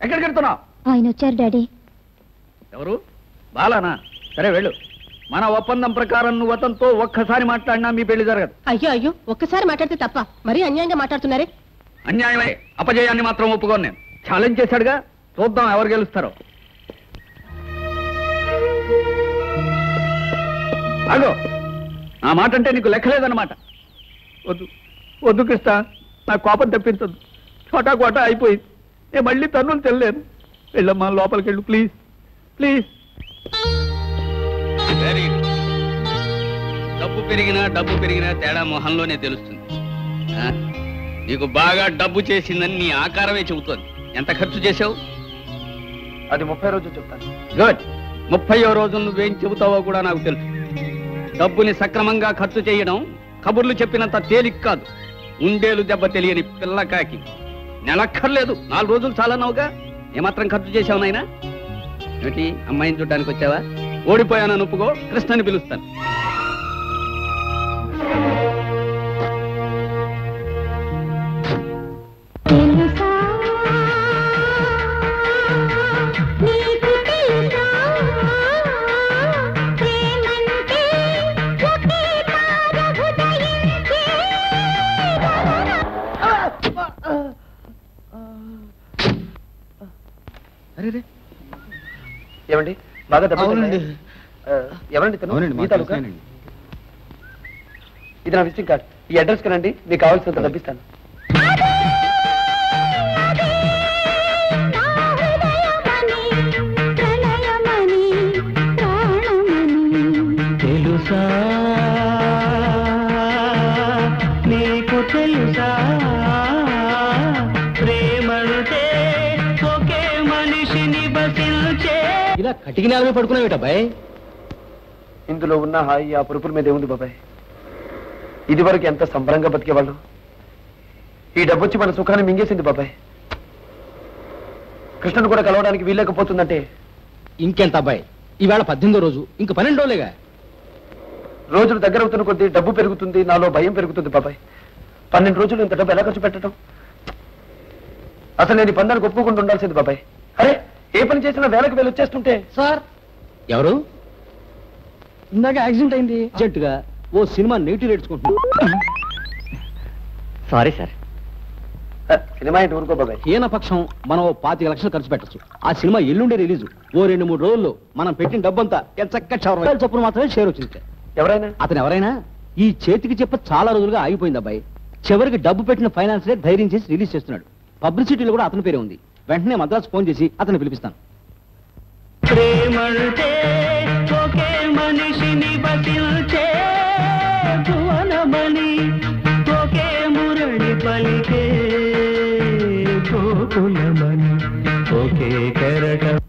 ఎక్కడికి వెళ్తున్నావు? ఆయన వచ్చారు డాడీ. ఎవరు? బాలానా? సరే వెళ్ళు. మన ఒప్పందం ప్రకారం నువ్వు అతనితో ఒక్కసారి మాట్లాడినా మీ పెళ్లి జరగదు. అయ్యో అయ్యో, ఒక్కసారి మాట్లాడితే తప్ప మరీ అన్యాయంగా మాట్లాడుతున్నారే. అన్యాయమే. అపజయాన్ని మాత్రం ఒప్పుకోను నేను. ఛాలెంజ్ చేశాడుగా, చూద్దాం ఎవరు గెలుస్తారో. అగో, నా మాట అంటే నీకు లెక్కలేదన్నమాట. వద్దు వద్దు కృష్ణ, నా కోపం తెప్పించద్దు. చోటా కోటా అయిపోయింది. నేను మళ్ళీ తన్నులు తెల్లేను. వెళ్ళమ్మా, లోపలికి వెళ్ళు ప్లీజ్ ప్లీజ్. Very good. డబ్బు పెరిగినా తేడా మొహంలోనే తెలుస్తుంది. నీకు బాగా డబ్బు చేసిందని నీ ఆకారమే చెబుతోంది. ఎంత ఖర్చు చేసావు? అది 30 రోజులు చెప్తాను. గుడ్. 30వ రోజు నువ్వేం చెబుతావో కూడా నాకు తెలుసు. డబ్బుని సక్రమంగా ఖర్చు చేయడం కబుర్లు చెప్పినంత తేలిక కాదు. ఉండేలు దెబ్బ తెలియని పిల్లకాకి. నెలక్కర్లేదు, 4 రోజులు చాలన్నావుగా. ఏమాత్రం ఖర్చు చేసావు నాయనా? ఏమిటి, అమ్మాయిని చూడడానికి వచ్చావా? ఓడిపోయానని ఒప్పుకో, కృష్ణని పిలుస్తాను. ఏమండి, బాగా దెబ్బ ఎవరండి ఇది నా విజిటింగ్ కార్డ్. ఈ అడ్రస్ కనండి, మీకు కావాల్సినంత డబ్బిస్తాను. తెలుసా నీకు తెలుసా, ప్రేమలుతే ఒకే మనిషిని బసిల్చే. ఇలా కటికి నేల మీద పడుకున్నావేటబ్బాయి? ఇందులో ఉన్న హాయి ఆ పురుపుల మీద ఏముంది బాబాయ్? ఇది వరకు ఎంత సంబరంగా బతికేవాళ్ళం. ఈ డబ్బొచ్చి మన సుఖాన్ని మింగేసింది బాబాయ్. కృష్ణను కూడా కలవడానికి వీల్లేకపోతుందంటే ఇంకెంత అబ్బాయి? ఈవేళ 18వ రోజు, ఇంక 12 రోజులేగా. రోజులు దగ్గర అవుతున్న కొద్దీ డబ్బు పెరుగుతుంది, నాలో భయం పెరుగుతుంది బాబాయ్. 12 రోజులు ఇంత డబ్బు ఎలా ఖర్చు పెట్టడం? అసలు నేను ఈ పందానికి ఒప్పుకోకుండా ఉండాల్సింది బాబాయ్. అరే, ఏ పని చేసినా వేలకు వేలు వచ్చేస్తుంటే. సార్ ఎవరు? ఇందాక యాక్సిడెంట్ అయింది. అర్జెంటుగా ఓ సినిమా నెగిటివ్ రేట్చుకుంటున్నాను. Sorry sir. సినిమా ఏంటి ఊరుకో బాబాయ్. హీనపక్షం మనం 25 లక్షలు ఖర్చు పెట్టచ్చు. ఆ సినిమా ఎల్లుండే రిలీజు. ఓ 2-3 రోజుల్లో మనం పెట్టిన డబ్బంతా ఎంచక్క చొప్పున మాత్రమే షేర్ వచ్చింది. ఎవరైనా అతను ఎవరైనా ఈ చేతికి చెప్ప చాలా రోజులుగా ఆగిపోయింది అబ్బాయి. చివరికి డబ్బు పెట్టిన ఫైనాన్స్లే ధైర్యం చేసి రిలీజ్ చేస్తున్నాడు. పబ్లిసిటీలో కూడా అతని పేరే ఉంది. వెంటనే మద్రాసు ఫోన్ చేసి అతన్ని పిలిపిస్తాను. ప్రేమలుతే ఒకే మనిషిని బసిల్చే భువనమని, ఒకే మురళి పలికే గోకులమని, ఒకే కెరటం.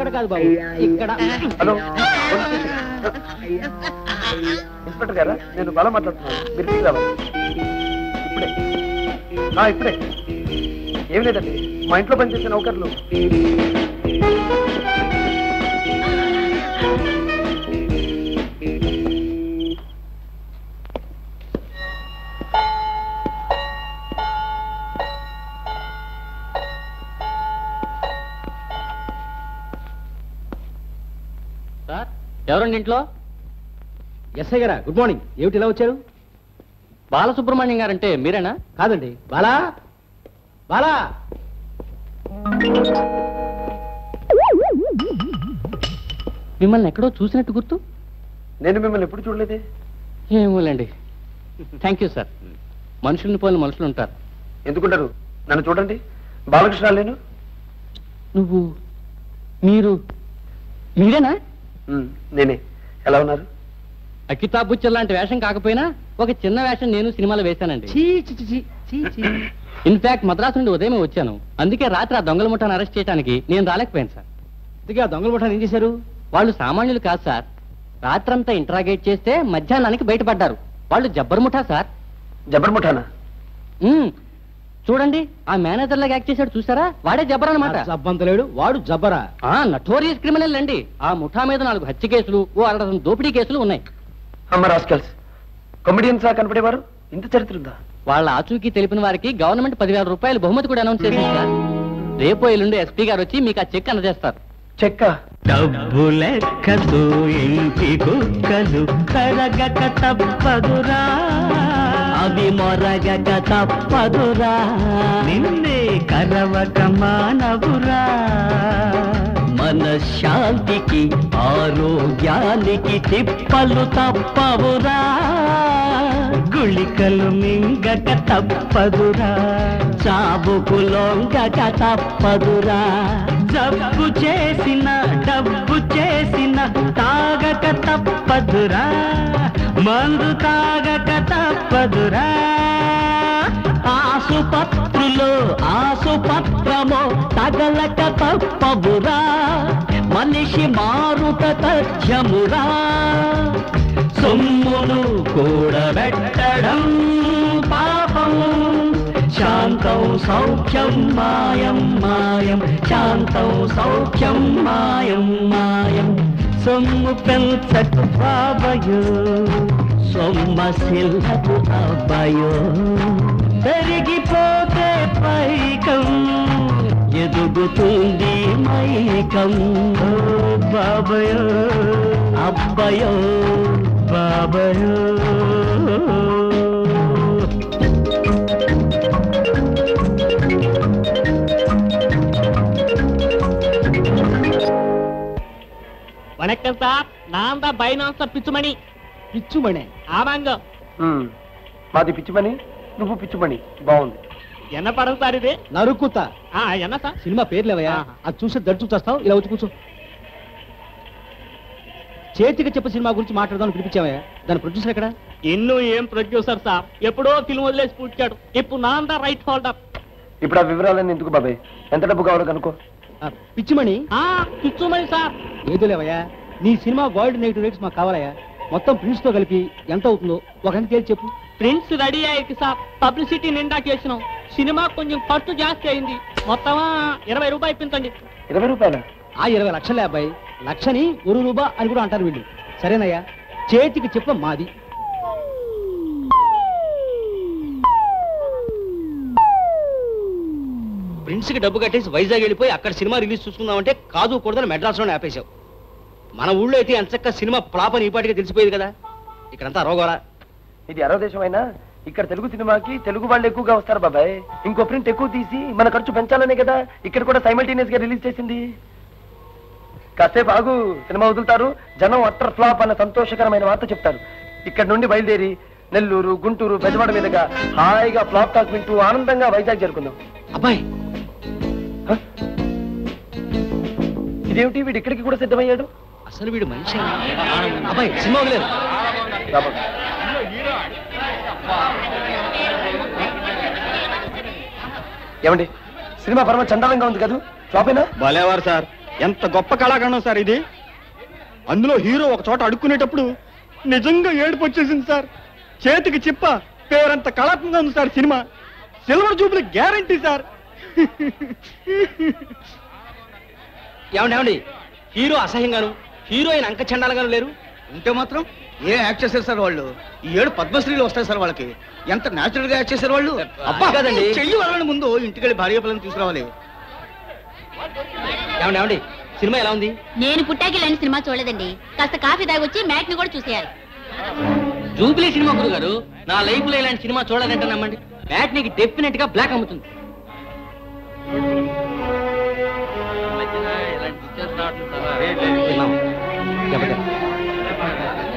అక్కడ కాదు బాబు, ఇక్కడ. హలో ఇన్స్పెక్టర్ గారా, నేను బాగా మాట్లాడుతున్నాను, మీరు దిగి రావాలి ఇప్పుడే. ఇప్పుడే. ఏం లేదండి, మా ఇంట్లో పనిచేసే నౌకర్లు. సార్, ఎవరండి ఇంట్లో? ఎస్ఐ గారా, గుడ్ మార్నింగ్. ఏమిటి ఇలా వచ్చారు? బాలసుబ్రహ్మణ్యం గారంటే మీరేనా? కాదండి. బాలా బాలా మిమ్మల్ని ఎక్కడో చూసినట్టు గుర్తు. నేను మిమ్మల్ని ఎప్పుడు చూడలేదే. ఏమోలేండి. Thank you sir. మనుషుల్ని పోయిన మనుషులు ఉంటారు. ఎందుకుంటారు? నన్ను చూడండి, బాలకృష్ణ లేను. నువ్వు మీరేనా? నేనే. ఎలా ఉన్నారు? అకితాబ్ బుచ్చర్ లాంటి వేషం కాకపోయినా ఒక చిన్న వేషం నేను సినిమాలో వేశానండి. ఇన్ఫాక్ట్ మద్రాసు నుండి ఉదయమే వచ్చాను. అందుకే రాత్రి ఆ దొంగల ముఠాను అరెస్ట్ చేయడానికి నేను రాలేకపోయాను సార్. అందుకే ఆ దొంగల ముఠాను ఏం చేశారు? వాళ్ళు సామాన్యులు కాదు సార్. రాత్రంతా ఇంట్రాగేట్ చేస్తే మధ్యాహ్నానికి బయటపడ్డారు. వాళ్ళు జబ్బర్ ముఠా సార్. జబ్బర్ ముఠానా? చూడండి, ఆ మేనేజర్ లాగా యాక్ట్ చేశాడు చూసారా, వాడే జబ్బర్ అనమాట. జబ్బంతలేడు, వాడు జబ్బరా. నటోరియస్ క్రిమినల్ అండి. ఆ ముఠా మీద 4 హత్య కేసులు, ఓ 60 దోపిడీ కేసులు ఉన్నాయి. కామెడియన్స్ కనపడేవారు. ఇంత చరిత్ర ఉందా? వాళ్ళ ఆచూకీ తెలిపిన వారికి గవర్నమెంట్ 10,000 రూపాయలు బహుమతి కూడా అనౌన్స్ చేసింది సార్. రేపో ఎల్లుండి ఎస్పీ గారు వచ్చి మీకు ఆ చెక్ అందజేస్తారు. చెక్క? డబ్బు లెక్కదు ఇంటి కుక్కలు కరగక తప్పదురా, అవి మొరగక తప్పదురా, నిన్నే కరవక మానవురా. మనశ్శాంతికి ఆరోగ్యానికి తిప్పలు తప్పవురా, గుళికలు మింగక తప్పదురా, చాబుకు లొంగక తప్పదురా. జబ్బు చేసిన డబ్బు చేసిన తాగక తప్పదురా, మందు తాగక తప్పదురా. ఆసుపత్రులో ఆసుపత్రమో తగలక తప్పవురా, మనిషి మారుత తథ్యమురా. సొమ్మును కూడబెట్టడం పాపం, శాంతం సౌఖ్యం మాయం మాయం, శాంతం సౌఖ్యం మాయం మాయం. సొమ్ము పెంచకు బాబయో, సొమ్మసిల్లకు అబ్బయో, పెరిగిపోతే పైకం ఎదుగుతుంది మైకం. బాబయో అబ్బయో బాబయో. வணக்கம் சார், நான் தான் பைனான்ஸ் பிச்சுமணி. పిచ్చుమణి? ஆமாங்க. మాది పిచ్చిమణి, నువ్వు పిచ్చిమణి. బాగుంది. என்ன படம் சார் இது? నరుకుతా. என்ன சார்? సినిమా పేర్లేవయ్యా, అది చూసి దడుచు చేస్తావు. ఇలా వచ్చి కూర్చో. చేతికి చెప్ప సినిమా గురించి మాట్లాడదాం పిలిపించావయ్యా, దాని ప్రొడ్యూసర్ ఎక్కడ? இன்னும் ஏன் ప్రొడ్యూసర్ సార్, ఎప్పుడో ఫిల్మ్ వదిలేసి పుట్టాడు. ఇప్పుడు నాన్ దా రైట్ హోల్డర్. ఇప్పుడు ఆ వివరాలన్నీ ఎందుకు బాబాయ్? ఎంత డబ్బు కావాలో కనుకో. పిచ్చిమణి? పిచ్చుమణి సార్. ఏదో లేవయ్యా, నీ సినిమా వరల్డ్ నెగిటివ్ రేట్స్ మాకు కావాలయ్యా. మొత్తం ప్రింట్స్ తో కలిపి ఎంత అవుతుందో ఒక గంట తేల్చి చెప్పు. ప్రింట్స్ రెడీ అయ్యాయి సార్, పబ్లిసిటీ నిండా చేసినాం. సినిమా కొంచెం ఖర్చు జాస్తి అయింది. మొత్తం 20 రూపాయలు పెంచండి. 20 రూపాయలు? 20 లక్షలే అబ్బాయి. లక్షని 1 రూపా అని కూడా అంటారు వీళ్ళు. సరేనయ్యా, చేతికి చెప్ప మాది. ప్రిన్స్ కి డబ్బు కట్టేసి వైజాగ్ వెళ్ళిపోయి అక్కడ సినిమా రిలీజ్ చూసుకుందామంటే కాదు కూడదని మెడ్రాస్లోనే ఆపేశావు. మన ఊళ్ళో అయితే అంతక్క సినిమా ఫ్లాప్ అని ఈ పాటిగా తెలిసిపోయేది కదా. ఇక్కడంతా అరోగోరా. ఇది అరవ దేశం అయినా ఇక్కడ తెలుగు సినిమాకి తెలుగు వాళ్ళు ఎక్కువగా వస్తారు బాబాయ్. ఇంకో ప్రింట్ ఎక్కువ తీసి మన ఖర్చు పెంచాలనే కదా ఇక్కడ కూడా సైమల్టేనియస్ గా రిలీజ్ చేసింది. కాసేపు ఆగు, సినిమా వదులుతారు, జనం అట్టర్ ఫ్లాప్ అన్న సంతోషకరమైన వార్త చెప్తారు. ఇక్కడ నుండి బయలుదేరి నెల్లూరు, గుంటూరు, బెజవాడ మీదుగా హాయిగా ఫ్లాప్ టాక్ వింటూ ఆనందంగా వైజాగ్ చేరుకుందాం. అబ్బాయి, ఇదేమిటి వీడు ఇక్కడికి కూడా సిద్ధమయ్యాడు? అసలు వీడు మనిషి. అబ్బాయి, సినిమా వదిలేదు. ఏమండి, సినిమా పరమ చండాలంగా ఉంది కదా, ఫ్లాపేనా? భలేవారు సార్, ఎంత గొప్ప కళాఖండం సార్ ఇది. అందులో హీరో ఒక చోట అడుక్కునేటప్పుడు నిజంగా ఏడుపు వచ్చేసింది సార్. చేతికి చిప్ప పేరంత కళాత్మకంగా ఉంది sir cinema. Silver Jubilee guarantee sir. ఏమండి హీరో అసహ్యంగాను హీరోయిన్ అంక చండాలంగాను లేరు. ఉంటే మాత్రం ఏ యాక్ట్ చేశారు సార్ వాళ్ళు? ఈ ఏడు పద్మశ్రీలు వస్తాయి సార్ వాళ్ళకి. ఎంత న్యాచురల్ గా యాక్ట్ చేశారు వాళ్ళు. అబ్బా కాదండి. చెయ్యి వాళ్ళని ముందు ఇంటికెళ్ళి భార్య పిల్లల్ని తీసుకురావాలి. ఏమండి సినిమా ఎలా ఉంది? నేను పుట్టాకి లేని సినిమా చూడలేదండి. కాస్త కాఫీ తాగొచ్చి మ్యాట్ ని కూడా చూసేయాలి. జూబ్లీ సినిమా గురు గారు, నా లైఫ్ లో ఇలాంటి సినిమా చూడాలంటే నమ్మండి, బ్యాట్ నీకు డెఫినెట్ గా బ్లాక్ అమ్ముతుంది.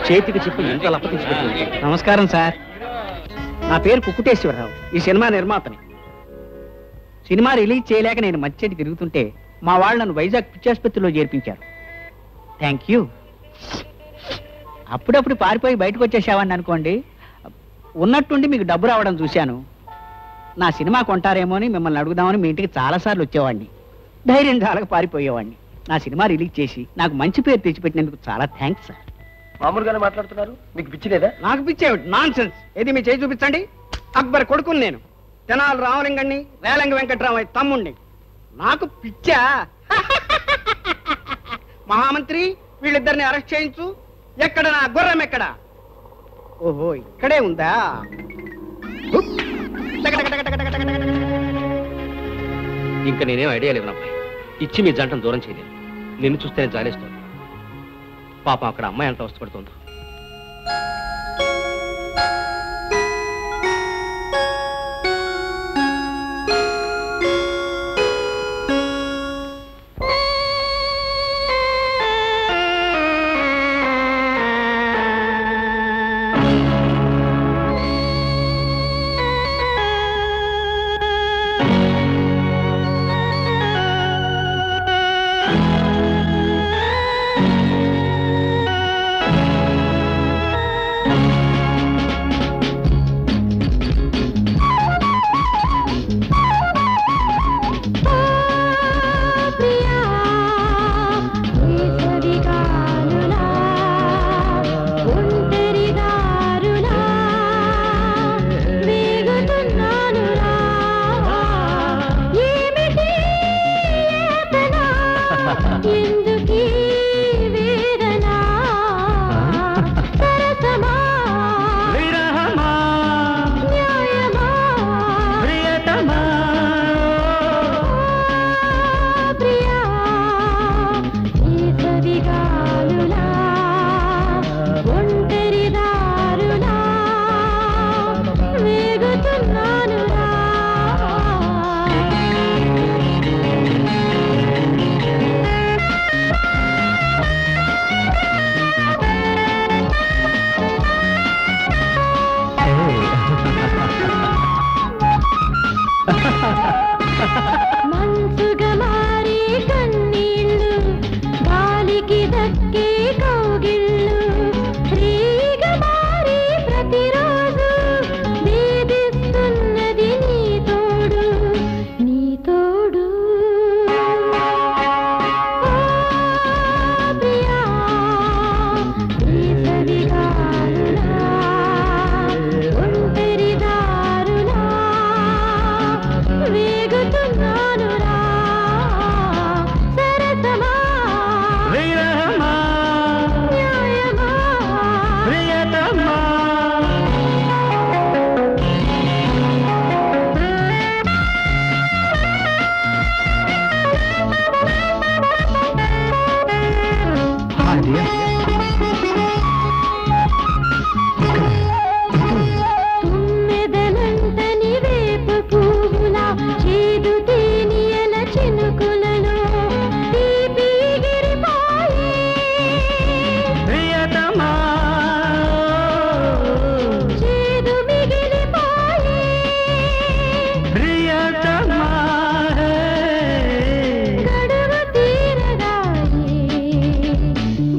చేతికి చెప్పి ఎంత లప్పతించి. నమస్కారం సార్, నా పేరు కుక్కుటేశ్వరరావు. ఈ సినిమా నిర్మాతని. సినిమా రిలీజ్ చేయలేక నేను మధ్యటి తిరుగుతుంటే మా వాళ్ళు నన్ను వైజాగ్ పిచ్చాసుపత్రిలో చేర్పించారు. Thank you. అప్పుడప్పుడు పారిపోయి బయటకు వచ్చేసావని అనుకోండి, ఉన్నట్టుండి మీకు డబ్బు రావడం చూశాను. నా సినిమా కొంటారేమో అని మిమ్మల్ని అడుగుదామని మీ ఇంటికి చాలాసార్లు వచ్చేవాడిని. ధైర్యం చాలక పారిపోయేవాడిని. నా సినిమా రిలీజ్ చేసి నాకు మంచి పేరు తెచ్చిపెట్టినందుకు చాలా థ్యాంక్స్ సార్. మామూలుగానే మాట్లాడుతున్నారు, మీకు పిచ్చి లేదా? నాకు పిచ్చేవిటి నాన్ సెన్స్. ఏది మీ చేయి చూపించండి. అక్బర్ కొడుకుని నేను, తెనాలి రామలింగండి, రేలంగి వెంకట్రామయ్య తమ్ముండి. నాకు పిచ్చా? మహామంత్రి వీళ్ళిద్దరిని అరెస్ట్ చేయించు. ఎక్కడ నా గుర్రం ఎక్కడ? ఓహో ఇక్కడే ఉందా? ఇంకా నేనేం ఐడియా లేవు అబ్బాయి. ఇచ్చి మీ జంటను దూరం చేయలేదు. నిన్ను చూస్తేనే జాలేస్తుంది. పాపం అక్కడ అమ్మాయి ఎంత అవస్థపడుతుందో.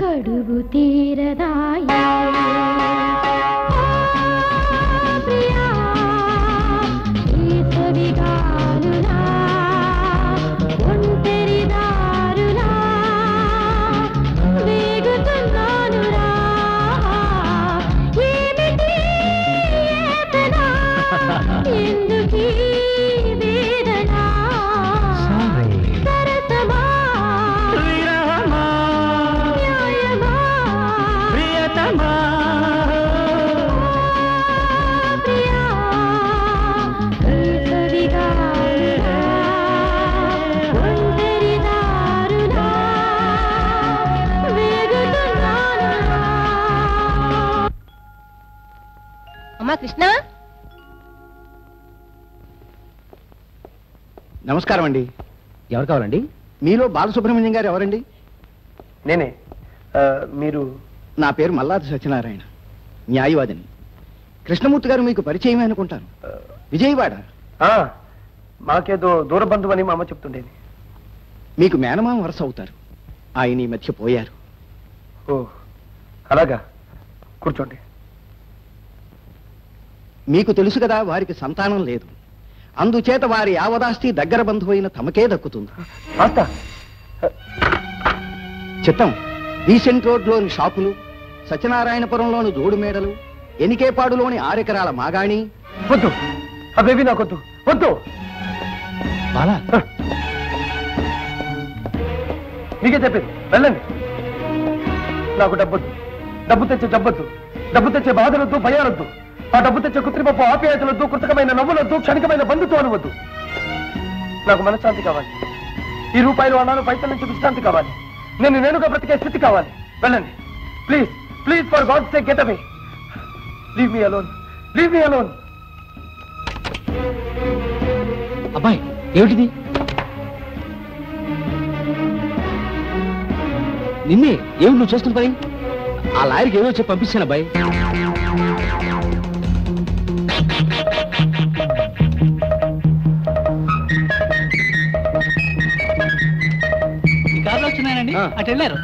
గడు అమ్మా కృష్ణ. నమస్కారం అండి. ఎవరు కావాలండి? మీలో బాలసుబ్రహ్మణ్యం గారు ఎవరండి? నేనే. మీరు? నా పేరు మల్లాది సత్యనారాయణ, న్యాయవాదిని. కృష్ణమూర్తి గారు మీకు పరిచయమే అనుకుంటాను. విజయవాడ. మాకేదో దూర బంధువు అని మా అమ్మ చెప్తుండేది. మీకు మేనమామ వరుస అవుతారు. ఆయన ఈ మధ్య పోయారు. ఓ అలాగా, కూర్చోండి. మీకు తెలుసు కదా, వారికి సంతానం లేదు. అందుచేత వారి యావదాస్తి దగ్గర బంధువు అయిన తమకే దక్కుతుంది. చిత్తం, రీసెంట్ రోడ్లోని షాపులు, సత్యనారాయణపురంలోని జోడు మేడలు, ఎనికేపాడులోని 6 ఎకరాల మాగాణి. వద్దు, అవేవి నాకొద్దు. వద్దు బాలా, మీకే చెప్పేది, వెళ్ళండి. నాకు డబ్బొద్దు. డబ్బు తెచ్చే జబ్బొద్దు. డబ్బు తెచ్చే బాధలొద్దు, భయాలొద్దు. ఆ డబ్బు తెచ్చే కృత్రిమపు ఆప్యాయతలొద్దు, కృతకమైన నవ్వులొద్దు, క్షణికమైన బంధుత్వాలు వద్దు. నాకు మనశ్శాంతి కావాలి. ఈ రూపాయలు అన్నాను పైసల నుంచి విశ్రాంతి కావాలి. నేనుగా బ్రతికే స్థితి కావాలి. వెళ్ళండి please. Please, for God's sake get away. Leave me alone. Leave me alone. అబ్బాయి, ఏమిటిది? నిన్నే ఏమిటి నువ్వు చేస్తున్న పని? ఆ లాయర్కి ఏదో చెప్పి పంపించాను అబ్బాయి. కార్లు వచ్చినాయండి, అటు వెళ్ళారు.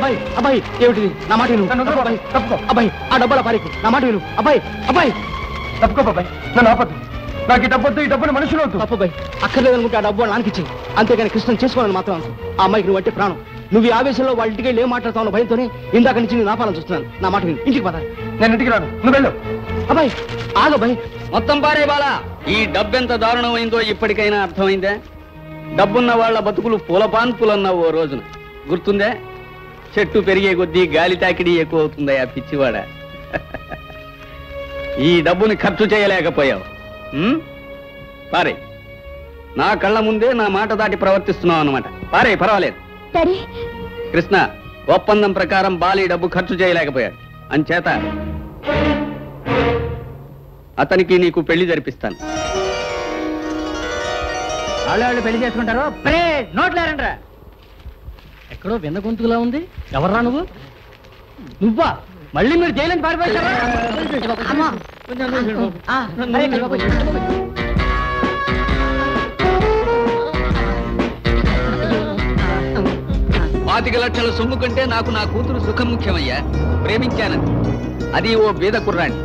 అబ్బాయి అబ్బాయి ఏమిటిది నా మాట విను అబ్బాయి తప్పుకో అబ్బాయి ఆ డబ్బుల పారేకు నా మాట విను అబ్బాయి అబ్బాయి తప్పుకో బాబాయ్ నన్ను ఆపద్దు నాకు ఈ డబ్బొద్దు ఈ డబ్బుని మనుషులు వద్దు అబ్బాయి అక్కర్లేదనుకుంటే ఆ డబ్బు నాన్నకిచ్చి అంతేగాని కృష్ణను చేసుకోవాలని మాత్రం ఆ అమ్మాయికి నువ్వు అంటే ప్రాణం నువ్వు ఈ ఆవేశంలో వాళ్ళ ఇంటికి వెళ్ళి ఏం మాట్లాడతావు భయంతోనే ఇందాక నుంచి నేను ఆపాలని చూస్తున్నాను నా మాట విను ఇంటికి పద నేను ఇంటికి రాను నువ్వు వెళ్ళు అబ్బాయి ఆగబ్బాయి మొత్తం పారే బాలా ఈ డబ్బెంత దారుణమైందో ఇప్పటికైనా అర్థమైందే డబ్బున్న వాళ్ళ బతుకులు పూలపాన్పులన్నావు ఓ రోజున గుర్తుందే చెట్టు పెరిగే కొద్దీ గాలి తాకిడి ఎక్కువ అవుతుందా ఆ పిచ్చివాడ ఈ డబ్బుని ఖర్చు చేయలేకపోయావు పారే నా కళ్ళ ముందే నా మాట దాటి ప్రవర్తిస్తున్నావు అన్నమాట పారే పర్వాలేదు కృష్ణ ఒప్పందం ప్రకారం బాలి డబ్బు ఖర్చు చేయలేకపోయాడు అంచేత అతనికి నీకు పెళ్లి జరిపిస్తాను వాళ్ళు పెళ్లి చేసుకుంటారు నోట్లేరండ్రా ఎక్కడో విన్న గొంతులా ఉంది ఎవర్రా నువ్వు నువ్వా మళ్ళీ మీరు జైలు పారిపోయారా పాతిక లక్షల సొమ్ము కంటే నాకు నా కూతురు సుఖం ముఖ్యమయ్యా ప్రేమించానని అది ఓ బీద కుర్రాడి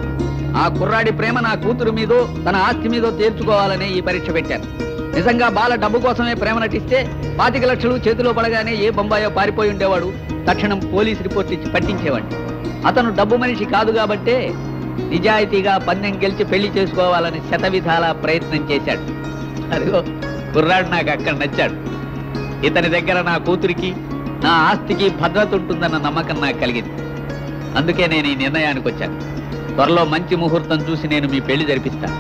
ఆ కుర్రాడి ప్రేమ నా కూతురు మీదో తన ఆస్తి మీదో తీర్చుకోవాలనే ఈ పరీక్ష పెట్టాను నిజంగా బాల డబ్బు కోసమే ప్రేమ నటిస్తే 25 లక్షలు చేతిలో పడగానే ఏ బొంబాయో పారిపోయి ఉండేవాడు తక్షణం పోలీస్ రిపోర్ట్ ఇచ్చి పట్టించేవాడు అతను డబ్బు మనిషి కాదు కాబట్టే నిజాయితీగా పందెం గెలిచి పెళ్లి చేసుకోవాలని శతవిధాలా ప్రయత్నం చేశాడు అదిగో కుర్రాడు నాకు అక్కడ నచ్చాడు ఇతని దగ్గర నా కూతురికి నా ఆస్తికి భద్రత ఉంటుందన్న నమ్మకం నాకు కలిగింది అందుకే నేను ఈ నిర్ణయానికి వచ్చాను త్వరలో మంచి ముహూర్తం చూసి నేను మీ పెళ్లి జరిపిస్తాను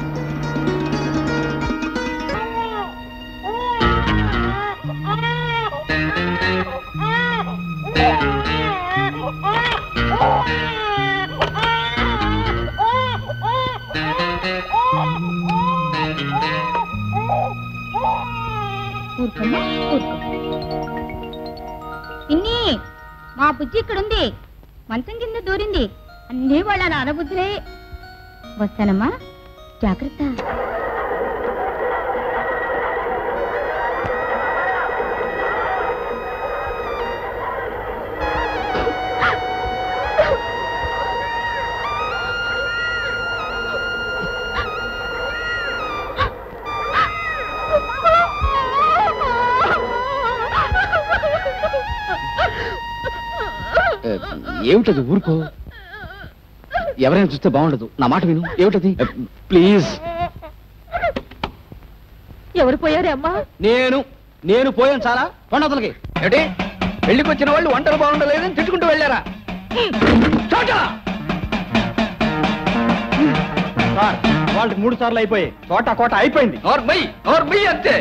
పిన్ని మా బుజ్జి ఇక్కడుంది మంచం కింద దూరింది అన్నీ వాళ్ళ నానబుద్ధులే వస్తానమ్మా జాగ్రత్త ఏమిటది ఊరుకో ఎవరైనా చూస్తే బాగుండదు నా మాట విను ఏమిటది ప్లీజ్ ఎవరు పోయారే అమ్మా నేను పోయాను చాలా కొండతలకి ఏమిటి పెళ్లికి వచ్చిన వాళ్ళు వంటలు బాగుండలేదని తిట్టుకుంటూ వెళ్ళారా వాళ్ళకి 3 సార్లు అయిపోయాయి కోట అయిపోయింది నోర్మై అంతే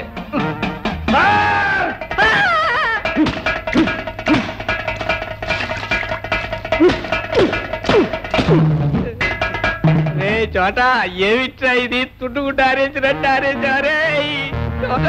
చోట ఏమిట్రా ఇది తుట్టుకుంటూ ఆరేసినట్టు ఆరేసారే చోట